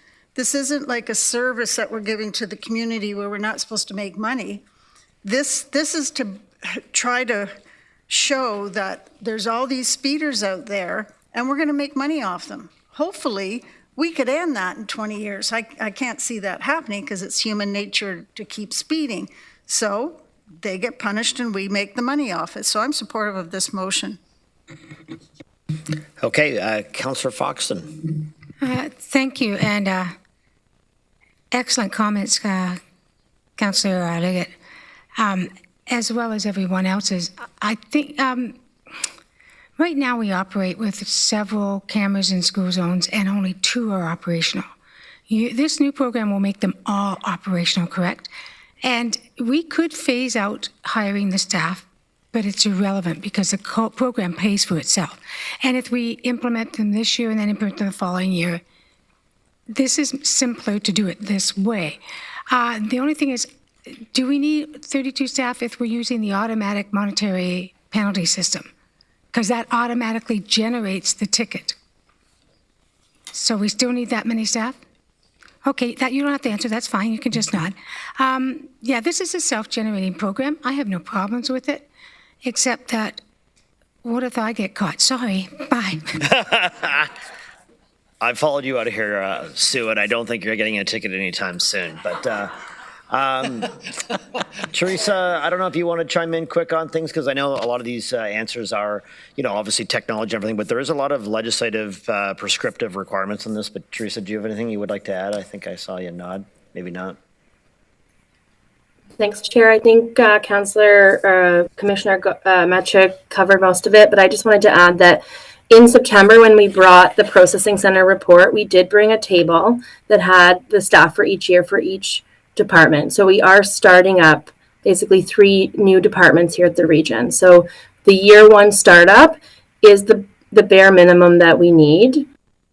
S2: like a service that we're giving to the community where we're not supposed to make money. This is to try to show that there's all these speeders out there and we're going to make money off them. Hopefully, we could end that in 20 years. I can't see that happening because it's human nature to keep speeding. So they get punished and we make the money off it. So I'm supportive of this motion.
S1: Okay, Councillor Foxton.
S15: Thank you, and excellent comments, Councillor Liggett, as well as everyone else's. I think right now we operate with several cameras in school zones and only 2 are operational. This new program will make them all operational, correct? And we could phase out hiring the staff, but it's irrelevant because the program pays for itself. And if we implement them this year and then implement them the following year, this is simpler to do it this way. The only thing is, do we need 32 staff if we're using the automatic monetary penalty system? Because that automatically generates the ticket. So we still need that many staff? Okay, that you don't have to answer, that's fine, you can just nod. Yeah, this is a self-generating program. I have no problems with it, except that, what if I get caught? Sorry, bye.
S1: I followed you out of here, Sue, and I don't think you're getting a ticket anytime soon. But Teresa, I don't know if you want to chime in quick on things, because I know a lot of these answers are, obviously technology and everything, but there is a lot of legislative prescriptive requirements on this. But Teresa, do you have anything you would like to add? I think I saw you nod. Maybe not.
S22: Thanks, Chair. I think Councillor Commissioner Metrick covered most of it, but I just wanted to add that in September, when we brought the processing center report, we did bring a table that had the staff for each year for each department. So we are starting up basically 3 new departments here at the region. So the year 1 startup is the bare minimum that we need to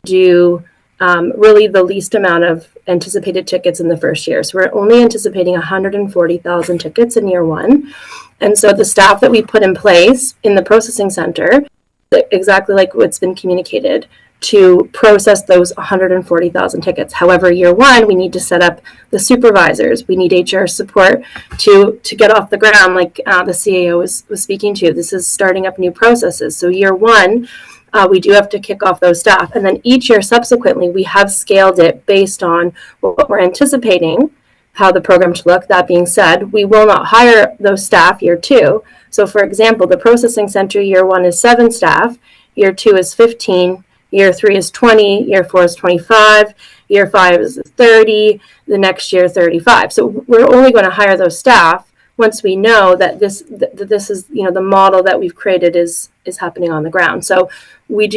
S22: do really the least amount of anticipated tickets in the first year. So we're only anticipating 140,000 tickets in year 1. And so the staff that we put in place in the processing center, exactly like what's been communicated, to process those 140,000 tickets. However, year 1, we need to set up the supervisors. We need HR support to get off the ground, like the CAO was speaking to. This is starting up new processes. So year 1, we do have to kick off those staff. And then each year subsequently, we have scaled it based on what we're anticipating, how the program should look. That being said, we will not hire those staff year 2. So for example, the processing center year 1 is 7 staff, year 2 is 15, year 3 is 20, year 4 is 25, year 5 is 30, the next year 35. So we're only going to hire those staff once we know that this is, the model that we've created is happening on the ground. So we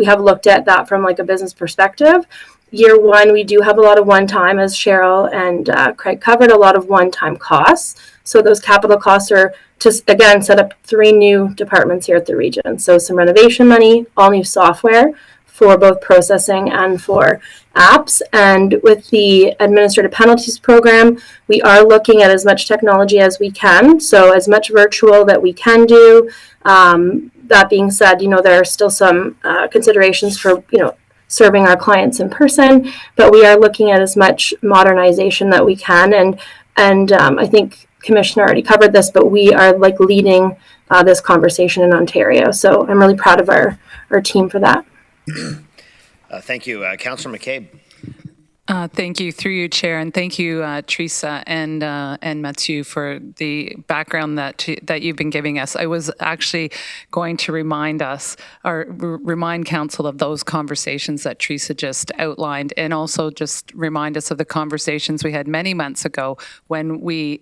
S22: have looked at that from like a business perspective. Year 1, we do have a lot of one-time, as Cheryl and Craig covered, a lot of one-time costs. So those capital costs are to, again, set up 3 new departments here at the region. So some renovation money, all new software for both processing and for apps. And with the administrative penalties program, we are looking at as much technology as we can. So as much virtual that we can do, that being said, there are still some considerations for, serving our clients in person, but we are looking at as much modernization that we can. And I think Commissioner already covered this, but we are leading this conversation in Ontario. So I'm really proud of our team for that.
S1: Thank you. Councillor McCabe.
S3: Thank you, through you, Chair, and thank you, Teresa and Mathieu, for the background that you've been giving us. I was actually going to remind us, or remind Council of those conversations that Teresa just outlined, and also just remind us of the conversations we had many months ago when we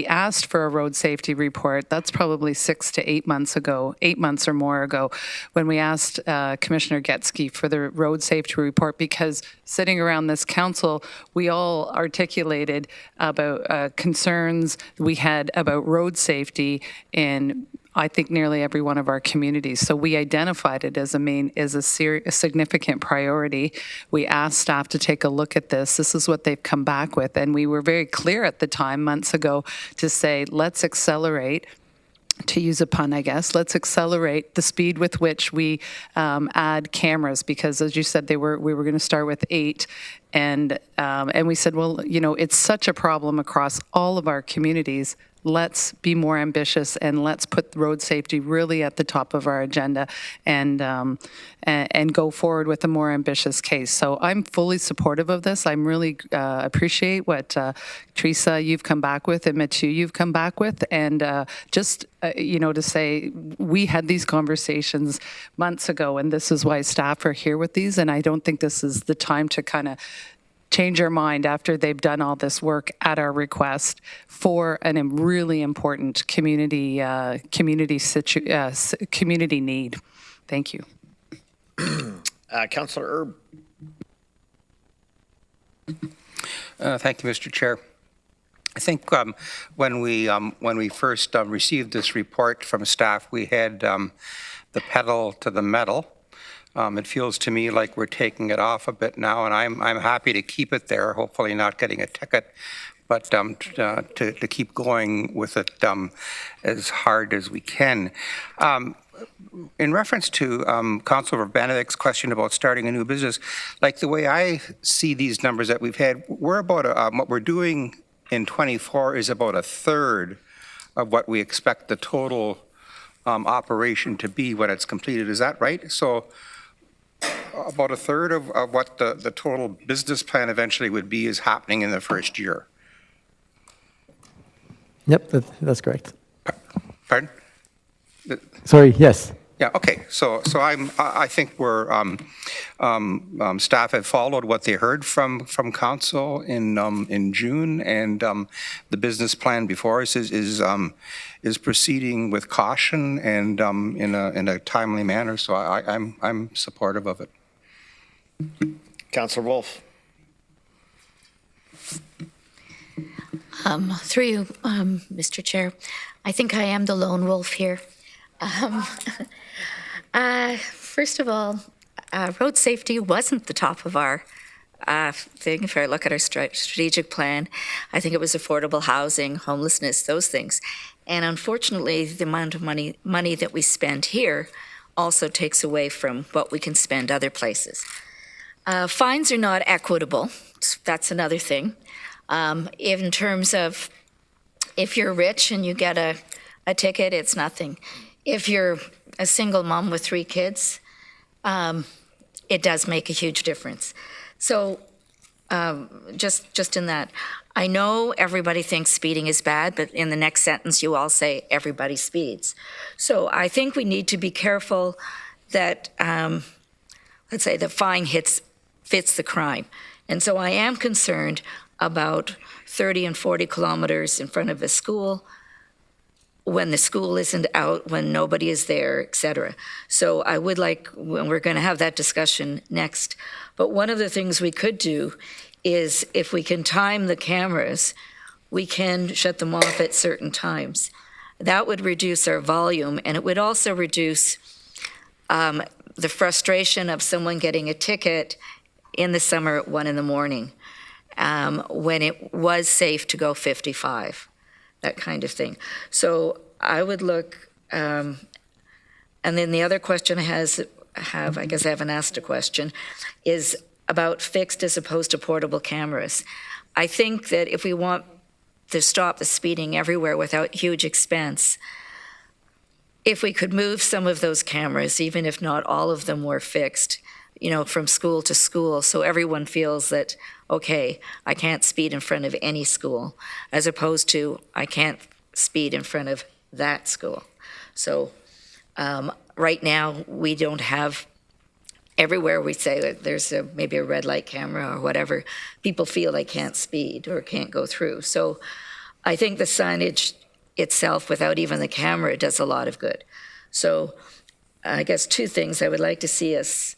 S3: asked for a road safety report. That's probably 6 to 8 months ago, 8 months or more ago, when we asked Commissioner Getsky for the road safety report, because sitting around this council, we all articulated about concerns we had about road safety in, I think, nearly every one of our communities. So we identified it as a significant priority. We asked staff to take a look at this. This is what they've come back with. And we were very clear at the time, months ago, to say, let's accelerate, to use a pun, I guess, let's accelerate the speed with which we add cameras, because as you said, we were going to start with 8. And we said, well, it's such a problem across all of our communities. Let's be more ambitious, and let's put road safety really at the top of our agenda, and go forward with a more ambitious case. So I'm fully supportive of this. I'm really appreciate what Teresa, you've come back with, and Mathieu, you've come back with, and to say we had these conversations months ago, and this is why staff are here with these, and I don't think this is the time to kind of change our mind after they've done all this work at our request for a really important community need. Thank you.
S1: Councillor Erb.
S5: Thank you, Mr. Chair. I think when we first received this report from staff, we had the pedal to the metal. It feels to me like we're taking it off a bit now, and I'm happy to keep it there, hopefully not getting a ticket, but to keep going with it as hard as we can. In reference to Councillor Urbanovic's question about starting a new business, like the way I see these numbers that we've had, we're about what we're doing in 24 is about a third of what we expect the total operation to be when it's completed. Is that right? So about a third of what the total business plan eventually would be is happening in the first year.
S16: Yep, that's correct.
S5: Pardon?
S16: Sorry, yes.
S5: Yeah, okay. So I think we're staff have followed what they heard from council in June, and the business plan before us is proceeding with caution and in a timely manner. So I'm supportive of it.
S1: Councillor Wolf.
S17: Through you, Mr. Chair, I think I am the lone wolf here. First of all, road safety wasn't the top of our thing. If I look at our strategic plan, I think it was affordable housing, homelessness, those things. And unfortunately, the amount of money that we spend here also takes away from what we can spend other places. Fines are not equitable. That's another thing. In terms of if you're rich and you get a ticket, it's nothing. If you're a single mom with 3 kids, it does make a huge difference. So just in that, I know everybody thinks speeding is bad, but in the next sentence you all say everybody speeds. So I think we need to be careful that, let's say, the fine fits the crime. And so I am concerned about 30 and 40 kilometers in front of a school when the school isn't out, when nobody is there, etc. So I would like, when we're going to have that discussion next, but one of the things we could do is if we can time the cameras, we can shut them off at certain times. That would reduce our volume, and it would also reduce the frustration of someone getting a ticket in the summer at 1 a.m. When it was safe to go 55, that kind of thing. So I would look And then the other question I have, I guess I haven't asked a question, is about fixed as opposed to portable cameras. I think that if we want to stop the speeding everywhere without huge expense, if we could move some of those cameras, even if not all of them were fixed, from school to school, so everyone feels that, okay, I can't speed in front of any school, as opposed to I can't speed in front of that school. So right now, we don't have, everywhere we say that there's maybe a red light camera or whatever, people feel they can't speed or can't go through. So I think the signage itself, without even the camera, does a lot of good. So I guess two things. I would like to see us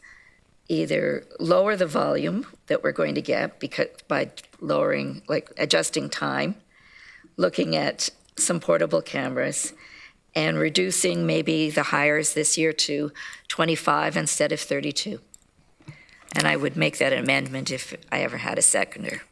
S17: either lower the volume that we're going to get by lowering, like adjusting time, looking at some portable cameras, and reducing maybe the hires this year to 25 instead of 32. And I would make that an amendment if I ever had a seconder.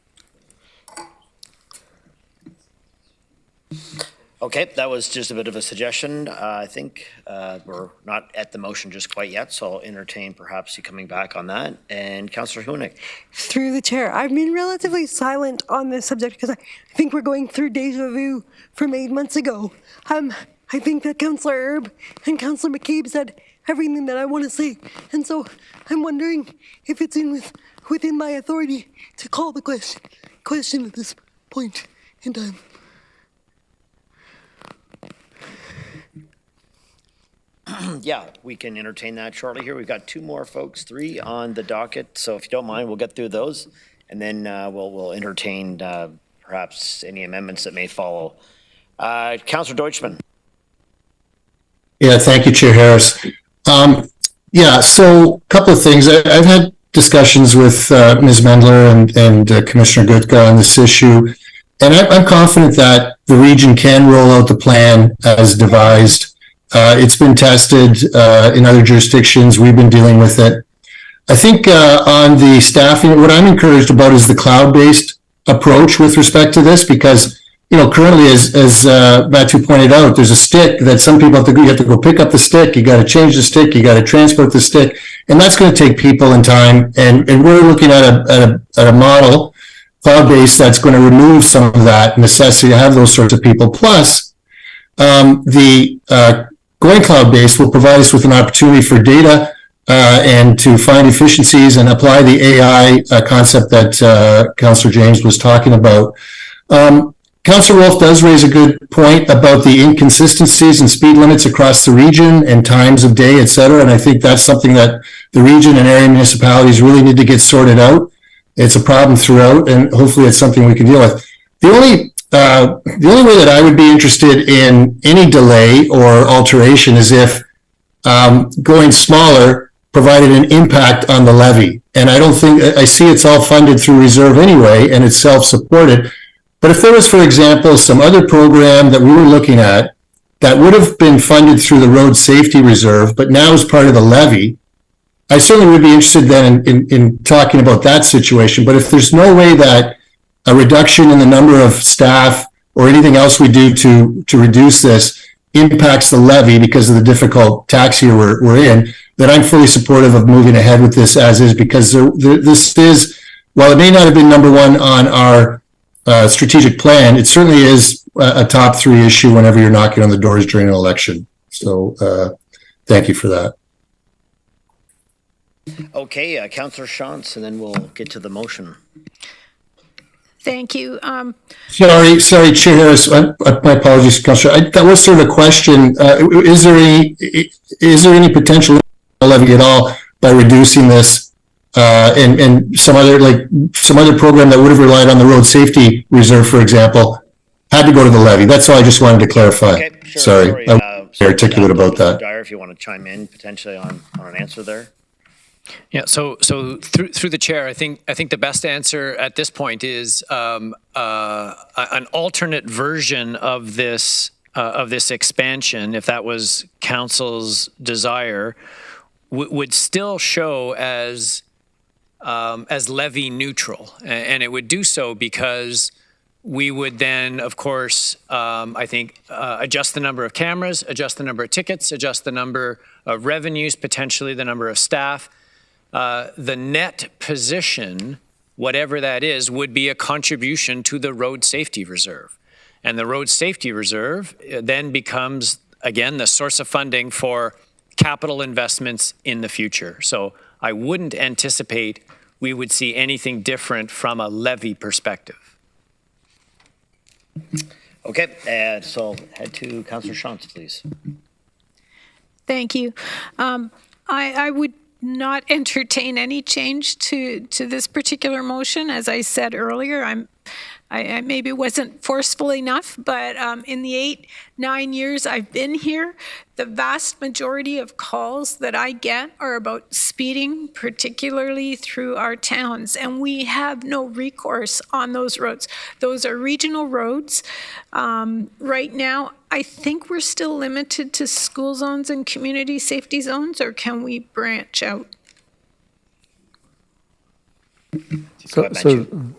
S1: Okay, that was just a bit of a suggestion. I think we're not at the motion just quite yet, so I'll entertain perhaps you coming back on that. And Councillor Hoonick.
S7: Through the chair, I've been relatively silent on this subject because I think we're going through deja vu from 8 months ago. I think that Councillor Erb and Councillor McCabe said everything that I want to say, and so I'm wondering if it's within my authority to call the question at this point in time.
S1: Yeah, we can entertain that shortly here. We've got two more folks, three on the docket. So if you don't mind, we'll get through those, and then we'll entertain perhaps any amendments that may follow. Councillor Deutschmann.
S11: Yeah, thank you, Chair Harris. So a couple of things. I've had discussions with Ms. Mendler and Commissioner Gutka on this issue, and I'm confident that the region can roll out the plan as devised. It's been tested in other jurisdictions. We've been dealing with it. I think on the staffing, what I'm encouraged about is the cloud-based approach with respect to this, because currently, as Matthew pointed out, there's a stick that some people have to go. You have to go pick up the stick. You got to change the stick. You got to transport the stick, and that's going to take people and time. And we're looking at a model, cloud-based, that's going to remove some of that necessity to have those sorts of people. Plus, going cloud-based will provide us with an opportunity for data and to find efficiencies and apply the AI concept that Councillor James was talking about. Councillor Wolf does raise a good point about the inconsistencies and speed limits across the region and times of day, et cetera. And I think that's something that the region and area municipalities really need to get sorted out. It's a problem throughout, and hopefully it's something we can deal with. The only way that I would be interested in any delay or alteration is if going smaller provided an impact on the levy. And I see it's all funded through reserve anyway, and it's self-supported. But if there was, for example, some other program that we were looking at that would have been funded through the road safety reserve, but now is part of the levy, I certainly would be interested then in talking about that situation. But if there's no way that a reduction in the number of staff or anything else we do to reduce this impacts the levy because of the difficult tax year we're in, then I'm fully supportive of moving ahead with this as is, because this is, while it may not have been number one on our strategic plan, it certainly is a top three issue whenever you're knocking on the doors during an election. So thank you for that.
S1: Okay, Councillor Shantz, and then we'll get to the motion.
S14: Thank you.
S11: Sorry, Chair Harris. My apologies, Councillor. That was sort of a question. Is there any potential levy at all by reducing this? And some other program that would have relied on the road safety reserve, for example, had to go to the levy. That's all I just wanted to clarify. Okay, sure, sorry. I was articulate about that.
S1: Dyer, if you want to chime in potentially on an answer there.
S4: Yeah. So through the chair, I think the best answer at this point is an alternate version of this expansion, if that was council's desire, would still show as levy neutral, and it would do so because we would then, of course, I think, adjust the number of cameras, adjust the number of tickets, adjust the number revenues, potentially the number of staff. The net position, whatever that is, would be a contribution to the road safety reserve. And the road safety reserve then becomes, again, the source of funding for capital investments in the future. So I wouldn't anticipate we would see anything different from a levy perspective.
S1: Okay, so head to Councillor Shantz, please.
S14: Thank you. I would not entertain any change to this particular motion. As I said earlier, I maybe wasn't forceful enough, but in the 8-9 years I've been here, the vast majority of calls that I get are about speeding, particularly through our towns, and we have no recourse on those roads. Those are regional roads. Right now, I think we're still limited to school zones and community safety zones, or can we branch out?
S16: So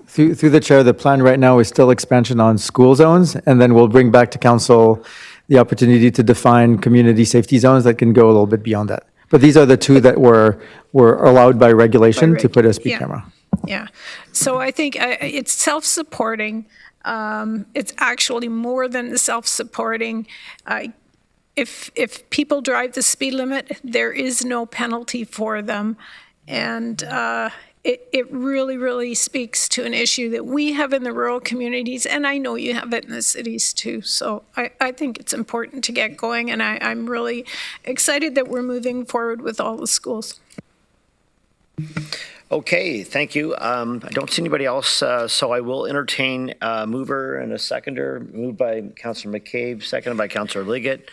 S16: through the chair, the plan right now is still expansion on school zones, and then we'll bring back to council the opportunity to define community safety zones that can go a little bit beyond that. But these are the two that were allowed by regulation to put a speed camera.
S14: Yeah, so I think it's self-supporting. It's actually more than self-supporting. If people drive the speed limit, there is no penalty for them. And it really, really speaks to an issue that we have in the rural communities, and I know you have it in the cities too. So I think it's important to get going, and I'm really excited that we're moving forward with all the schools.
S1: Okay, thank you. I don't see anybody else, so I will entertain a mover and a seconder. Moved by Councillor McCabe, seconded by Councillor Liggett.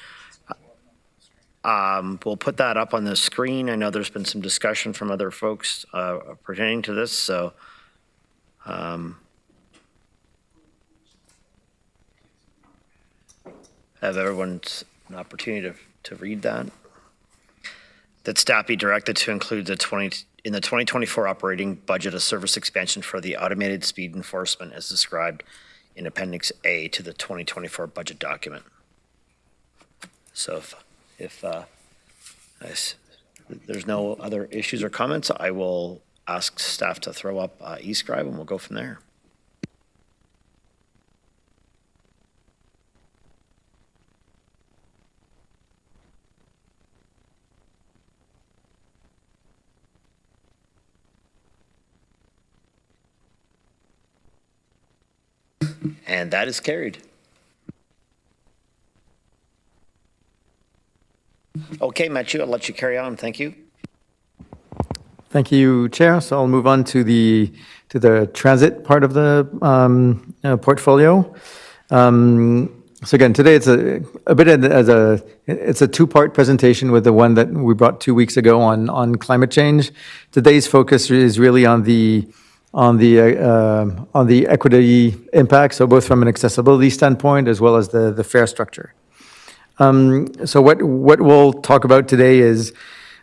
S1: We'll put that up on the screen. I know there's been some discussion from other folks pertaining to this, so have everyone an opportunity to read that. That staff be directed to include in the 2024 operating budget a service expansion for the automated speed enforcement as described in Appendix A to the 2024 budget document. So if there's no other issues or comments, I will ask staff to throw up e-scribe and we'll go from there. And that is carried. Okay, Matthew, I'll let you carry on. Thank you.
S16: Thank you, Chair. So I'll move on to the transit part of the portfolio. So again, today it's it's a two-part presentation with the one that we brought 2 weeks ago on climate change. Today's focus is really on the equity impact, so both from an accessibility standpoint as well as the fare structure. So what we'll talk about today is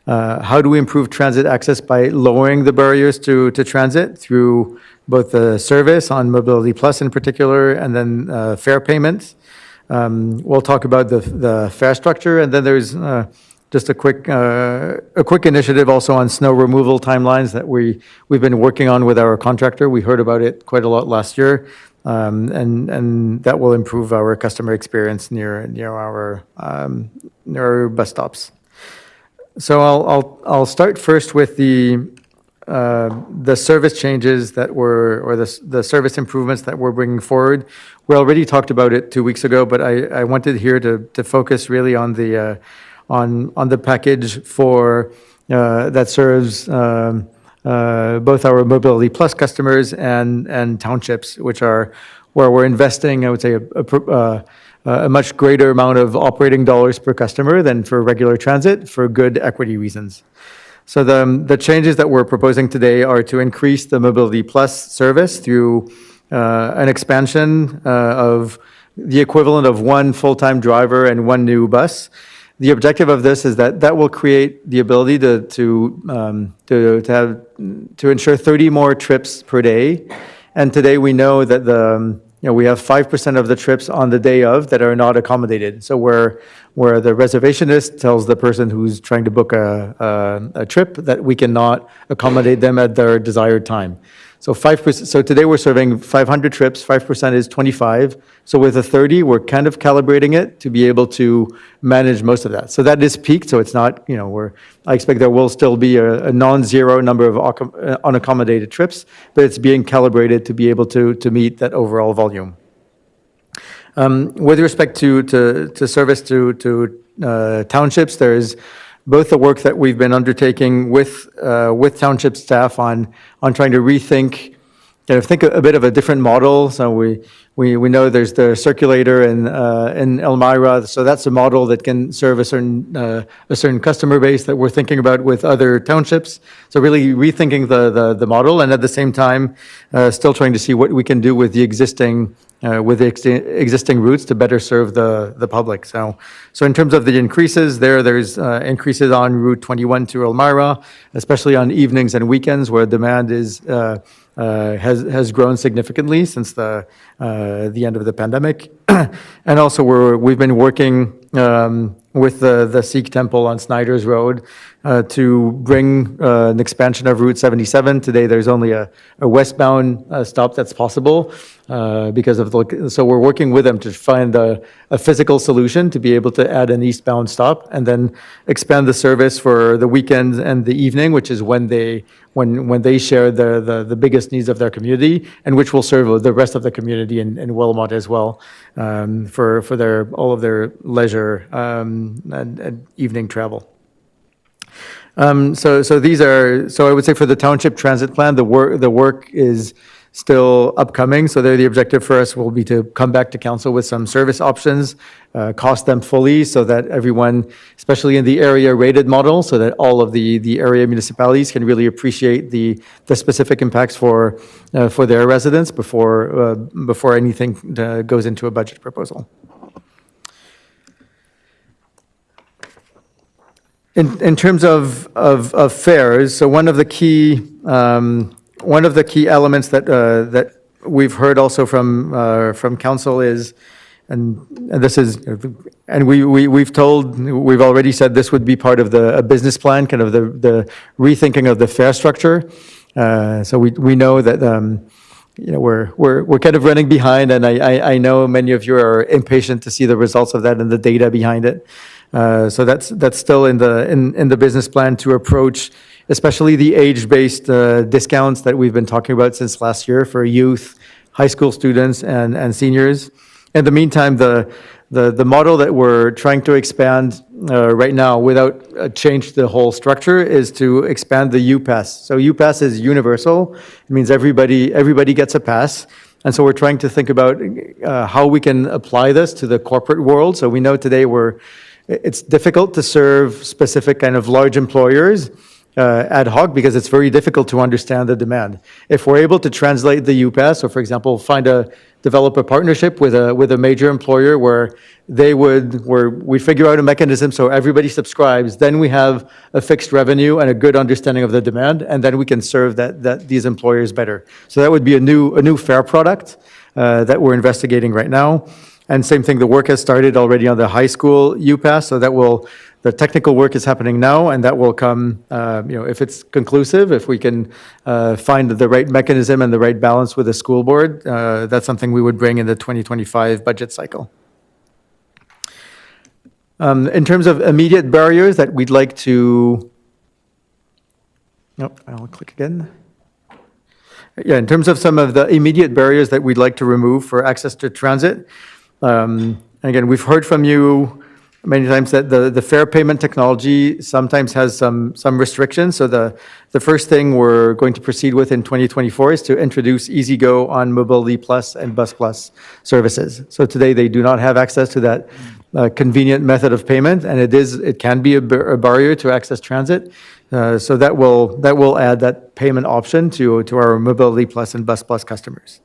S16: how do we improve transit access by lowering the barriers to transit through both the service on Mobility Plus in particular, and then fare payments. We'll talk about the fare structure, and then there's just a quick initiative also on snow removal timelines that we've been working on with our contractor. We heard about it quite a lot last year. And that will improve our customer experience near our bus stops. So I'll start first with the service changes that the service improvements that we're bringing forward. We already talked about it 2 weeks ago, but I wanted here to focus really on the package for that serves both our Mobility Plus customers and townships, which are where we're investing, I would say, a much greater amount of operating dollars per customer than for regular transit for good equity reasons. So the changes that we're proposing today are to increase the Mobility Plus service through an expansion of the equivalent of one full-time driver and one new bus. The objective of this is that will create the ability to ensure 30 more trips per day. And today we know that we have 5% of the trips on the day of that are not accommodated. So where the reservationist tells the person who's trying to book a trip that we cannot accommodate them at their desired time. So 5%. So today we're serving 500 trips. 5% is 25. So with a 30, we're kind of calibrating it to be able to manage most of that. So that is peaked. So it's not, I expect there will still be a non-zero number of unaccommodated trips, but it's being calibrated to be able to meet that overall volume. With respect to service to townships, there's both the work that we've been undertaking with township staff on trying to rethink, think a bit of a different model. So we know there's the circulator in Elmira, so that's a model that can serve a certain customer base that we're thinking about with other townships. So really rethinking the model, and at the same time, still trying to see what we can do with the existing routes to better serve the public. So in terms of the increases, there's increases on Route 21 to Elmira, especially on evenings and weekends where demand has grown significantly since the end of the pandemic. And also we've been working with the Sikh temple on Snyder's Road to bring an expansion of Route 77. Today there's only a westbound stop that's possible because of so we're working with them to find a physical solution to be able to add an eastbound stop and then expand the service for the weekends and the evening, which is when they share the biggest needs of their community, and which will serve the rest of the community in Wilmot as well for all of their leisure and evening travel. So I would say for the township transit plan, the work is still upcoming. So the objective for us will be to come back to council with some service options, cost them fully so that everyone, especially in the area rated model, so that all of the area municipalities can really appreciate the specific impacts for their residents before anything goes into a budget proposal. In terms of fares, so one of the key elements that we've heard also from council is, and we've already said this would be part of a business plan, kind of the rethinking of the fare structure. So we know that we're kind of running behind, and I know many of you are impatient to see the results of that and the data behind it. So that's still in the business plan to approach, especially the age-based discounts that we've been talking about since last year for youth, high school students, and seniors. In the meantime, the model that we're trying to expand right now without a change to the whole structure is to expand the U-Pass. So U-Pass is universal. It means everybody gets a pass. And so we're trying to think about how we can apply this to the corporate world. So we know today it's difficult to serve specific kind of large employers ad hoc because it's very difficult to understand the demand. If we're able to translate the U-Pass, so for example, develop a partnership with a major employer where we figure out a mechanism so everybody subscribes, then we have a fixed revenue and a good understanding of the demand, and then we can serve these employers better. So that would be a new fare product that we're investigating right now. And same thing, the work has started already on the high school U-Pass, so the technical work is happening now, and that will come, if it's conclusive, if we can find the right mechanism and the right balance with the school board, that's something we would bring in the 2025 budget cycle. In terms of immediate barriers that we'd like to, I'll click again. Yeah, in terms of some of the immediate barriers that we'd like to remove for access to transit, again, we've heard from you many times that the fare payment technology sometimes has some restrictions. So the first thing we're going to proceed with in 2024 is to introduce EasyGo on Mobility Plus and Bus Plus services. So today they do not have access to that convenient method of payment, and it can be a barrier to access transit. So that will add that payment option to our Mobility Plus and Bus Plus customers.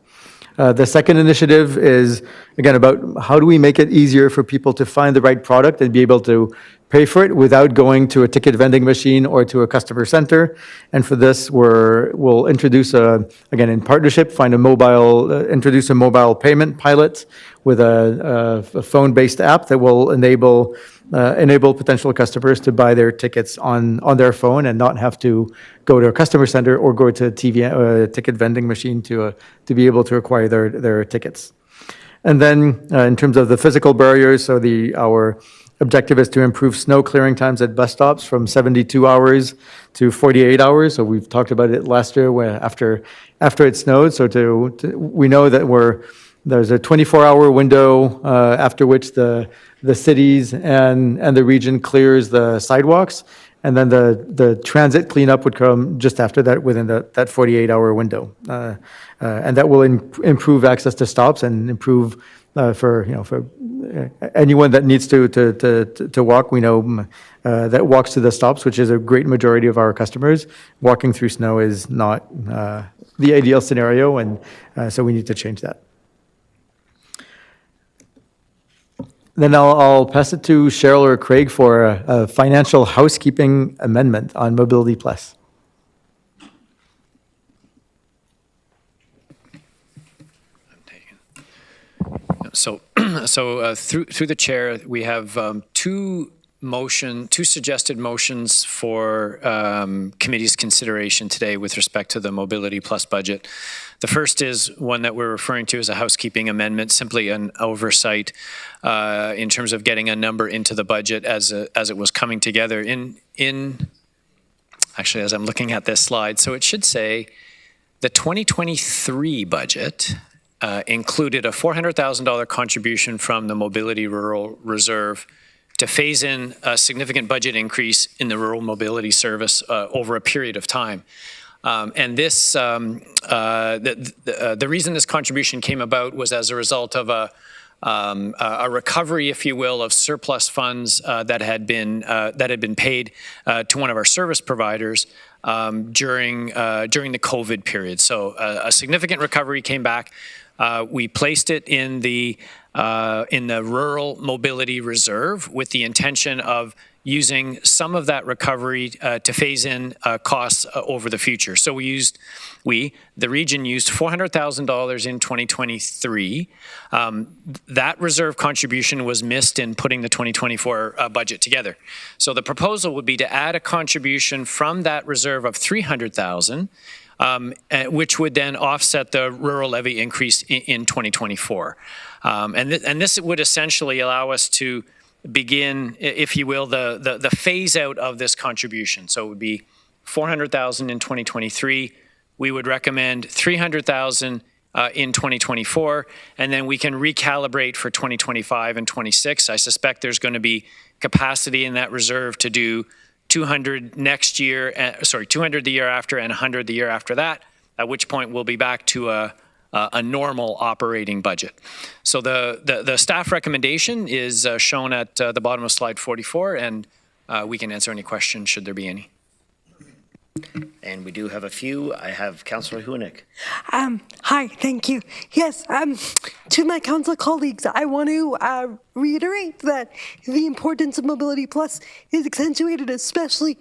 S16: The second initiative is, again, about how do we make it easier for people to find the right product and be able to pay for it without going to a ticket vending machine or to a customer center. And for this, we'll introduce again, in partnership, introduce a mobile payment pilot with a phone-based app that will enable potential customers to buy their tickets on their phone and not have to go to a customer center or go to a ticket vending machine to be able to acquire their tickets. And then in terms of the physical barriers, so our objective is to improve snow clearing times at bus stops from 72 hours to 48 hours. So we've talked about it last year after it snowed. So we know that there's a 24-hour window after which the cities and the region clears the sidewalks. And then the transit cleanup would come just after that, within that 48-hour window. And that will improve access to stops and improve for anyone that needs to walk. We know that walks to the stops, which is a great majority of our customers. Walking through snow is not the ideal scenario, and so we need to change that. Then I'll pass it to Cheryl or Craig for a financial housekeeping amendment on Mobility Plus.
S4: So through the chair, we have two suggested motions for committee's consideration today with respect to the Mobility Plus budget. The first is one that we're referring to as a housekeeping amendment, simply an oversight in terms of getting a number into the budget as it was coming together. Actually, as I'm looking at this slide, so it should say the 2023 budget included a $400,000 contribution from the Mobility Rural Reserve to phase in a significant budget increase in the rural mobility service over a period of time. And this, the reason this contribution came about was as a result of a recovery, if you will, of surplus funds that had been paid to one of our service providers during the COVID period. So a significant recovery came back. We placed it in the Rural Mobility Reserve with the intention of using some of that recovery to phase in costs over the future. So the region used $400,000 in 2023. That reserve contribution was missed in putting the 2024 budget together. So the proposal would be to add a contribution from that reserve of $300,000, which would then offset the rural levy increase in 2024. And this would essentially allow us to begin, if you will, the phase out of this contribution. So it would be $400,000 in 2023. We would recommend $300,000 in 2024, and then we can recalibrate for 2025 and 26. I suspect there's going to be capacity in that reserve to do 200 next year, 200 the year after and 100 the year after that, at which point we'll be back to a normal operating budget. So the staff recommendation is shown at the bottom of slide 44, and we can answer any questions should there be any.
S1: And we do have a few. I have Councillor Hunick.
S7: Hi, thank you. Yes, to my council colleagues, I want to reiterate that the importance of Mobility Plus is accentuated, especially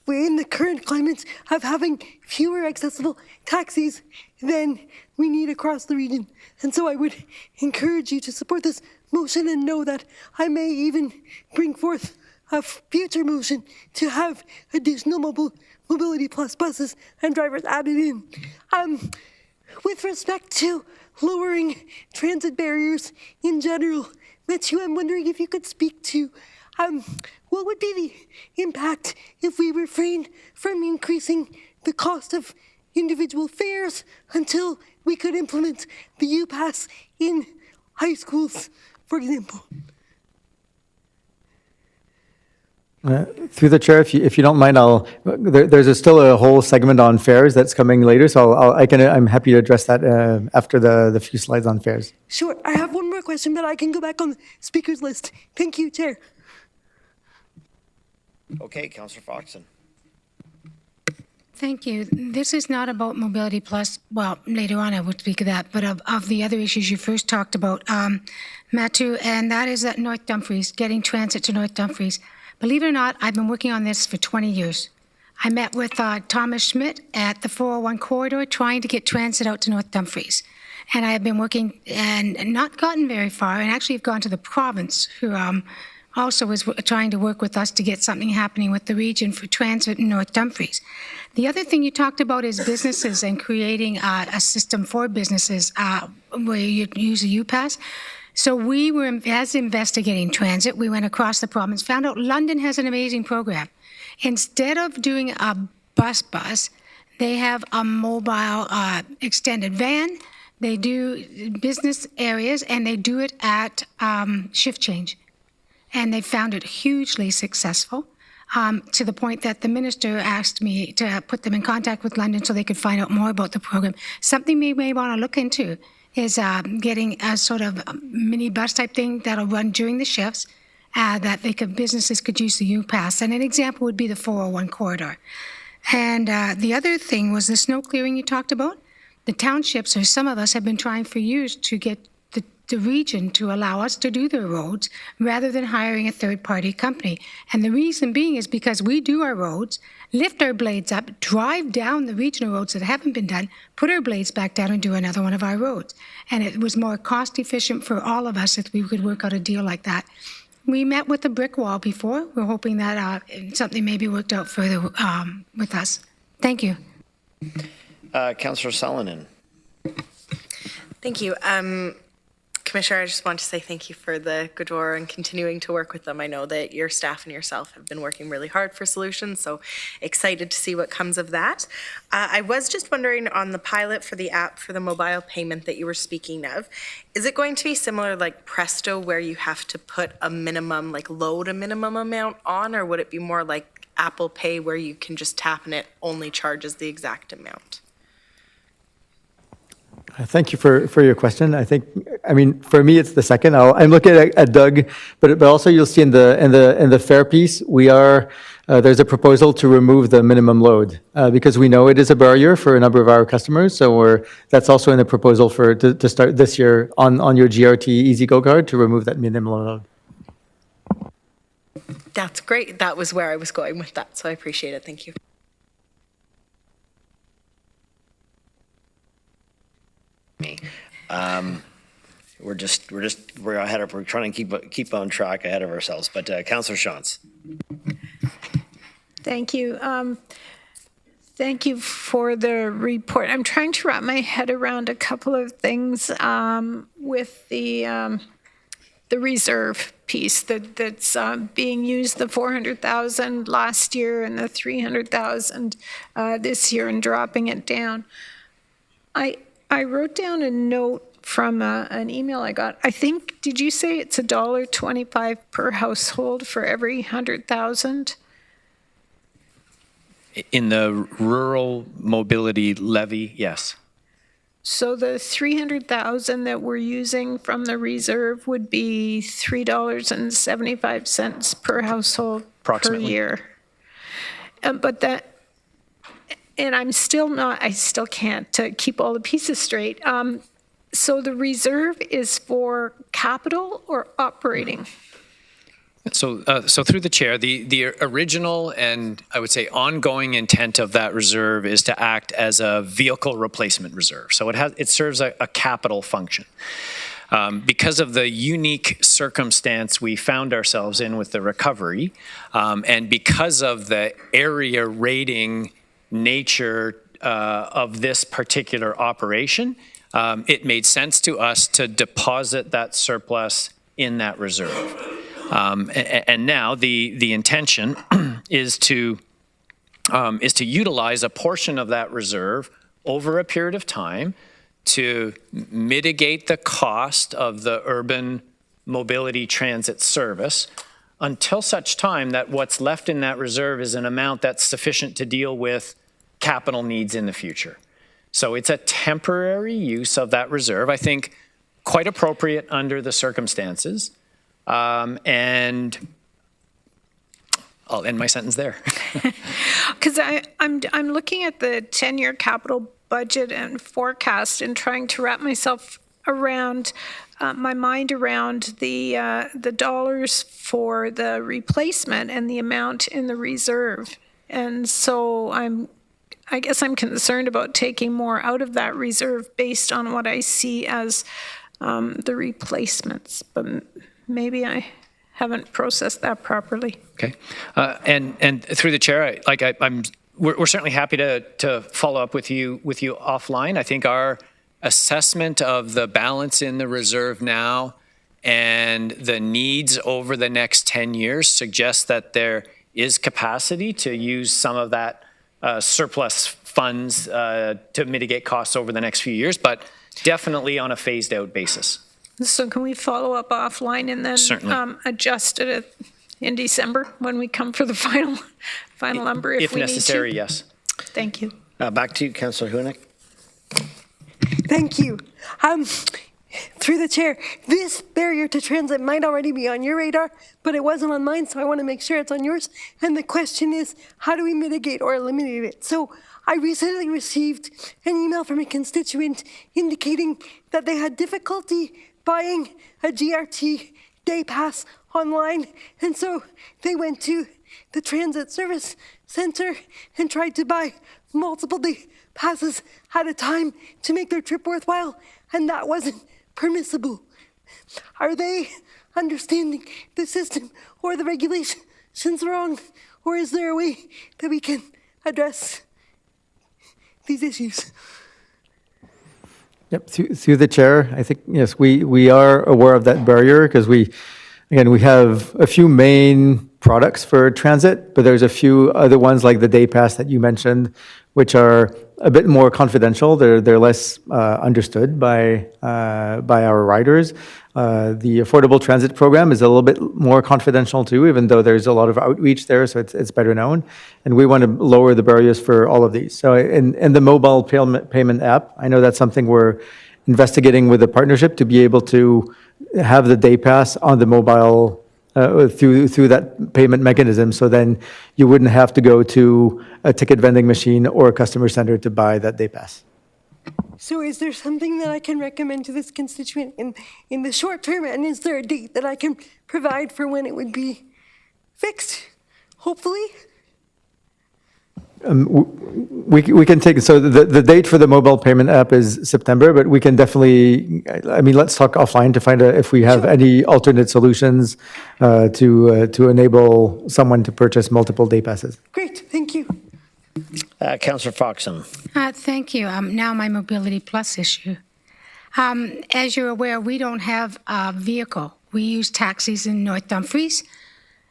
S7: in the current climate of having fewer accessible taxis than we need across the region. And so I would encourage you to support this motion and know that I may even bring forth a future motion to have additional Mobility Plus buses and drivers added in. With respect to lowering transit barriers in general, Matthew, I'm wondering if you could speak to what would be the impact if we refrained from increasing the cost of individual fares until we could implement the U-Pass in high schools, for example?
S16: Through the chair, if you don't mind, there's still a whole segment on fares that's coming later, so I'm happy to address that after the few slides on fares.
S7: Sure. I have one more question, but I can go back on the speakers list. Thank you, Chair.
S1: Okay, Councillor Foxton.
S15: Thank you. This is not about Mobility Plus. Well, later on I would speak of that, but of the other issues you first talked about, Matthew, and that is at North Dumfries, getting transit to North Dumfries. Believe it or not, I've been working on this for 20 years. I met with Thomas Schmidt at the 401 corridor trying to get transit out to North Dumfries. And I have been working and not gotten very far, and actually have gone to the province, who also was trying to work with us to get something happening with the region for transit in North Dumfries. The other thing you talked about is businesses and creating a system for businesses where you use a UPass. So we were, as investigating transit, we went across the province, found out London has an amazing program. Instead of doing a bus, they have a mobile extended van. They do business areas, and they do it at shift change. And they found it hugely successful, to the point that the minister asked me to put them in contact with London so they could find out more about the program. Something we may want to look into is getting a sort of mini bus type thing that'll run during the shifts, that businesses could use the UPass. And an example would be the 401 corridor. And the other thing was the snow clearing you talked about. The townships, or some of us, have been trying for years to get the region to allow us to do their roads rather than hiring a third-party company. And the reason being is because we do our roads, lift our blades up, drive down the regional roads that haven't been done, put our blades back down and do another one of our roads. And it was more cost-efficient for all of us if we could work out a deal like that. We met with the brick wall before. We're hoping that something may be worked out further with us. Thank you.
S1: Councillor Salonen.
S20: Thank you. Commissioner, I just want to say thank you for the good work and continuing to work with them. I know that your staff and yourself have been working really hard for solutions, so excited to see what comes of that. I was just wondering, on the pilot for the app for the mobile payment that you were speaking of, is it going to be similar like Presto, where you have to put a minimum, like load a minimum amount on, or would it be more like Apple Pay, where you can just tap and it only charges the exact amount?
S16: Thank you for your question. I mean, for me, it's the second. I'm looking at Doug, but also you'll see in the fare piece, there's a proposal to remove the minimum load because we know it is a barrier for a number of our customers. So that's also in the proposal to start this year on your GRT Easy Go card to remove that minimum load.
S20: That's great. That was where I was going with that, so I appreciate it. Thank you.
S1: We're trying to keep on track ahead of ourselves. But Councillor Shantz.
S14: Thank you. Thank you for the report. I'm trying to wrap my head around a couple of things with the reserve piece that's being used, the 400,000 last year and the 300,000 this year, and dropping it down. I wrote down a note from an email I got. I think, did you say it's $1.25 per household for every 100,000?
S4: In the rural mobility levy, yes.
S14: So the 300,000 that we're using from the reserve would be $3.75 per household per year. But that, and I still can't keep all the pieces straight. So the reserve is for capital or operating?
S4: So through the chair, the original and I would say ongoing intent of that reserve is to act as a vehicle replacement reserve. So it serves a capital function. Because of the unique circumstance we found ourselves in with the recovery, and because of the area rating nature of this particular operation, it made sense to us to deposit that surplus in that reserve. And now the intention is to utilize a portion of that reserve over a period of time to mitigate the cost of the urban mobility transit service until such time that what's left in that reserve is an amount that's sufficient to deal with capital needs in the future. So it's a temporary use of that reserve, I think quite appropriate under the circumstances. And I'll end my sentence there.
S14: Because I'm looking at the 10-year capital budget and forecast and trying to wrap myself around my mind around the dollars for the replacement and the amount in the reserve. And so I guess I'm concerned about taking more out of that reserve based on what I see as the replacements. But maybe I haven't processed that properly.
S4: Okay. And through the chair, we're certainly happy to follow up with you offline. I think our assessment of the balance in the reserve now and the needs over the next 10 years suggests that there is capacity to use some of that surplus funds to mitigate costs over the next few years, but definitely on a phased out basis.
S14: So can we follow up offline and then adjust it in December when we come for the final number if we
S4: necessary,
S14: need to?
S4: yes.
S14: Thank you.
S1: Back to you, Councillor Hunick.
S7: Thank you. Through the chair, this barrier to transit might already be on your radar, but it wasn't on mine, so I want to make sure it's on yours. And the question is, how do we mitigate or eliminate it? So I recently received an email from a constituent indicating that they had difficulty buying a GRT day pass online, and so they went to the transit service center and tried to buy multiple day passes at a time to make their trip worthwhile, and that wasn't permissible. Are they understanding the system or the regulations wrong, or is there a way that we can address these issues?
S16: Yep, through the chair, I think, yes, we are aware of that barrier because we have a few main products for transit, but there's a few other ones like the day pass that you mentioned, which are a bit more confidential. They're less understood by our riders. The Affordable Transit Program is a little bit more confidential too, even though there's a lot of outreach there, so it's better known. And we want to lower the barriers for all of these. So in the mobile payment app, I know that's something we're investigating with a partnership to be able to have the day pass on the mobile through that payment mechanism, so then you wouldn't have to go to a ticket vending machine or a customer center to buy that day pass.
S7: So is there something that I can recommend to this constituent in the short term, and is there a date that I can provide for when it would be fixed, hopefully?
S16: We can take, so the date for the mobile payment app is September, but we can definitely, let's talk offline to find out if we have any alternate solutions to enable someone to purchase multiple day passes.
S7: Great, thank you.
S1: Councillor Foxon.
S15: Thank you. Now my Mobility Plus issue. As you're aware, we don't have a vehicle. We use taxis in North Dumfries.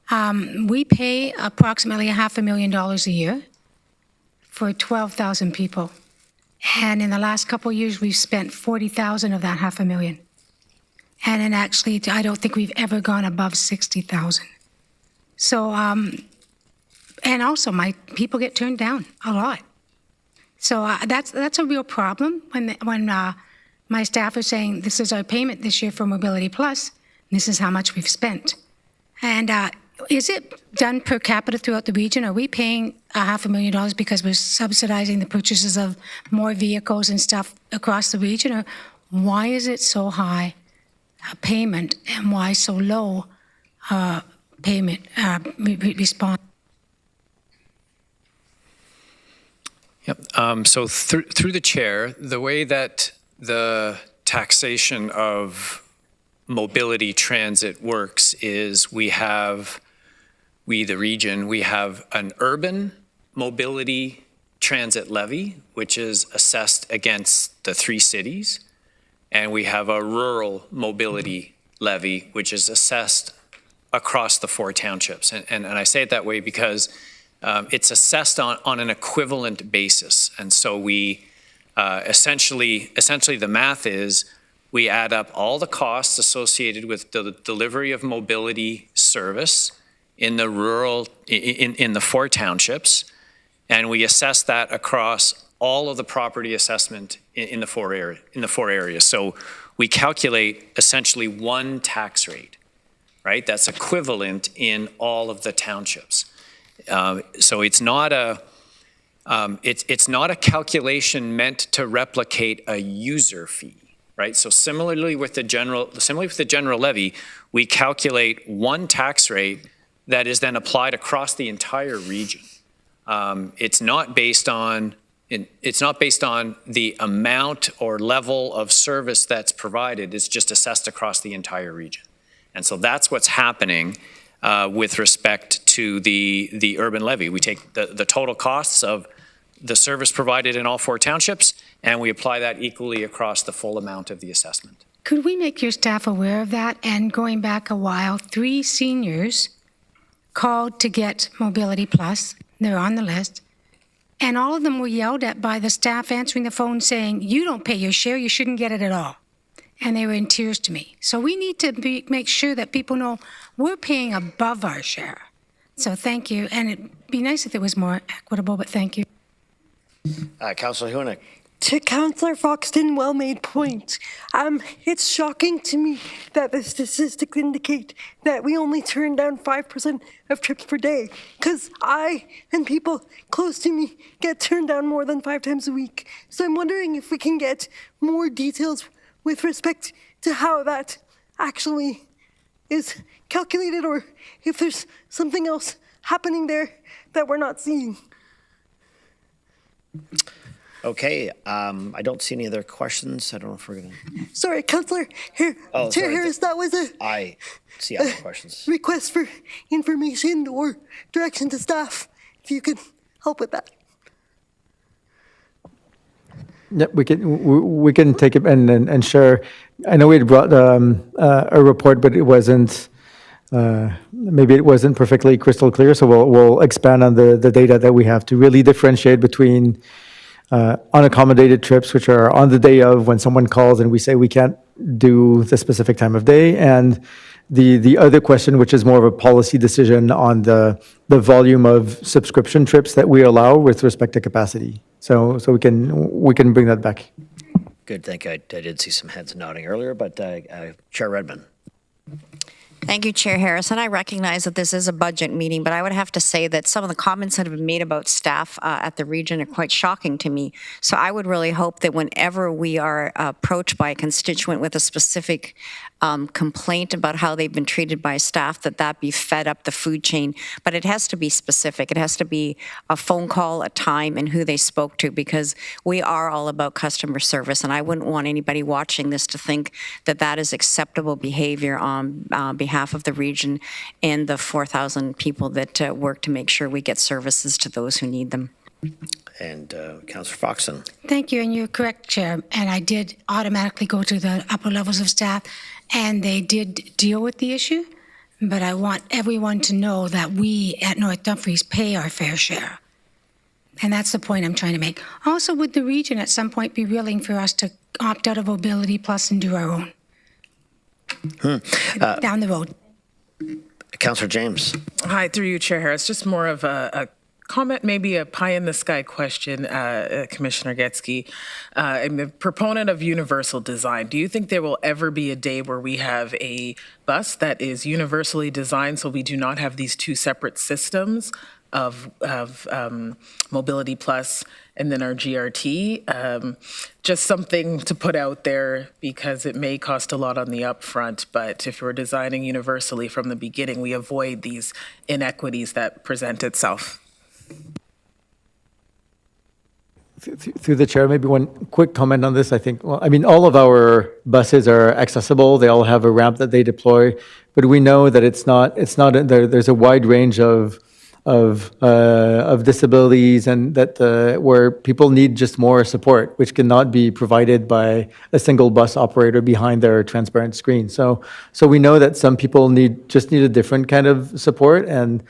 S15: We pay approximately $500,000 a year for 12,000 people. And in the last couple of years, we've spent 40,000 of that $500,000. And then actually, I don't think we've ever gone above 60,000. So, and also my people get turned down a lot. So that's a real problem when my staff are saying, this is our payment this year for Mobility Plus, and this is how much we've spent. And is it done per capita throughout the region? Are we paying $500,000 because we're subsidizing the purchases of more vehicles and stuff across the region? Or why is it so high payment and why so low payment response?
S4: Yep. So through the chair, the way that the taxation of mobility transit works is we, the region, we have an urban mobility transit levy, which is assessed against the 3 cities, and we have a rural mobility levy, which is assessed across the 4 townships. And I say it that way because it's assessed on an equivalent basis. And so we essentially the math is we add up all the costs associated with the delivery of mobility service in the rural, in the 4 townships, and we assess that across all of the property assessment in the 4 areas. So we calculate essentially one tax rate, right? That's equivalent in all of the townships. So it's not a calculation meant to replicate a user fee. right? So similarly with the general levy, we calculate one tax rate that is then applied across the entire region. It's not based on the amount or level of service that's provided. It's just assessed across the entire region. And so that's what's happening with respect to the urban levy. We take the total costs of the service provided in all 4 townships, and we apply that equally across the full amount of the assessment.
S15: Could we make your staff aware of that? And going back a while, 3 seniors called to get Mobility Plus. They're on the list. And all of them were yelled at by the staff answering the phone saying, you don't pay your share, you shouldn't get it at all. And they were in tears to me. So we need to make sure that people know we're paying above our share. So thank you. And it'd be nice if it was more equitable, but thank you.
S1: Councillor Hunick.
S7: To Councillor Foxton, well-made point. It's shocking to me that the statistics indicate that we only turn down 5% of trips per day, because I and people close to me get turned down more than 5 times a week. So I'm wondering if we can get more details with respect to how that actually is calculated, or if there's something else happening there that we're not seeing.
S1: Okay, I don't see any other questions. I don't know if we're going to...
S7: Sorry, Councillor Chair Harris, that was a...
S1: I see other questions.
S7: Request for information or direction to staff, if you could help with that.
S16: Yeah, we can take it and share. I know we had brought a report, but it wasn't, maybe it wasn't perfectly crystal clear, so we'll expand on the data that we have to really differentiate between unaccommodated trips, which are on the day of when someone calls and we say we can't do the specific time of day, and the other question, which is more of a policy decision on the volume of subscription trips that we allow with respect to capacity. So we can bring that back.
S1: Good, thank you. I did see some heads nodding earlier, but Chair Redmond.
S8: Thank you, Chair Harris. And I recognize that this is a budget meeting, but I would have to say that some of the comments that have been made about staff at the region are quite shocking to me. So I would really hope that whenever we are approached by a constituent with a specific complaint about how they've been treated by staff, that be fed up the food chain. But it has to be specific. It has to be a phone call, a time, and who they spoke to, because we are all about customer service. And I wouldn't want anybody watching this to think that that is acceptable behavior on behalf of the region and the 4,000 people that work to make sure we get services to those who need them.
S1: And Councillor Foxton.
S15: Thank you, and you're correct, Chair. And I did automatically go to the upper levels of staff, and they did deal with the issue. But I want everyone to know that we at North Dumfries pay our fair share. And that's the point I'm trying to make. Also, would the region at some point be willing for us to opt out of Mobility Plus and do our own? Down the road.
S1: Councillor James.
S21: Hi, through you, Chair Harris. Just more of a comment, maybe a pie-in-the-sky question, Commissioner Getsky. I'm a proponent of universal design. Do you think there will ever be a day where we have a bus that is universally designed so we do not have these 2 separate systems of Mobility Plus and then our GRT? Just something to put out there, because it may cost a lot on the upfront, but if we're designing universally from the beginning, we avoid these inequities that present itself.
S16: Through the chair, maybe one quick comment on this. I think, well, I mean, all of our buses are accessible. They all have a ramp that they deploy, but we know that it's not there's a wide range of disabilities, and that where people need just more support, which cannot be provided by a single bus operator behind their transparent screen. So we know that some people need a different kind of support, and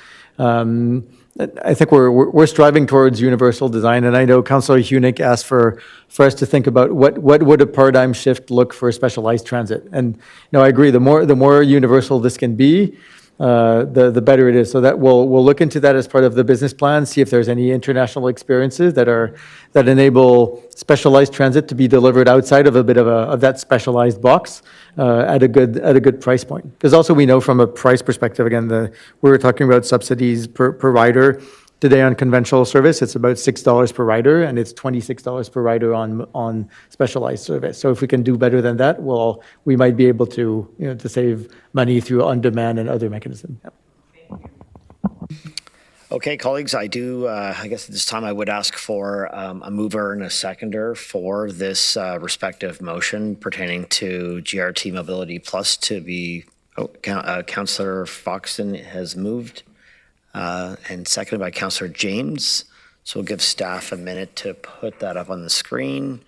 S16: I think we're striving towards universal design. And I know Councillor Hunick asked for us to think about what would a paradigm shift look for specialized transit. And I agree. The more universal this can be, the better it is. So that we'll look into that as part of the business plan, see if there's any international experiences that enable specialized transit to be delivered outside of a bit of that specialized box at a good price point. Because also we know from a price perspective, again, we were talking about subsidies per rider. today on conventional service, it's about $6 per rider, and it's $26 per rider on specialized service. So if we can do better than that, well, we might be able to, to save money through on-demand and other mechanisms. Yep.
S1: Okay, colleagues, I guess at this time I would ask for a mover and a seconder for this respective motion pertaining to GRT Mobility Plus to be, Councillor Foxton has moved and seconded by Councillor James. So we'll give staff a minute to put that up on the screen.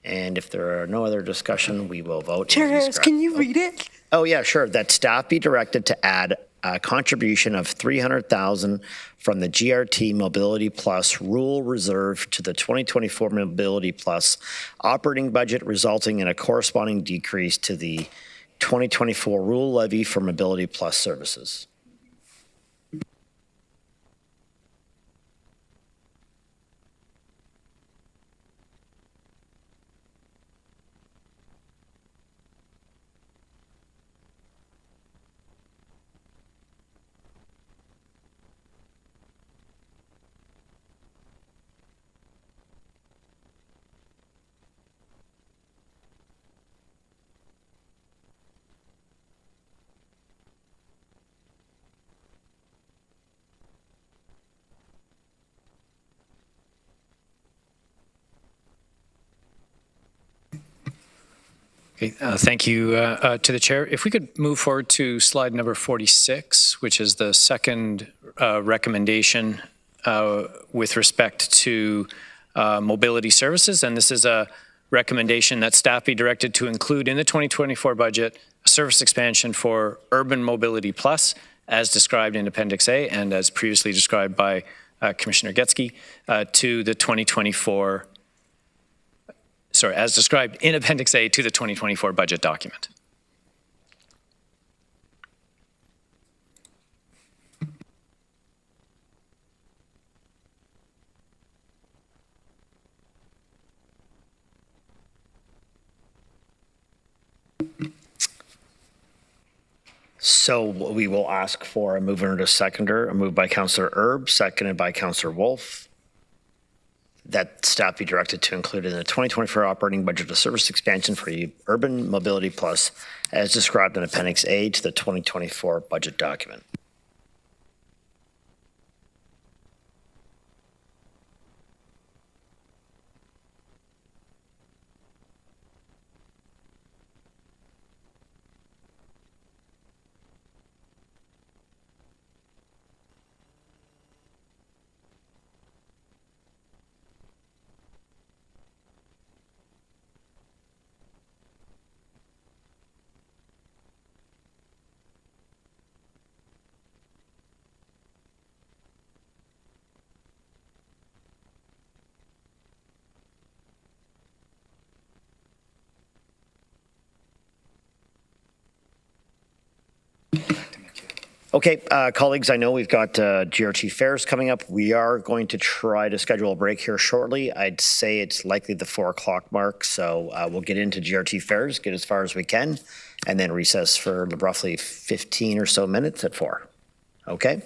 S1: And if there are no other discussion, we will vote.
S7: Chair Harris, can you read it?
S1: Oh, yeah, sure. That staff be directed to add a contribution of $300,000 from the GRT Mobility Plus Rule Reserve to the 2024 Mobility Plus operating budget, resulting in a corresponding decrease to the 2024 Rule Levy for Mobility Plus services.
S4: Okay, thank you to the chair. If we could move forward to slide number 46, which is the second recommendation with respect to mobility services. And this is a recommendation that staff be directed to include in the 2024 budget a service expansion for Urban Mobility Plus, as described in Appendix A and as previously described by Commissioner Getzke, to the 2024 as described in Appendix A to the 2024 budget document.
S1: So we will ask for a mover and a seconder, a move by Councillor Erb, seconded by Councillor Wolf. That staff be directed to include in the 2024 operating budget a service expansion for Urban Mobility Plus as described in Appendix A to the 2024 budget document. Okay, colleagues, I know we've got GRT fairs coming up. We are going to try to schedule a break here shortly. I'd say it's likely the 4 o'clock mark, so we'll get into GRT fairs, get as far as we can, and then recess for roughly 15 or so minutes at 4. Okay?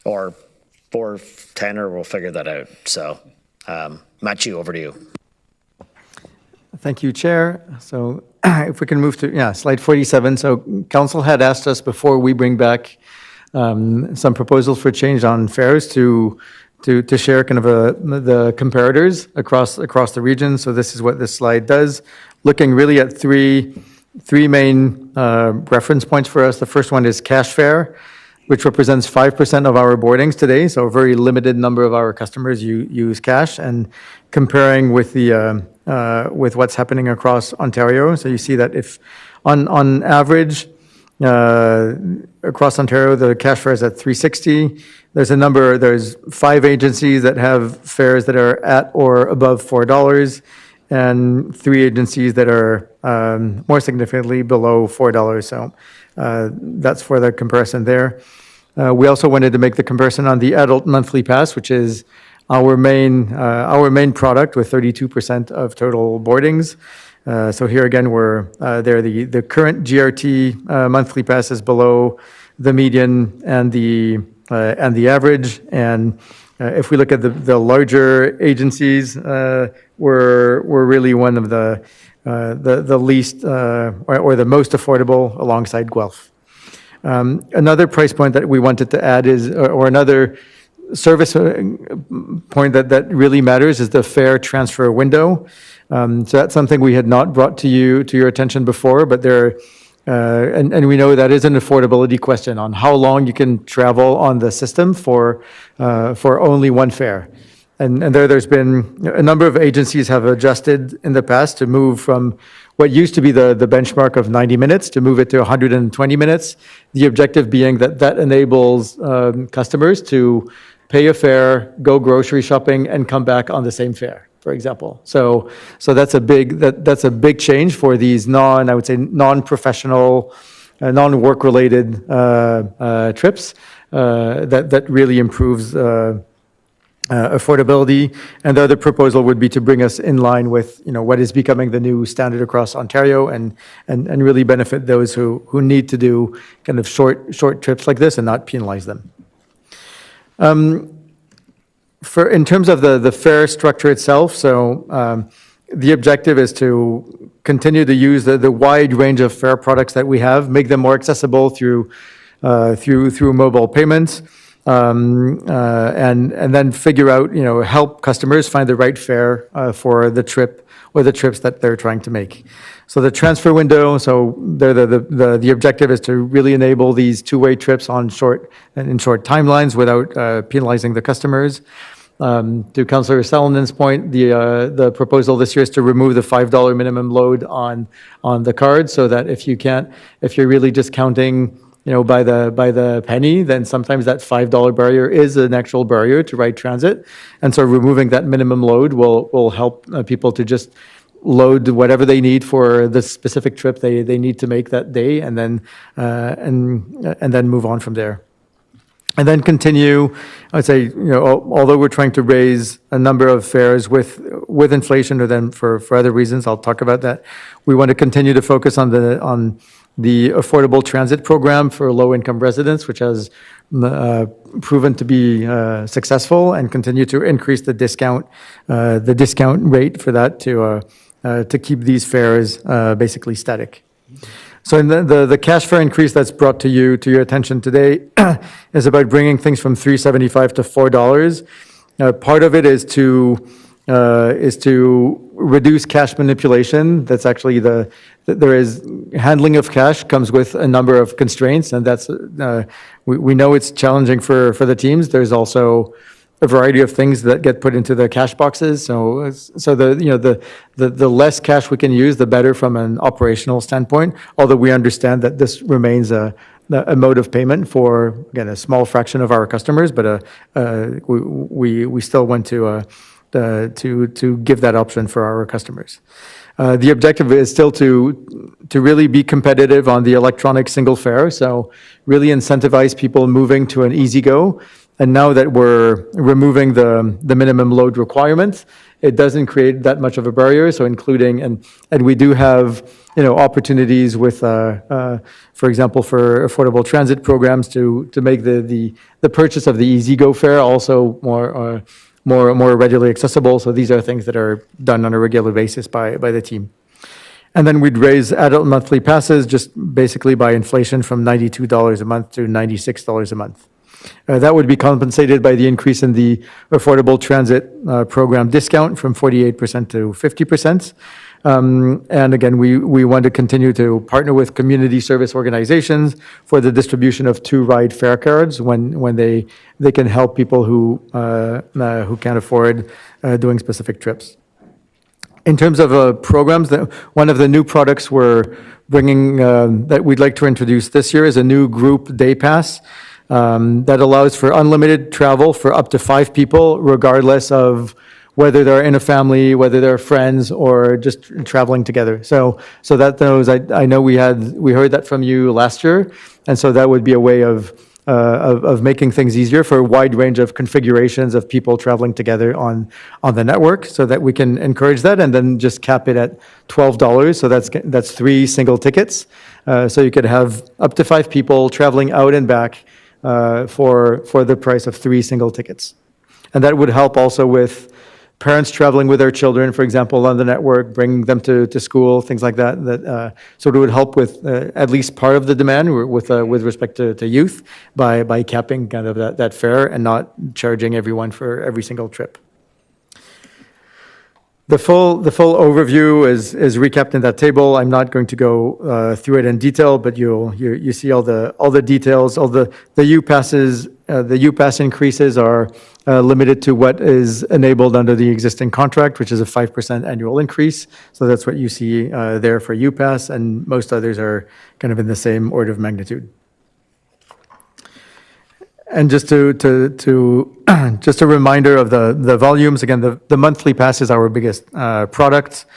S1: Or 4:10, or we'll figure that out. So, Matthew, over to you.
S16: Thank you, Chair. So if we can move to, slide 47. So Council had asked us before we bring back some proposals for change on fares to share kind of the comparators across the region. So this is what this slide does, looking really at three main reference points for us. The first one is cash fare, which represents 5% of our boardings today. So a very limited number of our customers use cash, and comparing with with what's happening across Ontario. So you see that if on average across Ontario, the cash fare is at $3.60. There's 5 agencies that have fares that are at or above $4, and 3 agencies that are more significantly below $4. So that's for the comparison there. We also wanted to make the comparison on the adult monthly pass, which is our main product with 32% of total boardings. So here again, we're there. The current GRT monthly pass is below the median and the and the average. And if we look at the larger agencies, we're really one of the least or the most affordable alongside Guelph. Another price point that we wanted to add is, or another service point that really matters is the fare transfer window. So that's something we had not brought to your attention before, but and we know that is an affordability question on how long you can travel on the system for only one fare. And there's been a number of agencies have adjusted in the past to move from what used to be the benchmark of 90 minutes to move it to 120 minutes. The objective being that enables customers to pay a fare, go grocery shopping, and come back on the same fare, for example. So that's a big change for these non-professional, non-work related trips that really improves affordability. And the other proposal would be to bring us in line with what is becoming the new standard across Ontario and really benefit those who need to do kind of short trips like this and not penalize them. In terms of the fare structure itself, so the objective is to continue to use the wide range of fare products that we have, make them more accessible through mobile payments, and then figure out, help customers find the right fare for the trip or the trips that they're trying to make. So the transfer window, so the objective is to really enable these two-way trips in short timelines without penalizing the customers. To Councillor Salinen's point, the proposal this year is to remove the $5 minimum load on the card, so that if you're really just counting by the penny, then sometimes that $5 barrier is an actual barrier to ride transit. And so removing that minimum load will help people to just load whatever they need for the specific trip they need to make that day, and then move on from there. And then continue, I'd say, although we're trying to raise a number of fares with inflation, or then for other reasons, I'll talk about that, we want to continue to focus on the affordable transit program for low-income residents, which has proven to be successful, and continue to increase the discount rate for that to keep these fares basically static. So in the cash fare increase that's brought to your attention today is about bringing things from $3.75 to $4. Part of it is to reduce cash manipulation. That's actually there is handling of cash comes with a number of constraints, and that's we know it's challenging for the teams. There's also a variety of things that get put into the cash boxes. So the less cash we can use, the better from an operational standpoint. Although we understand that this remains a mode of payment for, again, a small fraction of our customers, but we still want to give that option for our customers. The objective is still to really be competitive on the electronic single fare. So really incentivize people moving to an easygo. And now that we're removing the minimum load requirement, it doesn't create that much of a barrier. So including, and we do have, opportunities with, for example, for affordable transit programs to make the purchase of the easygo fare also more readily accessible. So these are things that are done on a regular basis by the team. And then we'd raise adult monthly passes just basically by inflation from $92 a month to $96 a month. That would be compensated by the increase in the affordable transit program discount from 48% to 50%. And again, we want to continue to partner with community service organizations for the distribution of 2-ride fare cards when they can help people who can't afford doing specific trips. In terms of programs, one of the new products we're bringing that we'd like to introduce this year is a new group day pass. That allows for unlimited travel for up to 5 people, regardless of whether they're in a family, whether they're friends, or just traveling together. So that those, I know we heard that from you last year, and so that would be a way of making things easier for a wide range of configurations of people traveling together on the network, so that we can encourage that, and then just cap it at $12. So that's 3 single tickets. So you could have up to 5 people traveling out and back for the price of 3 single tickets. And that would help also with parents traveling with their children, for example, on the network, bringing them to school, things like that. So it would help with at least part of the demand with respect to youth by capping kind of that fare and not charging everyone for every single trip. The full overview is recapped in that table. I'm not going to go through it in detail, but you see all the details. All the UPasses, the UPass increases are limited to what is enabled under the existing contract, which is a 5% annual increase. So that's what you see there for UPass, and most others are kind of in the same order of magnitude. And just just a reminder of the volumes. Again, the monthly pass is our biggest product.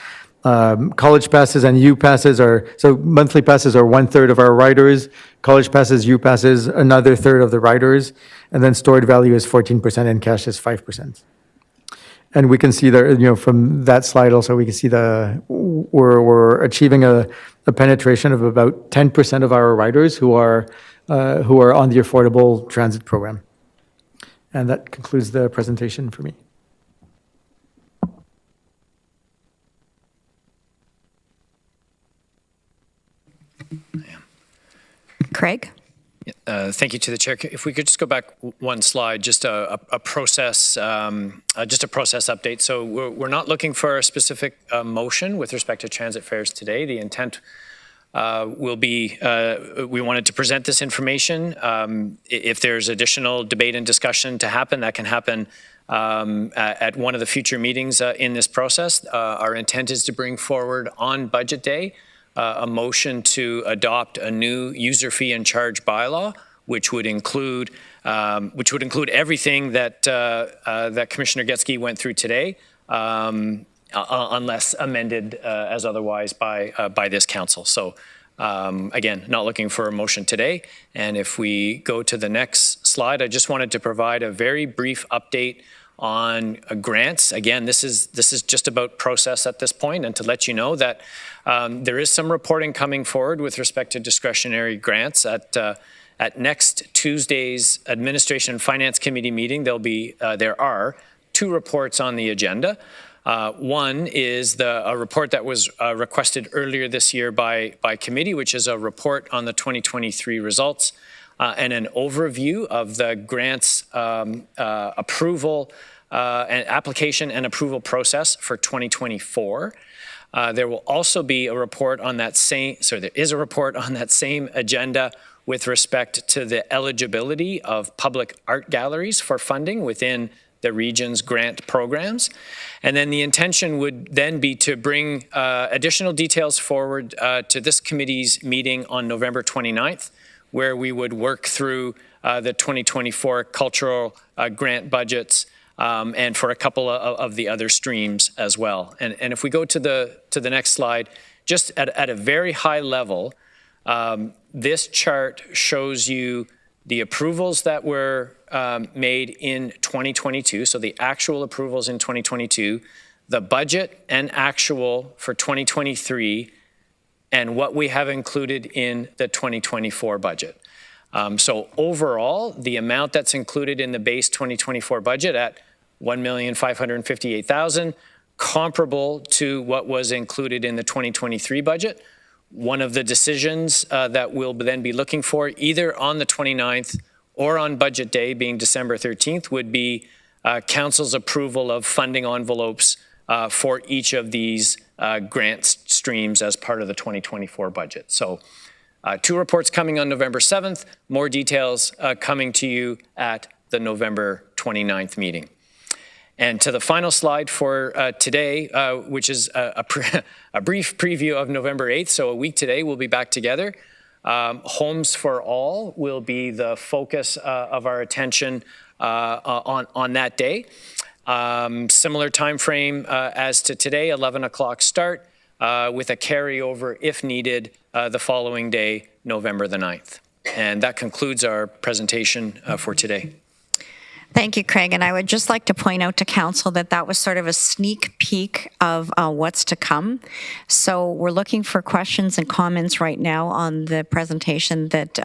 S16: College passes and U passes so monthly passes are 1/3 of our riders. College passes, U passes, another third of the riders. And then stored value is 14% and cash is 5%. And we can see there, from that slide also, we can see we're achieving a penetration of about 10% of our riders who are on the affordable transit program. And that concludes the presentation for me.
S8: Craig?
S4: Thank you to the chair. If we could just go back one slide, just a process update. So we're not looking for a specific motion with respect to transit fares today. The intent will be, we wanted to present this information. If there's additional debate and discussion to happen, that can happen at one of the future meetings in this process. Our intent is to bring forward on budget day a motion to adopt a new user fee and charge bylaw, which would include everything that that Commissioner Getsky went through today, unless amended as otherwise by this council. So again, not looking for a motion today. And if we go to the next slide, I just wanted to provide a very brief update on grants. Again, this is just about process at this point, and to let you know that there is some reporting coming forward with respect to discretionary grants at next Tuesday's Administration and Finance Committee meeting. There are 2 reports on the agenda. One is a report that was requested earlier this year by committee, which is a report on the 2023 results and an overview of the grants approval and application and approval process for 2024. There will also be a report on that same, there is a report on that same agenda with respect to the eligibility of public art galleries for funding within the region's grant programs. And then the intention would then be to bring additional details forward to this committee's meeting on November 29th, where we would work through the 2024 cultural grant budgets and for a couple of the other streams as well. And if we go to the next slide, just at a very high level, this chart shows you the approvals that were made in 2022, so the actual approvals in 2022, the budget and actual for 2023, and what we have included in the 2024 budget. So overall, the amount that's included in the base 2024 budget at $1,558,000, comparable to what was included in the 2023 budget. One of the decisions that we'll then be looking for, either on the 29th or on budget day, being December 13th, would be Council's approval of funding envelopes for each of these grant streams as part of the 2024 budget. So 2 reports coming on November 7th, more details coming to you at the November 29th meeting. And to the final slide for today, which is a brief preview of November 8th, so a week today, we'll be back together. Homes for All will be the focus of our attention on that day. Similar time frame as to today, 11 o'clock start, with a carryover, if needed, the following day, November the 9th. And that concludes our presentation for today.
S8: Thank you, Craig. And I would just like to point out to council that that was sort of a sneak peek of what's to come. So we're looking for questions and comments right now on the presentation that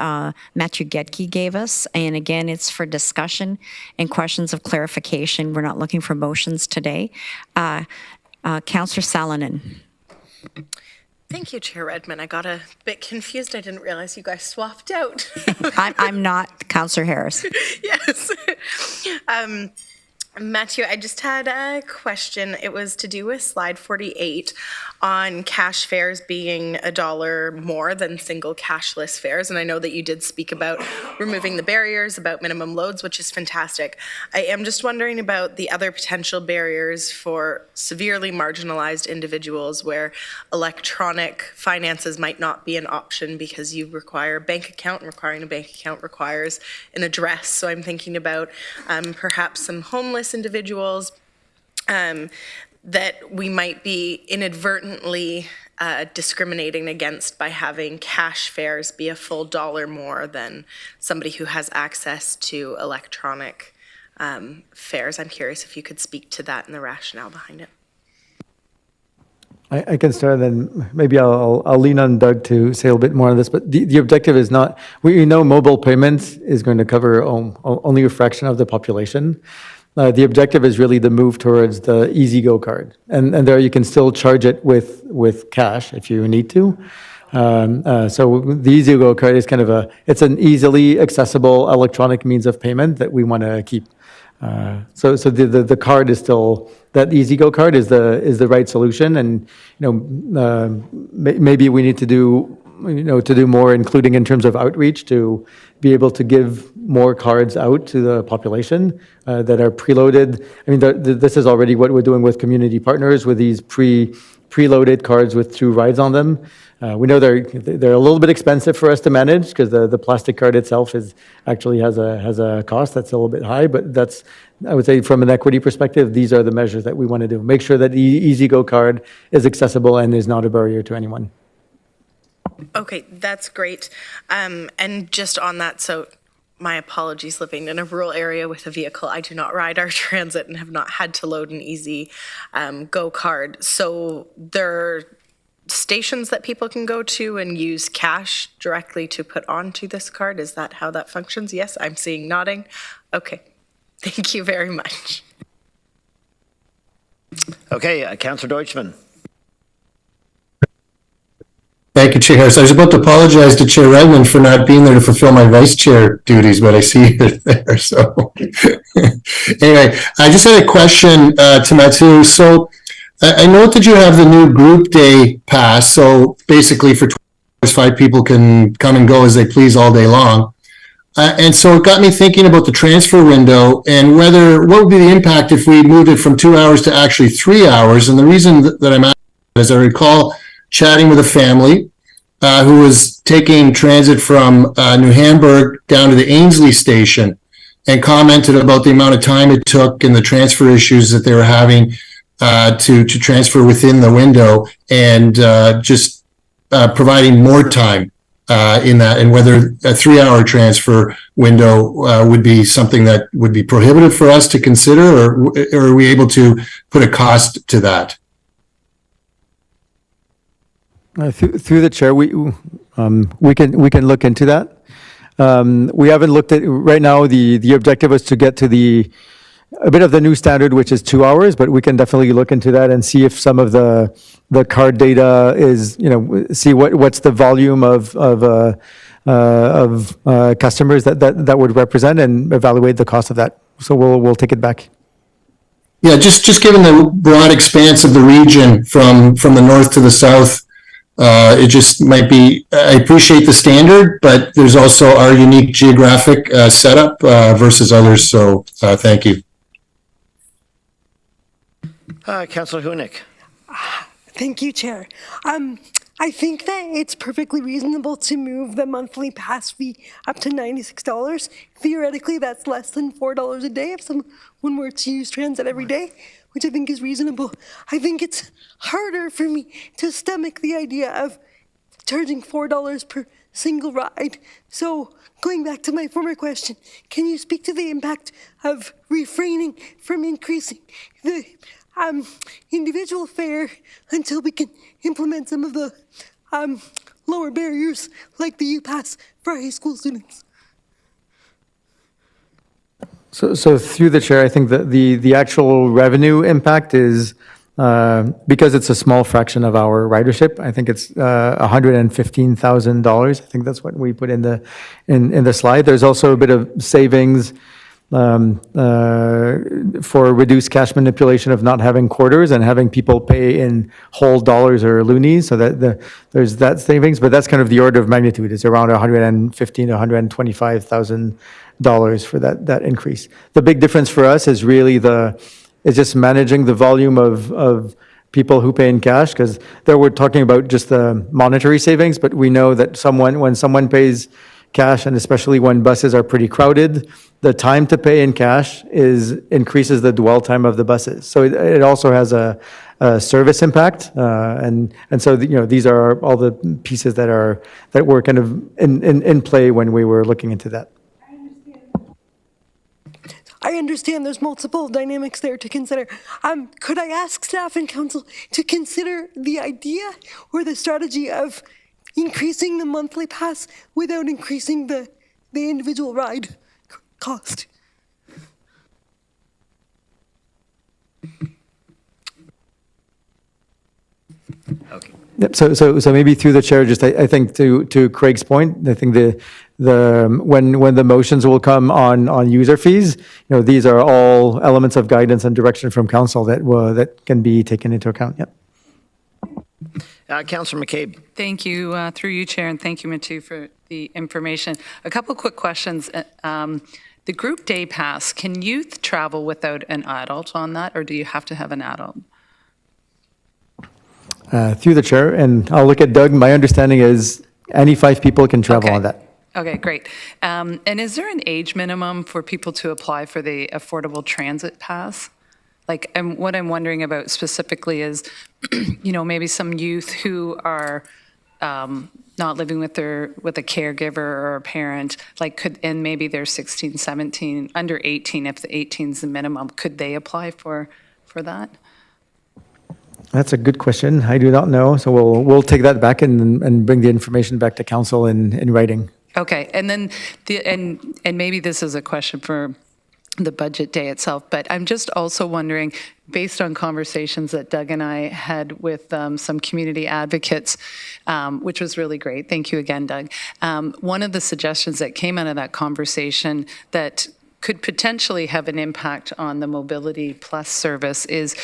S8: Matthew Getke gave us. And again, it's for discussion and questions of clarification. We're not looking for motions today. Councillor Salonen.
S20: Thank you, Chair Redmond. I got a bit confused. I didn't realize you guys swapped out.
S8: I'm not Councillor Harris.
S20: Yes. Matthew, I just had a question. It was to do with slide 48 on cash fares being $1 more than single cashless fares. And I know that you did speak about removing the barriers, about minimum loads, which is fantastic. I am just wondering about the other potential barriers for severely marginalized individuals where electronic finances might not be an option because you require a bank account, and requiring a bank account requires an address. So I'm thinking about perhaps some homeless individuals that we might be inadvertently discriminating against by having cash fares be a full $1 more than somebody who has access to electronic fares. I'm curious if you could speak to that and the rationale behind it.
S16: I can start, then maybe I'll lean on Doug to say a little bit more on this, but the objective is not, we know mobile payments is going to cover only a fraction of the population. The objective is really the move towards the EasyGo card. And there you can still charge it with cash if you need to. So the EasyGo card is kind of it's an easily accessible electronic means of payment that we want to keep. So the card is still, that EasyGo card is the right solution, and maybe we need to do more, including in terms of outreach, to be able to give more cards out to the population that are preloaded. I mean, this is already what we're doing with community partners with these preloaded cards with 2 rides on them. We know they're a little bit expensive for us to manage because the plastic card itself actually has a cost that's a little bit high, but that's, I would say, from an equity perspective, these are the measures that we want to do. Make sure that the EasyGo card is accessible and is not a barrier to anyone.
S20: Okay, that's great. And just on that, so my apologies, living in a rural area with a vehicle, I do not ride our transit and have not had to load an EasyGo card. So there are stations that people can go to and use cash directly to put onto this card. Is that how that functions? Yes, I'm seeing nodding. Okay, thank you very much.
S1: Okay, Councillor Deutschmann.
S11: Thank you, Chair Harris. I was about to apologize to Chair Redmond for not being there to fulfill my vice chair duties, but I see you're there. So anyway, I just had a question to Matthew. So I note that you have the new group day pass. So basically for 5 people can come and go as they please all day long. And so it got me thinking about the transfer window and what would be the impact if we moved it from 2 hours to actually 3 hours. And the reason that I'm asking is I recall chatting with a family who was taking transit from New Hamburg down to the Ainslie station and commented about the amount of time it took and the transfer issues that they were having to transfer within the window, and just providing more time in that, and whether a 3-hour transfer window would be something that would be prohibitive for us to consider, or are we able to put a cost to that?
S16: Through the chair, we can look into that. We haven't looked at right now. The objective was to get to a bit of the new standard, which is 2 hours, but we can definitely look into that and see if some of the card data is, see what's the volume of customers that would represent, and evaluate the cost of that. So we'll take it back.
S11: Yeah, just given the broad expanse of the region from the north to the south. It just might be, I appreciate the standard, but there's also our unique geographic setup versus others. So thank you.
S1: Councillor Hunick.
S7: Thank you, Chair. I think that it's perfectly reasonable to move the monthly pass fee up to $96. Theoretically, that's less than $4 a day if someone were to use transit every day, which I think is reasonable. I think it's harder for me to stomach the idea of charging $4 per single ride. So going back to my former question, can you speak to the impact of refraining from increasing the individual fare until we can implement some of the lower barriers like the U-Pass for high school students?
S16: So through the chair, I think that the actual revenue impact is, because it's a small fraction of our ridership, I think it's $115,000. I think that's what we put in the slide. There's also a bit of savings for reduced cash manipulation of not having quarters and having people pay in whole dollars or loonies, so that there's that savings, but that's kind of the order of magnitude. It's around $115,000 to $125,000 for that increase. The big difference for us is really is just managing the volume of people who pay in cash, because there we're talking about just the monetary savings, but we know that when someone pays cash, and especially when buses are pretty crowded, the time to pay in cash increases the dwell time of the buses. So it also has a service impact, and so these are all the pieces that were kind of in play when we were looking into that.
S7: I understand there's multiple dynamics there to consider. Could I ask staff and council to consider the idea or the strategy of increasing the monthly pass without increasing the individual ride cost?
S1: Okay.
S16: Yep. So maybe through the chair, just I think to Craig's point, I think when the motions will come on user fees, these are all elements of guidance and direction from council that can be taken into account. Yep.
S1: Councillor McCabe.
S3: Thank you, through you, Chair, and thank you, Matu, for the information. A couple quick questions. The group day pass, can youth travel without an adult on that, or do you have to have an adult?
S16: Through the chair, and I'll look at Doug. My understanding is any 5 people can travel on that.
S3: Okay, great. And is there an age minimum for people to apply for the Affordable Transit Pass? And what I'm wondering about specifically is, maybe some youth who are not living with a caregiver or a parent, and maybe they're 16, 17, under 18, if the 18 is the minimum, could they apply for that?
S16: That's a good question. I do not know. So we'll take that back and bring the information back to council in writing.
S3: Okay, and then and maybe this is a question for the budget day itself, but I'm just also wondering, based on conversations that Doug and I had with some community advocates, which was really great. Thank you again, Doug. One of the suggestions that came out of that conversation that could potentially have an impact on the Mobility Plus service is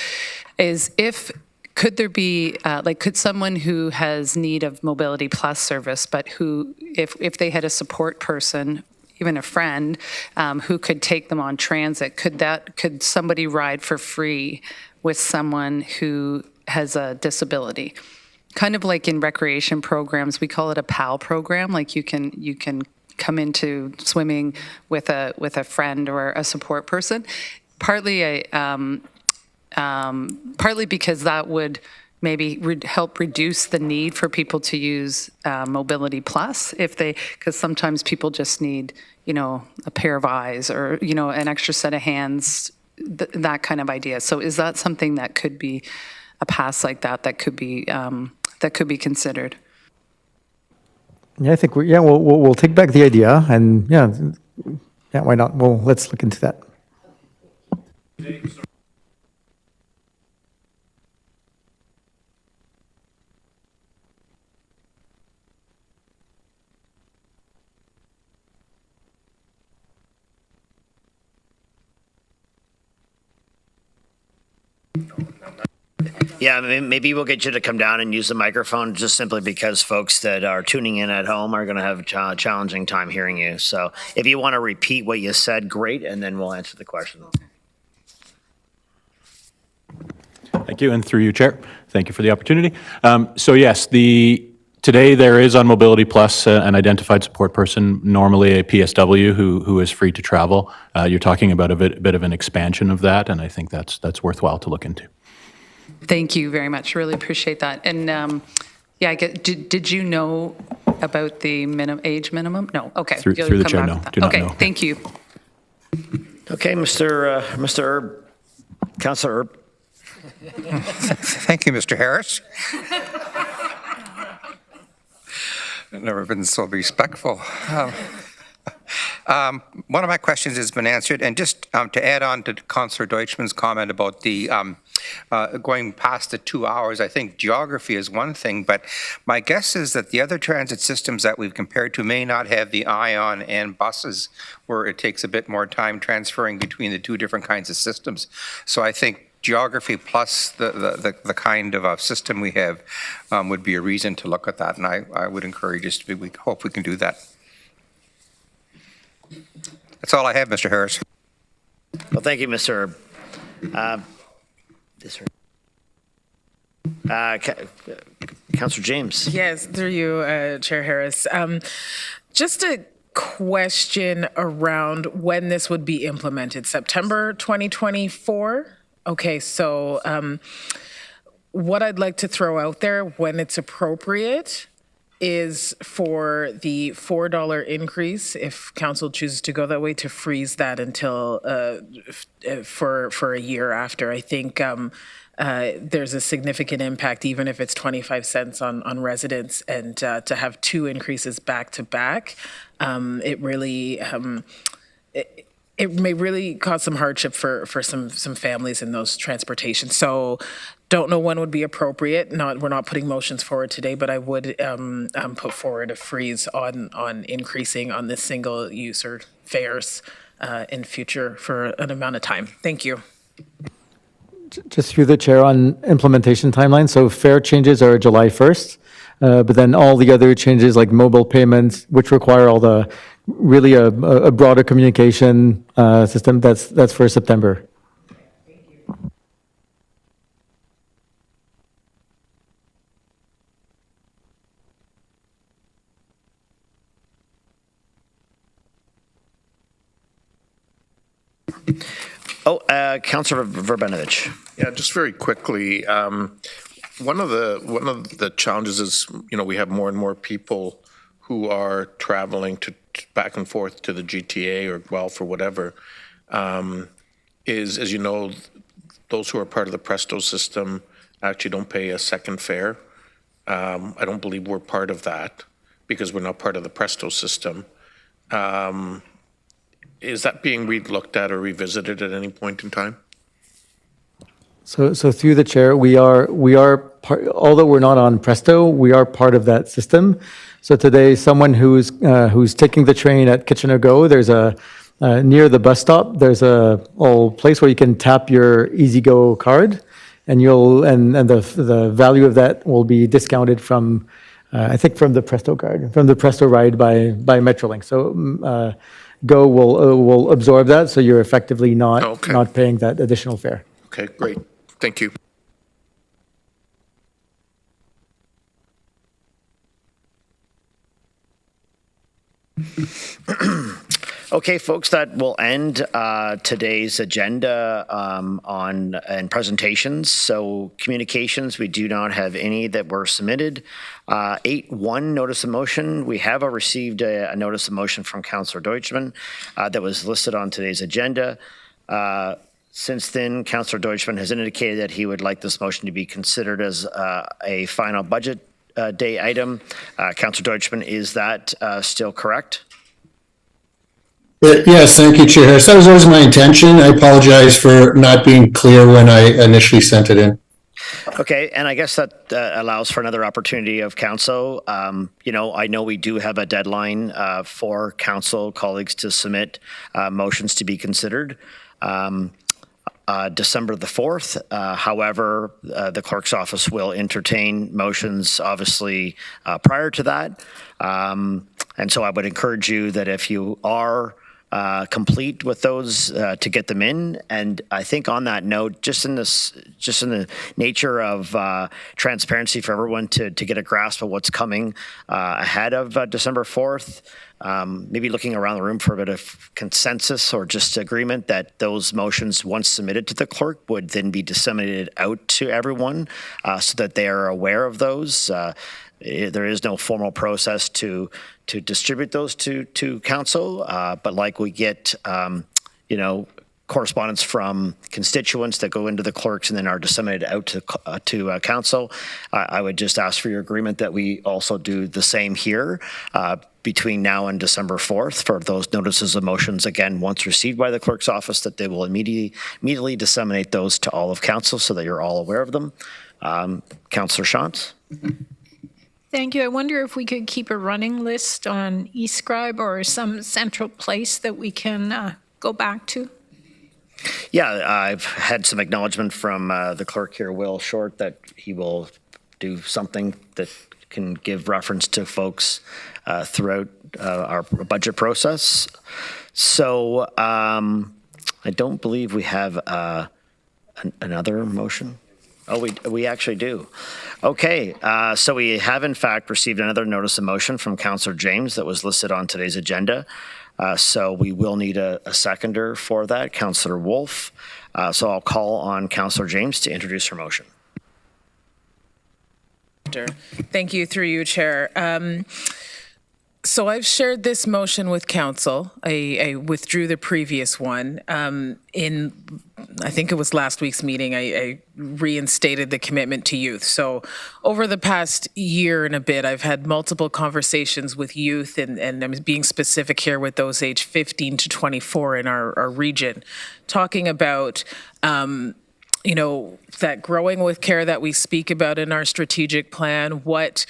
S3: could there be, could someone who has need of Mobility Plus service, but who, if they had a support person, even a friend, who could take them on transit, could somebody ride for free with someone who has a disability? Kind of like in recreation programs, we call it a PAL program. Like you can come into swimming with a friend or a support person. Partly because that would maybe help reduce the need for people to use Mobility Plus because sometimes people just need, a pair of eyes or, an extra set of hands, that kind of idea. So is that something that could be a pass like that could be considered?
S16: Yeah, I think we'll take back the idea and yeah, why not? Well, let's look into that.
S1: Yeah, maybe we'll get you to come down and use the microphone just simply because folks that are tuning in at home are going to have a challenging time hearing you. So if you want to repeat what you said, great, and then we'll answer the question.
S9: Thank you, and through you, Chair, thank you for the opportunity. So yes, today there is on Mobility Plus an identified support person, normally a PSW who is free to travel. You're talking about a bit of an expansion of that, and I think that's worthwhile to look into.
S3: Thank you very much. Really appreciate that. And Yeah, did you know about the age minimum? No, okay.
S9: Through
S3: You'll
S9: the
S3: come
S9: chair,
S3: back
S9: no,
S3: with that.
S9: do not
S3: Okay,
S9: know.
S3: thank you.
S1: Okay, Mr. Erb, Councillor Erb.
S5: Thank you, Mr. Harris. I've never been so respectful. One of my questions has been answered, and just to add on to Councillor Deutschman's comment about the going past the 2 hours, I think geography is one thing, but my guess is that the other transit systems that we've compared to may not have the ION and buses where it takes a bit more time transferring between the two different kinds of systems. So I think geography plus the kind of a system we have would be a reason to look at that, and I would encourage us to we hope we can do that. That's all I have, Mr. Harris.
S1: Well, thank you, Mr. Erb. Councillor James.
S21: Yes, through you, Chair Harris. Just a question around when this would be implemented. September 2024? Okay, so what I'd like to throw out there when it's appropriate is for the $4 increase, if council chooses to go that way, to freeze that until for a year after. I think there's a significant impact, even if it's 25 cents on residents, and to have two increases back to back, it really it may really cause some hardship for some families in those transportation. So don't know when would be appropriate. We're not putting motions forward today, but I would put forward a freeze on increasing on the single user fares in future for an amount of time. Thank you.
S16: Just through the chair on implementation timeline. So fare changes are July 1st, but then all the other changes like mobile payments, which require all the really a broader communication system, that's for September.
S1: Councillor Verbenovich.
S18: Yeah, just very quickly. One of the challenges is, we have more and more people who are traveling back and forth to the GTA or Guelph or whatever. Is, as you know, those who are part of the Presto system actually don't pay a second fare. I don't believe we're part of that because we're not part of the Presto system. Is that being looked at or revisited at any point in time?
S16: So through the chair, we are part, although we're not on Presto, we are part of that system. So today, someone who's taking the train at Kitchener Go, there's a near the bus stop, there's a place where you can tap your EasyGo card, and the value of that will be discounted from I think from the Presto card, from the Presto ride by Metrolink. So Go will absorb that, so you're effectively not paying that additional fare.
S18: Okay, great. Thank you.
S1: Okay, folks, that will end today's agenda and presentations. So communications, we do not have any that were submitted. 8.1 notice of motion. We have received a notice of motion from Councillor Deutschman that was listed on today's agenda. Since then, Councillor Deutschman has indicated that he would like this motion to be considered as a final budget day item. Councillor Deutschman, is that still correct?
S11: Yes, thank you, Chair Harris. That was always my intention. I apologize for not being clear when I initially sent it in.
S1: Okay, and I guess that allows for another opportunity of council. I know we do have a deadline for council colleagues to submit motions to be considered. December the 4th. However, the clerk's office will entertain motions, obviously, prior to that. And so I would encourage you that if you are complete with those, to get them in. And I think on that note, just in the nature of transparency for everyone to get a grasp of what's coming ahead of December 4th, maybe looking around the room for a bit of consensus or just agreement that those motions, once submitted to the clerk, would then be disseminated out to everyone so that they are aware of those. there is no formal process to distribute those to council, but like we get, correspondence from constituents that go into the clerks and then are disseminated out to council. I would just ask for your agreement that we also do the same here between now and December 4th for those notices of motions, again, once received by the clerk's office, that they will immediately disseminate those to all of council so that you're all aware of them. Councillor Shantz?
S14: Thank you. I wonder if we could keep a running list on eScribe or some central place that we can go back to.
S1: Yeah, I've had some acknowledgement from the clerk here, Will Short, that he will do something that can give reference to folks throughout our budget process. So I don't believe we have another motion. Oh, we actually do. Okay, so we have in fact received another notice of motion from Councillor James that was listed on today's agenda. So we will need a seconder for that, Councillor Wolf. So I'll call on Councillor James to introduce her motion.
S21: Thank you, through you, Chair. So I've shared this motion with council. I withdrew the previous one. I think it was last week's meeting, I reinstated the commitment to youth. So over the past year and a bit, I've had multiple conversations with youth, and I'm being specific here with those aged 15 to 24 in our region, talking about that growing with care that we speak about in our strategic plan, what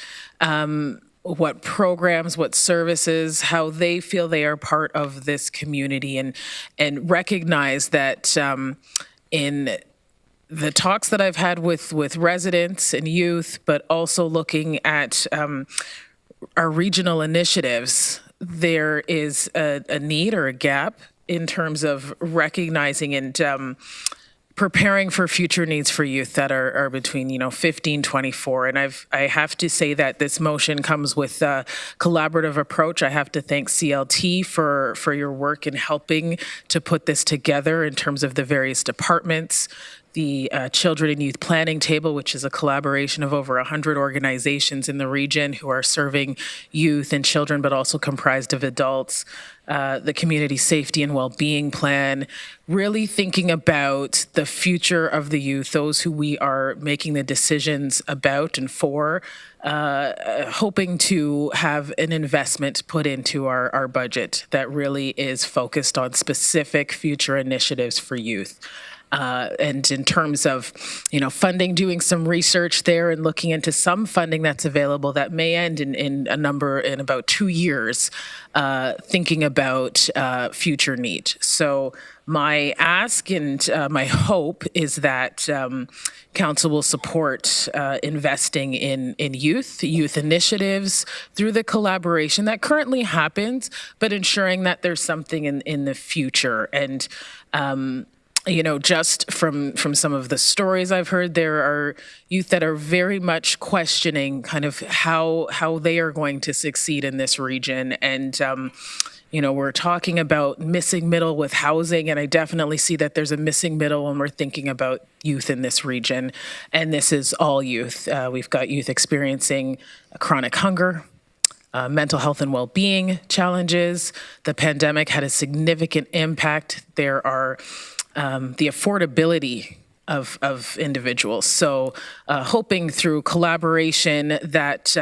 S21: programs, what services, how they feel they are part of this community, and recognize that in the talks that I've had with residents and youth, but also looking at our regional initiatives, there is a need or a gap in terms of recognizing and preparing for future needs for youth that are between 15, 24. And I have to say that this motion comes with a collaborative approach. I have to thank CLT for your work in helping to put this together in terms of the various departments. The Children and Youth Planning Table, which is a collaboration of over 100 organizations in the region who are serving youth and children, but also comprised of adults. The Community Safety and Wellbeing Plan, really thinking about the future of the youth, those who we are making the decisions about and for, hoping to have an investment put into our budget that really is focused on specific future initiatives for youth. And in terms of, funding, doing some research there and looking into some funding that's available that may end in about 2 years, thinking about future need. So my ask and my hope is that council will support investing in youth initiatives through the collaboration that currently happens, but ensuring that there's something in the future. And just from some of the stories I've heard, there are youth that are very much questioning kind of how they are going to succeed in this region. And, we're talking about missing middle with housing, and I definitely see that there's a missing middle when we're thinking about youth in this region. And this is all youth. We've got youth experiencing chronic hunger, mental health and well-being challenges. The pandemic had a significant impact. There are the affordability of individuals. So hoping through collaboration that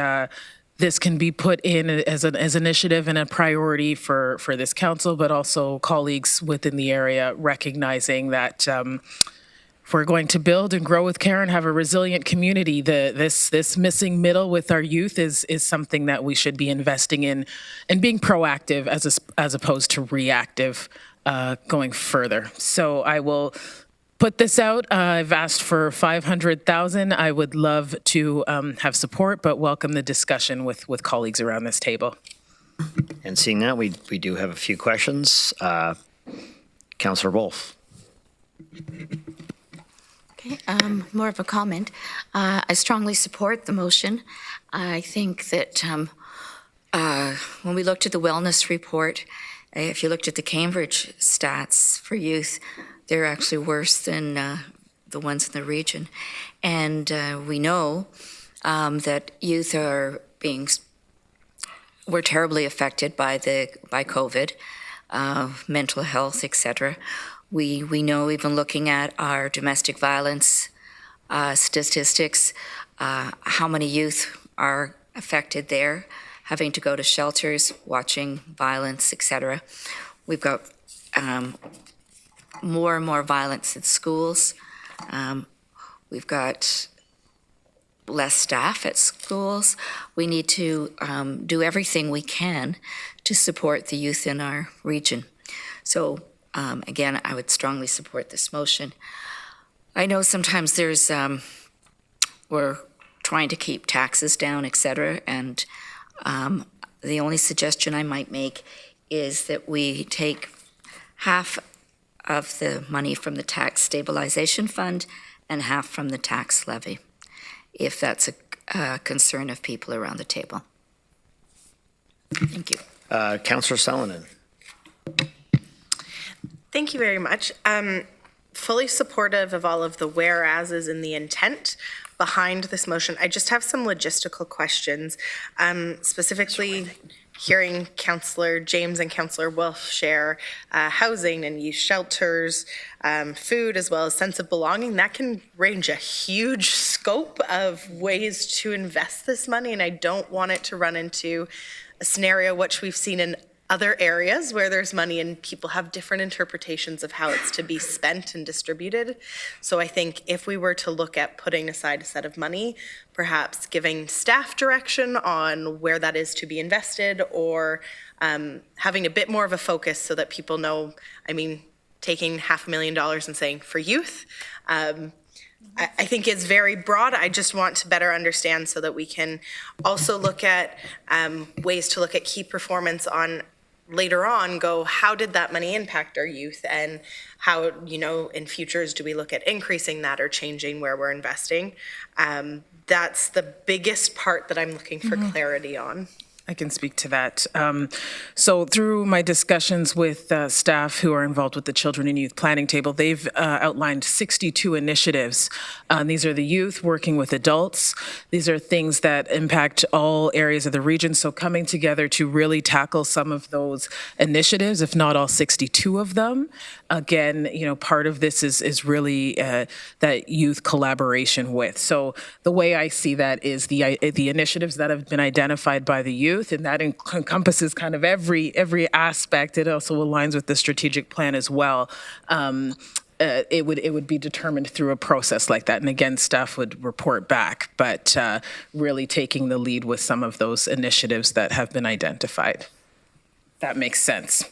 S21: this can be put in as an initiative and a priority for this council, but also colleagues within the area, recognizing that if we're going to build and grow with care and have a resilient community, this missing middle with our youth is something that we should be investing in and being proactive as opposed to reactive going further. So I will put this out. I've asked for 500,000. I would love to have support, but welcome the discussion with colleagues around this table.
S1: And seeing that, we do have a few questions. Councillor Wolf.
S17: Okay, more of a comment. I strongly support the motion. I think that when we looked at the wellness report, if you looked at the Cambridge stats for youth, they're actually worse than the ones in the region. And we know that youth were terribly affected by COVID, mental health, etc. We know, even looking at our domestic violence statistics, how many youth are affected there, having to go to shelters, watching violence, etc. We've got more and more violence at schools. We've got less staff at schools. We need to do everything we can to support the youth in our region. So again, I would strongly support this motion. I know sometimes we're trying to keep taxes down, etc. And the only suggestion I might make is that we take half of the money from the tax stabilization fund and half from the tax levy, if that's a concern of people around the table. Thank you.
S1: Councillor Salonen.
S20: Thank you very much. Fully supportive of all of the whereases and the intent behind this motion. I just have some logistical questions, specifically hearing Councillor James and Councillor Wolf share housing and youth shelters, food, as well as sense of belonging. That can range a huge scope of ways to invest this money, and I don't want it to run into a scenario which we've seen in other areas where there's money and people have different interpretations of how it's to be spent and distributed. So I think if we were to look at putting aside a set of money, perhaps giving staff direction on where that is to be invested, or having a bit more of a focus so that people know, I mean, taking $500,000 and saying for youth, I think it's very broad. I just want to better understand so that we can also look at ways to look at key performance on later on, go, how did that money impact our youth, and how, in futures, do we look at increasing that or changing where we're investing? That's the biggest part that I'm looking for clarity on.
S21: I can speak to that. So through my discussions with staff who are involved with the Children and Youth Planning Table, they've outlined 62 initiatives. These are the youth working with adults. These are things that impact all areas of the region. So coming together to really tackle some of those initiatives, if not all 62 of them. Again, part of this is really that youth collaboration with. So the way I see that is the initiatives that have been identified by the youth, and that encompasses kind of every aspect. It also aligns with the strategic plan as well. It would be determined through a process like that. And again, staff would report back, but really taking the lead with some of those initiatives that have been identified. That makes sense.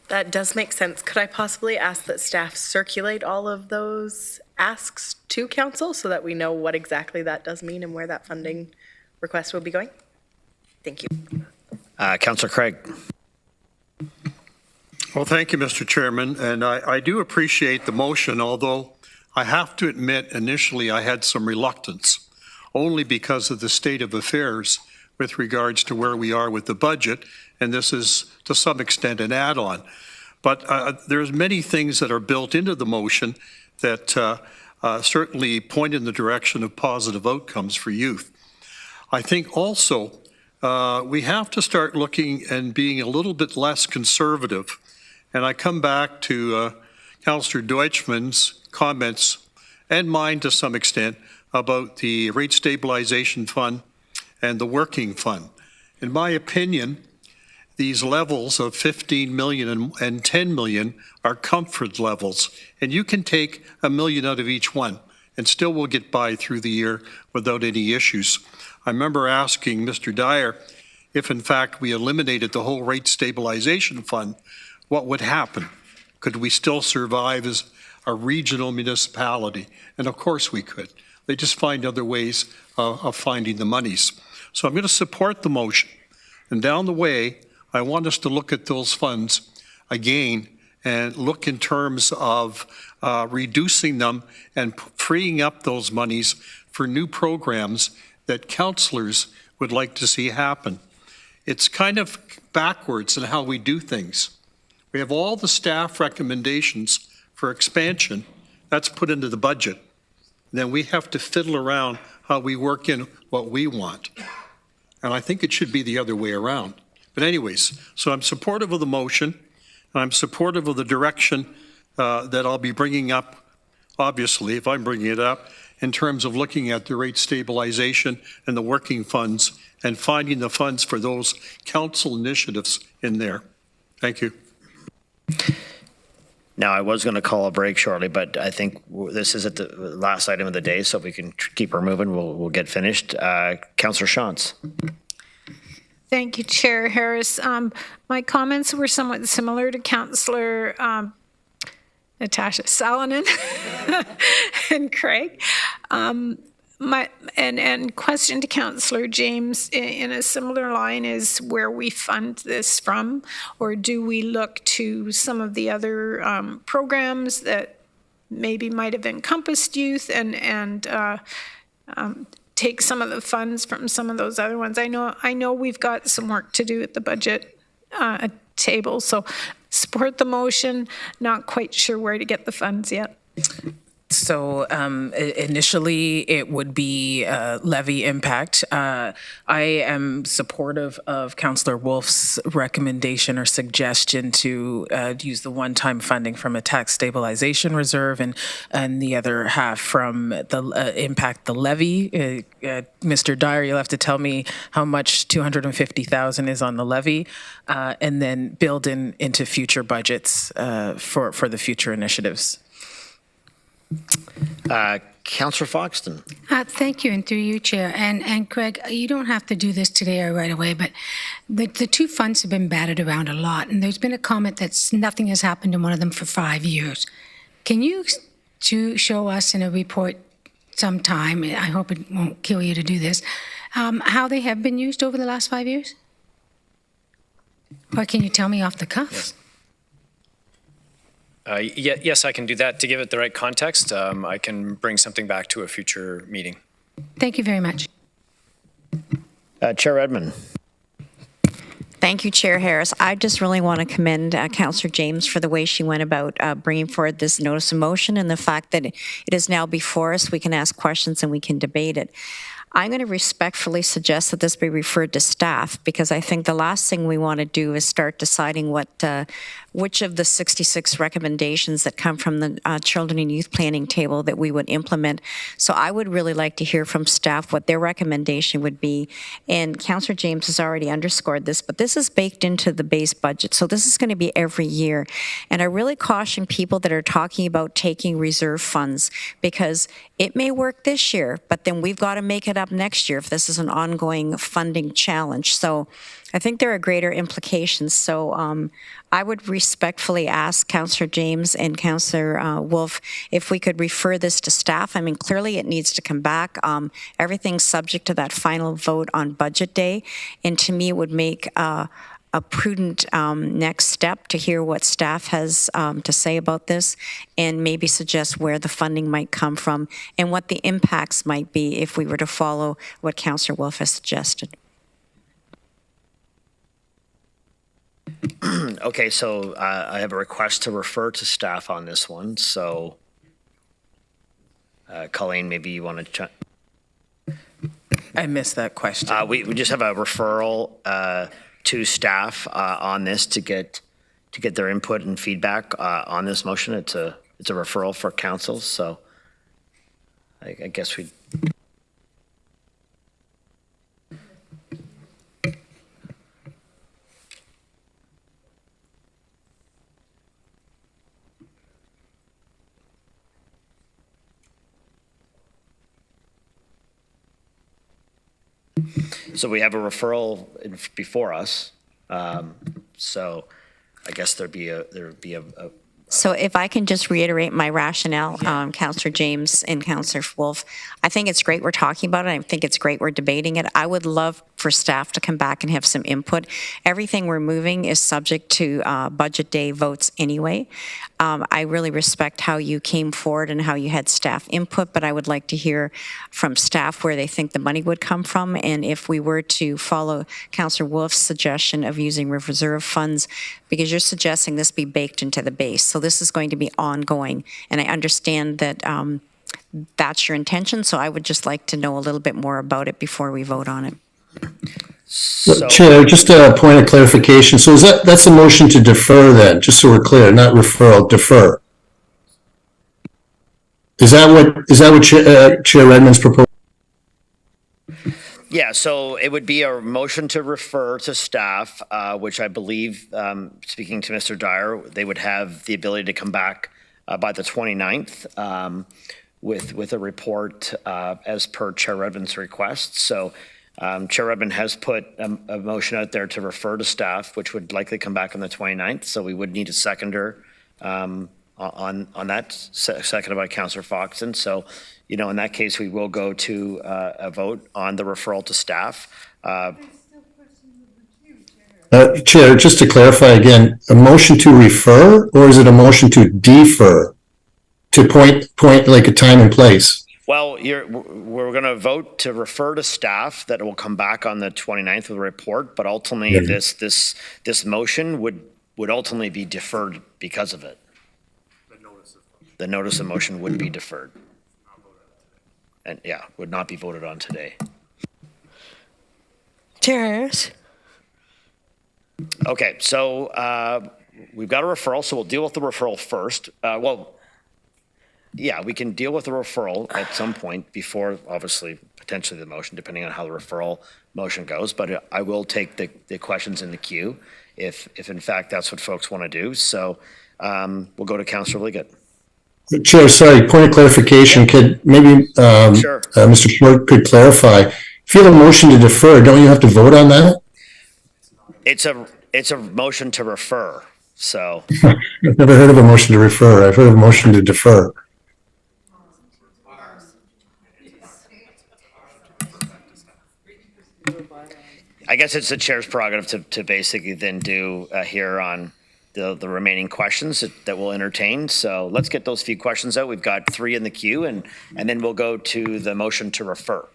S20: That does make sense. Could I possibly ask that staff circulate all of those asks to council so that we know what exactly that does mean and where that funding request will be going? Thank you.
S1: Councillor Craig.
S6: Well, thank you, Mr. Chairman. And I do appreciate the motion, although I have to admit initially I had some reluctance, only because of the state of affairs with regards to where we are with the budget. And this is to some extent an add-on. But there's many things that are built into the motion that certainly point in the direction of positive outcomes for youth. I think also we have to start looking and being a little bit less conservative. And I come back to Councillor Deutschman's comments, and mine to some extent, about the rate stabilization fund and the working fund. In my opinion, these levels of 15 million and 10 million are comfort levels. And you can take $1 million out of each one and still will get by through the year without any issues. I remember asking Mr. Dyer if in fact we eliminated the whole rate stabilization fund, what would happen? Could we still survive as a regional municipality? And of course we could. They just find other ways of finding the monies. So I'm going to support the motion. And down the way, I want us to look at those funds again and look in terms of reducing them and freeing up those monies for new programs that councillors would like to see happen. It's kind of backwards in how we do things. We have all the staff recommendations for expansion. That's put into the budget. then we have to fiddle around how we work in what we want. And I think it should be the other way around. But anyways, so I'm supportive of the motion, and I'm supportive of the direction that I'll be bringing up, obviously, if I'm bringing it up, in terms of looking at the rate stabilization and the working funds and finding the funds for those council initiatives in there. Thank you.
S1: Now, I was going to call a break shortly, but I think this is at the last item of the day, so if we can keep her moving, we'll get finished. Councillor Shantz.
S14: Thank you, Chair Harris. My comments were somewhat similar to Councillor Natasha Salonen and Craig. And question to Councillor James in a similar line is where we fund this from, or do we look to some of the other programs that maybe might have encompassed youth and take some of the funds from some of those other ones? I know we've got some work to do at the budget table, so support the motion. Not quite sure where to get the funds yet.
S21: So initially, it would be levy impact. I am supportive of Councillor Wolf's recommendation or suggestion to use the one-time funding from a tax stabilization reserve and the other half from the impact the levy. Mr. Dyer, you'll have to tell me how much $250,000 is on the levy, and then build into future budgets for the future initiatives.
S1: Councillor Foxton.
S15: Thank you, and through you, Chair. And Craig, you don't have to do this today or right away, but the two funds have been batted around a lot, and there's been a comment that nothing has happened in one of them for 5 years. Can you show us in a report sometime, I hope it won't kill you to do this, how they have been used over the last 5 years? Or can you tell me off the cuff?
S4: Yes. Yes, I can do that. To give it the right context, I can bring something back to a future meeting.
S15: Thank you very much.
S1: Chair Redmond.
S8: Thank you, Chair Harris. I just really want to commend Councillor James for the way she went about bringing forward this notice of motion and the fact that it is now before us. We can ask questions and we can debate it. I'm going to respectfully suggest that this be referred to staff, because I think the last thing we want to do is start deciding which of the 66 recommendations that come from the Children and Youth Planning table that we would implement. So I would really like to hear from staff what their recommendation would be. And Councillor James has already underscored this, but this is baked into the base budget. So this is going to be every year. And I really caution people that are talking about taking reserve funds, because it may work this year, but then we've got to make it up next year if this is an ongoing funding challenge. So I think there are greater implications. So I would respectfully ask Councillor James and Councillor Wolf if we could refer this to staff. I mean, clearly it needs to come back. Everything's subject to that final vote on budget day. And to me, it would make a prudent next step to hear what staff has to say about this, and maybe suggest where the funding might come from and what the impacts might be if we were to follow what Councillor Wolf has suggested.
S1: Okay, so I have a request to refer to staff on this one. So, Colleen, maybe you want to.
S21: I missed that question.
S1: We just have a referral to staff on this to get their input and feedback on this motion. It's a referral for council, so I guess we. So we have a referral before us. So I guess there'd be a
S8: So if I can just reiterate my rationale, Councillor James and Councillor Wolf, I think it's great we're talking about it. I think it's great we're debating it. I would love for staff to come back and have some input. Everything we're moving is subject to budget day votes anyway. I really respect how you came forward and how you had staff input, but I would like to hear from staff where they think the money would come from, and if we were to follow Councillor Wolf's suggestion of using reserve funds, because you're suggesting this be baked into the base. So this is going to be ongoing, and I understand that that's your intention. So I would just like to know a little bit more about it before we vote on it.
S11: Chair, just a point of clarification. So that's a motion to defer then, just so we're clear, not referral, defer. Is that what Chair Redmond's proposing?
S1: Yeah, so it would be a motion to refer to staff, which I believe, speaking to Mr. Dyer, they would have the ability to come back by the 29th with a report as per Chair Redmond's request. So Chair Redmond has put a motion out there to refer to staff, which would likely come back on the 29th. So we would need a seconder on that, seconded by Councillor Foxton. So, you know, in that case, we will go to a vote on the referral to staff.
S11: Chair, just to clarify again, a motion to refer, or is it a motion to defer? To point like a time and place?
S1: Well, we're going to vote to refer to staff that will come back on the 29th with a report, but ultimately this motion would ultimately be deferred because of it. The notice of motion would be deferred. And yeah, would not be voted on today.
S7: Chair Harris?
S1: Okay, so we've got a referral, so we'll deal with the referral first. Yeah, we can deal with the referral at some point before, obviously, potentially the motion, depending on how the referral motion goes. But I will take the questions in the queue if in fact that's what folks want to do. So we'll go to Councillor Liggett.
S11: Chair, sorry, point of clarification. Could maybe
S1: Sure.
S11: Mr. Short could clarify? If you have a motion to defer, don't you have to vote on that?
S1: It's a motion to refer. So
S11: I've never heard of a motion to refer. I've heard of a motion to defer.
S1: I guess it's the chair's prerogative to basically then do here on the remaining questions that we'll entertain. So let's get those few questions out. We've got 3 in the queue, and then we'll go to the motion to refer.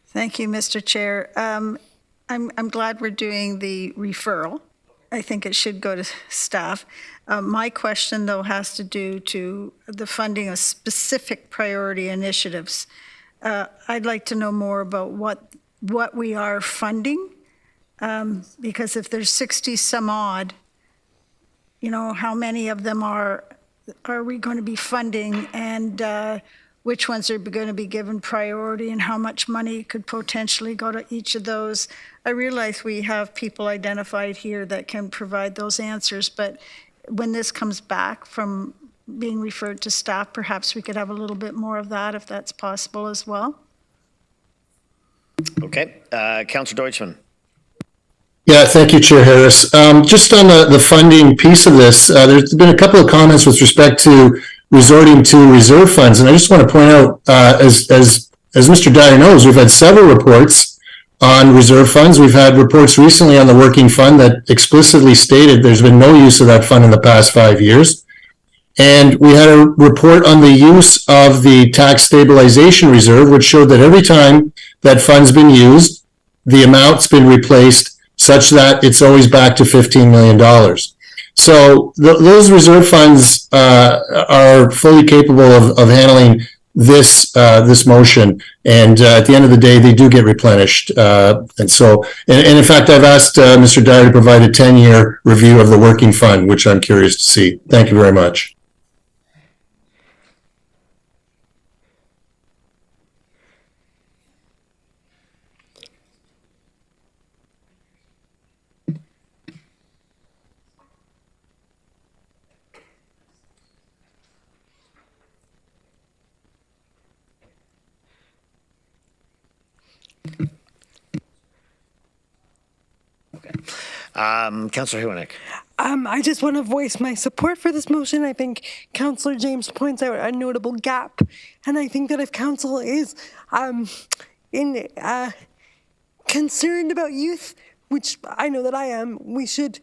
S2: Thank you, Mr. Chair. I'm glad we're doing the referral. I think it should go to staff. My question, though, has to do to the funding of specific priority initiatives. I'd like to know more about what we are funding, because if there's 60 some odd, you know, how many of them are we going to be funding, and which ones are going to be given priority, and how much money could potentially go to each of those? I realize we have people identified here that can provide those answers, but when this comes back from being referred to staff, perhaps we could have a little bit more of that, if that's possible as well.
S1: Okay, Councillor Deutschmann.
S11: Yeah, thank you, Chair Harris. Just on the funding piece of this, there's been a couple of comments with respect to resorting to reserve funds, and I just want to point out, as Mr. Dyer knows, we've had several reports on reserve funds. We've had reports recently on the working fund that explicitly stated there's been no use of that fund in the past 5 years. And we had a report on the use of the tax stabilization reserve, which showed that every time that fund's been used, the amount's been replaced such that it's always back to $15 million. So those reserve funds are fully capable of handling this motion, and at the end of the day, they do get replenished. And in fact, I've asked Mr. Dyer to provide a 10-year review of the working fund, which I'm curious to see. Thank you very much.
S1: Councillor Hewinik.
S7: I just want to voice my support for this motion. I think Councillor James points out a notable gap, and I think that if Council is concerned about youth, which I know that I am, we should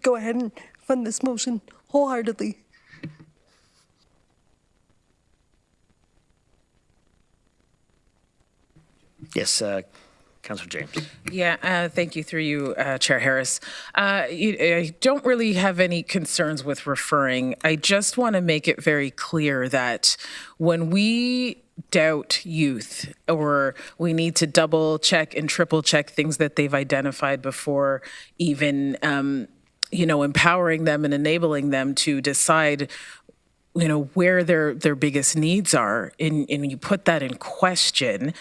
S7: go ahead and fund this motion wholeheartedly.
S1: Yes, Councillor James.
S21: Yeah, thank you through you, Chair Harris. I don't really have any concerns with referring. I just want to make it very clear that when we doubt youth or we need to double check and triple check things that they've identified before even, empowering them and enabling them to decide where their biggest needs are, and you put that in question,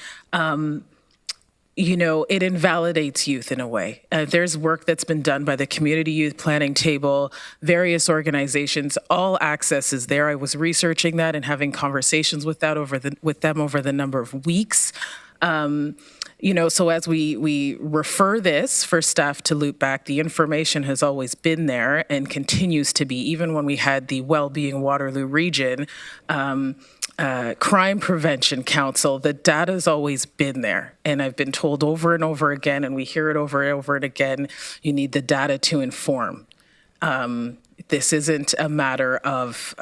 S21: it invalidates youth in a way. There's work that's been done by the Community Youth Planning Table, various organizations, all access is there. I was researching that and having conversations with them over the number of weeks. So as we refer this for staff to loop back, the information has always been there and continues to be, even when we had the Wellbeing Waterloo region, Crime Prevention Council, the data's always been there. And I've been told over and over again, and we hear it over and over and again, you need the data to inform. This isn't a matter of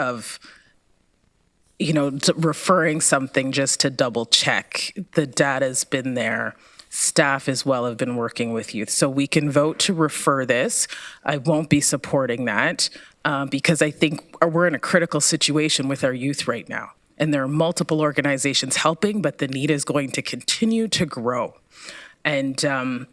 S21: referring something just to double check. The data's been there. Staff as well have been working with youth. So we can vote to refer this. I won't be supporting that because I think we're in a critical situation with our youth right now. And there are multiple organizations helping, but the need is going to continue to grow. And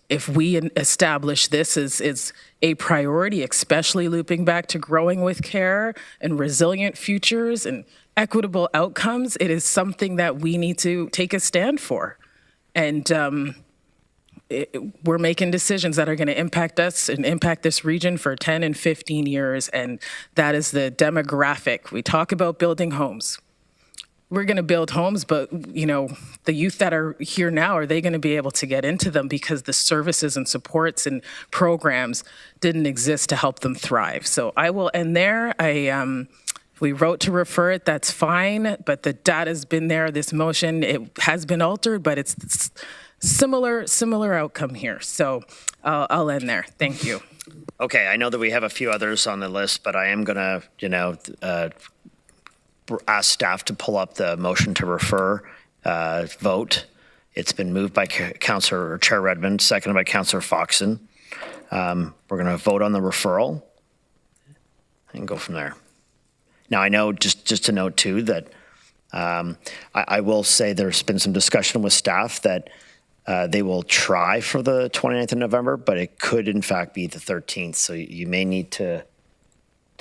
S21: if we establish this as a priority, especially looping back to growing with care and resilient futures and equitable outcomes, it is something that we need to take a stand for. And we're making decisions that are going to impact us and impact this region for 10 and 15 years. And that is the demographic. We talk about building homes. We're going to build homes, but, the youth that are here now, are they going to be able to get into them because the services and supports and programs didn't exist to help them thrive? So I will end there. If we wrote to refer it, that's fine, but the data's been there. This motion, it has been altered, but it's similar outcome here. So I'll end there. Thank you.
S1: Okay, I know that we have a few others on the list, but I am going to, ask staff to pull up the motion to refer vote. It's been moved by Chair Redmond, seconded by Councillor Foxon. We're going to vote on the referral and go from there. Now, I know, just to note too, that I will say there's been some discussion with staff that they will try for the 29th of November, but it could in fact be the 13th. So you may need to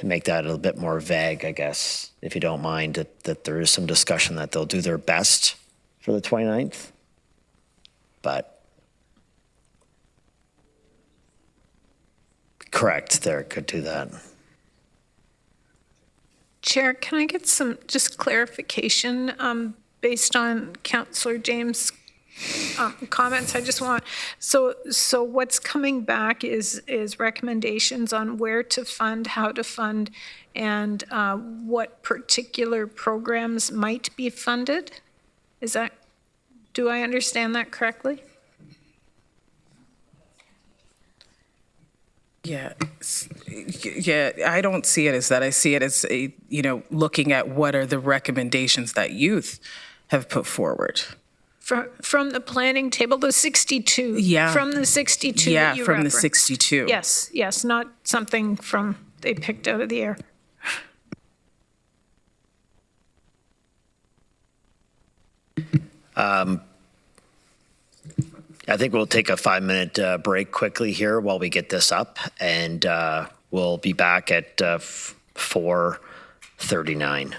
S1: make that a little bit more vague, I guess, if you don't mind, that there is some discussion that they'll do their best for the 29th. But correct, there could do that.
S14: Chair, can I get some just clarification based on Councillor James' comments? I just want, so what's coming back is recommendations on where to fund, how to fund, and what particular programs might be funded? Do I understand that correctly?
S21: Yeah, I don't see it as that. I see it as looking at what are the recommendations that youth have put forward.
S14: From the planning table, the 62.
S21: Yeah.
S14: From the 62
S21: Yeah,
S14: that you
S21: from
S14: referenced.
S21: the 62.
S14: Yes, not something from they picked out of the air.
S1: I think we'll take a 5-minute break quickly here while we get this up, and we'll be back at 4:39.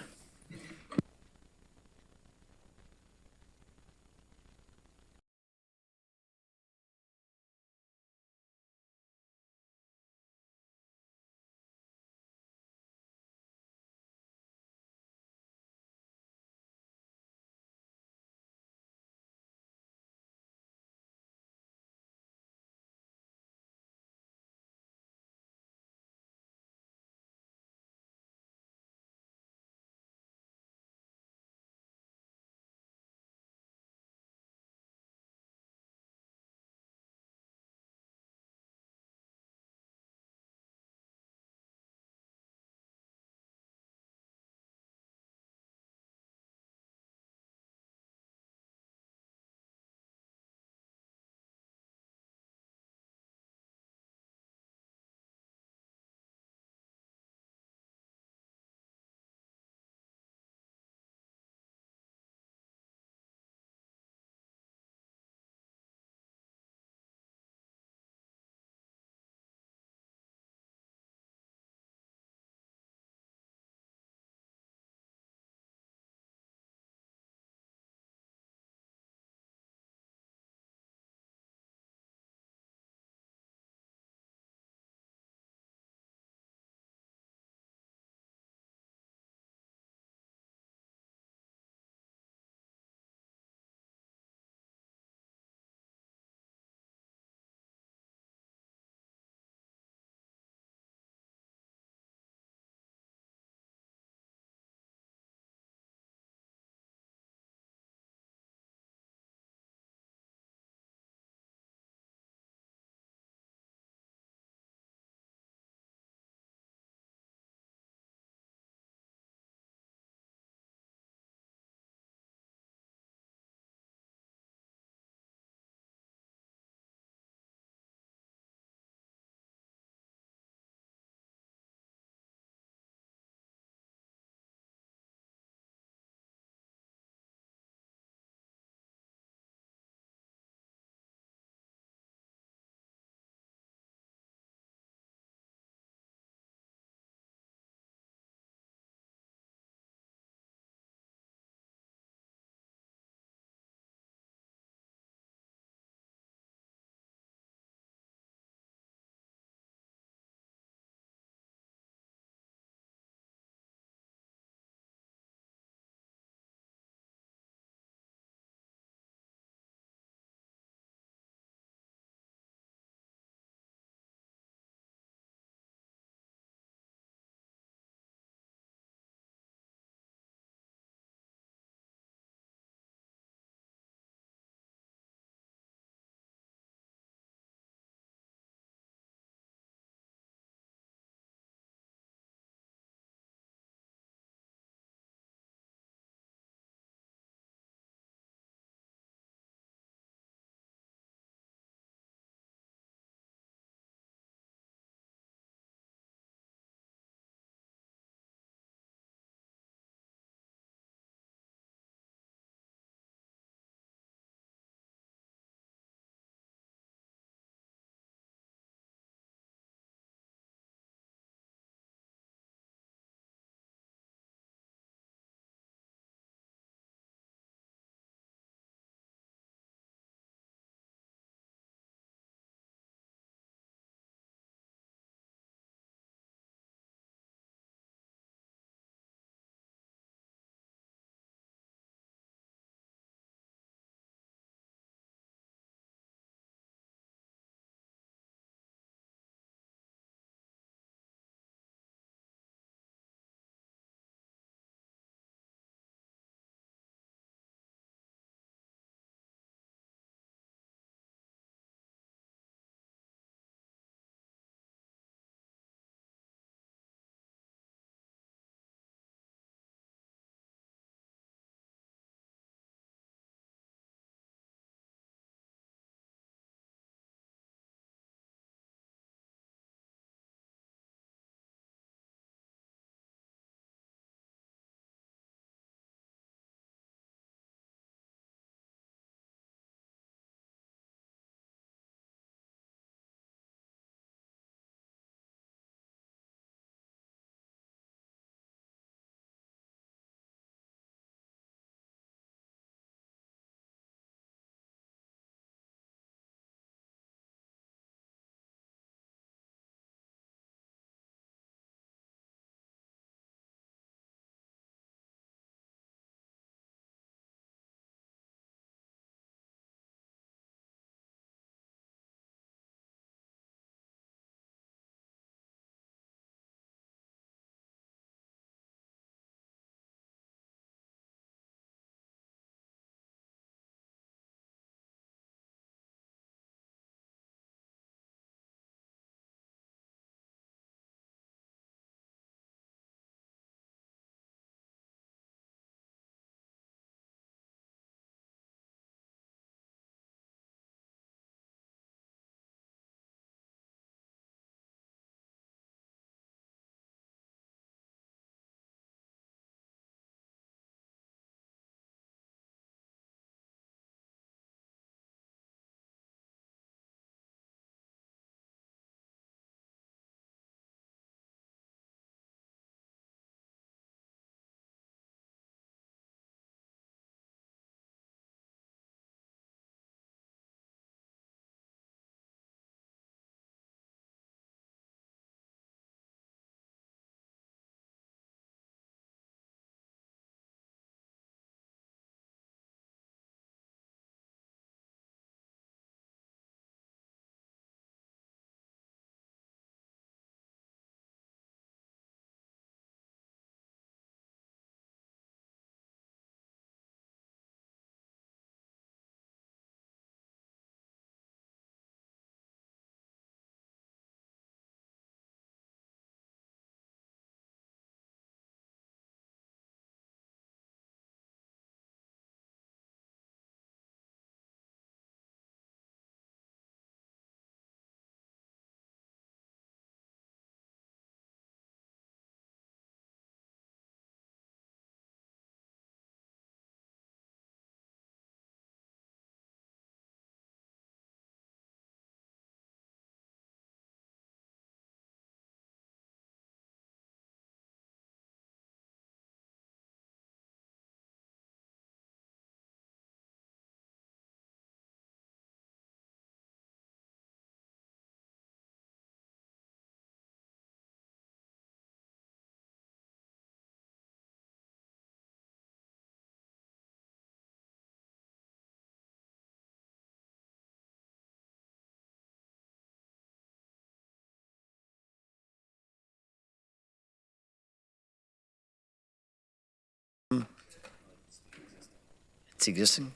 S1: It's existing.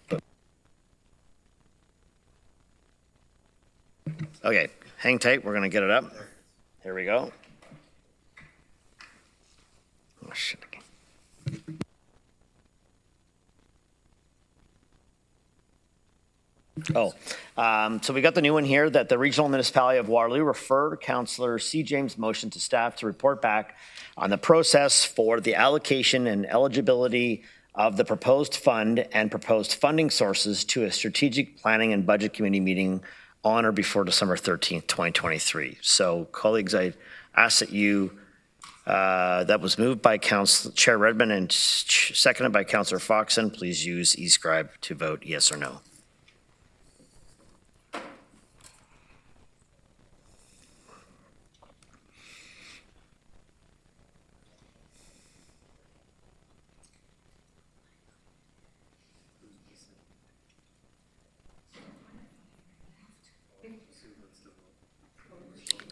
S1: Okay, hang tight. We're going to get it up. Here we go. Oh, shit. So we got the new one here that the Regional Municipality of Waterloo referred Councillor C. James' motion to staff to report back on the process for the allocation and eligibility of the proposed fund and proposed funding sources to a strategic planning and budget committee meeting on or before December 13th, 2023. So colleagues, I ask that you, that was moved by Chair Redmond and seconded by Councillor Foxon. Please use eScribe to vote yes or no.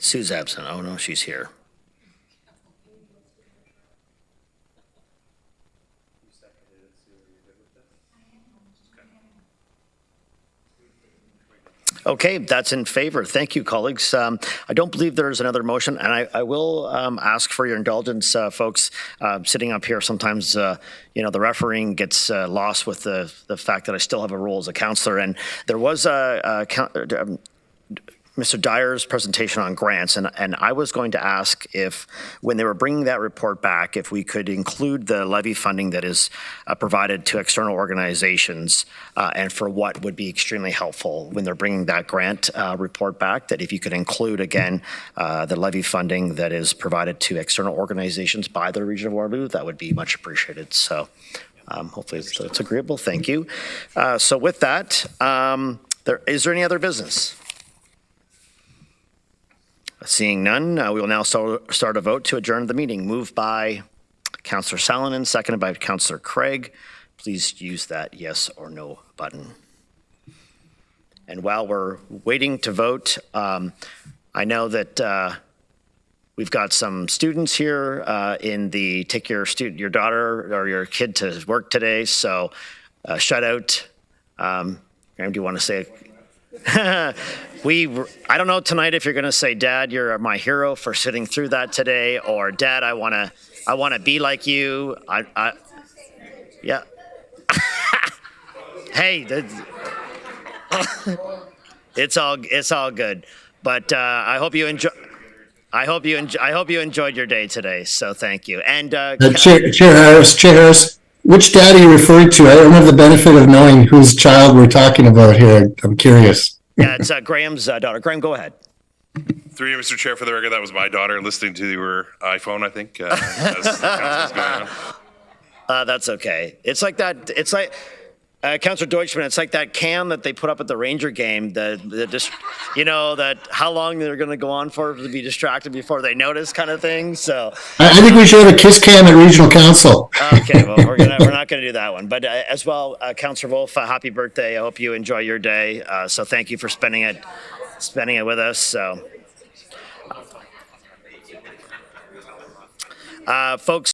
S1: Sue's absent. Oh, no, she's here. Okay, that's in favor. Thank you, colleagues. I don't believe there's another motion, and I will ask for your indulgence, folks. Sitting up here, sometimes, the refereeing gets lost with the fact that I still have a role as a councillor. And there was Mr. Dyer's presentation on grants, and I was going to ask if, when they were bringing that report back, if we could include the levy funding that is provided to external organizations, and for what would be extremely helpful when they're bringing that grant report back, that if you could include, again, the levy funding that is provided to external organizations by the Region of Waterloo, that would be much appreciated. So hopefully it's agreeable. Thank you. So with that, is there any other business? Seeing none, we will now start a vote to adjourn the meeting. Moved by Councillor Salonen, seconded by Councillor Craig. Please use that yes or no button. And while we're waiting to vote, I know that we've got some students here in the take your daughter or your kid to work today. So shout out. Graham, do you want to say I don't know tonight if you're going to say, Dad, you're my hero for sitting through that today, or Dad, I want to be like you. Yeah. Hey, it's all good. But I hope you enjoyed your day today. So thank you. And
S11: Chair Harris, which dad are you referring to? I don't have the benefit of knowing whose child we're talking about here. I'm curious.
S1: Yeah, it's Graham's daughter. Graham, go ahead.
S12: Through you, Mr. Chair, for the record, that was my daughter listening to your iPhone, I think. As going on.
S1: That's okay. It's like that. It's like Councillor Deutschman. It's like that cam that they put up at the Ranger game. That how long they're going to go on for to be distracted before they notice, kind of thing. So
S11: I think we should have a kiss cam at Regional Council.
S1: Okay, well we're not going to do that one. But as well, Councillor Wolf, happy birthday. I hope you enjoy your day. So thank you for spending it with us. So, folks.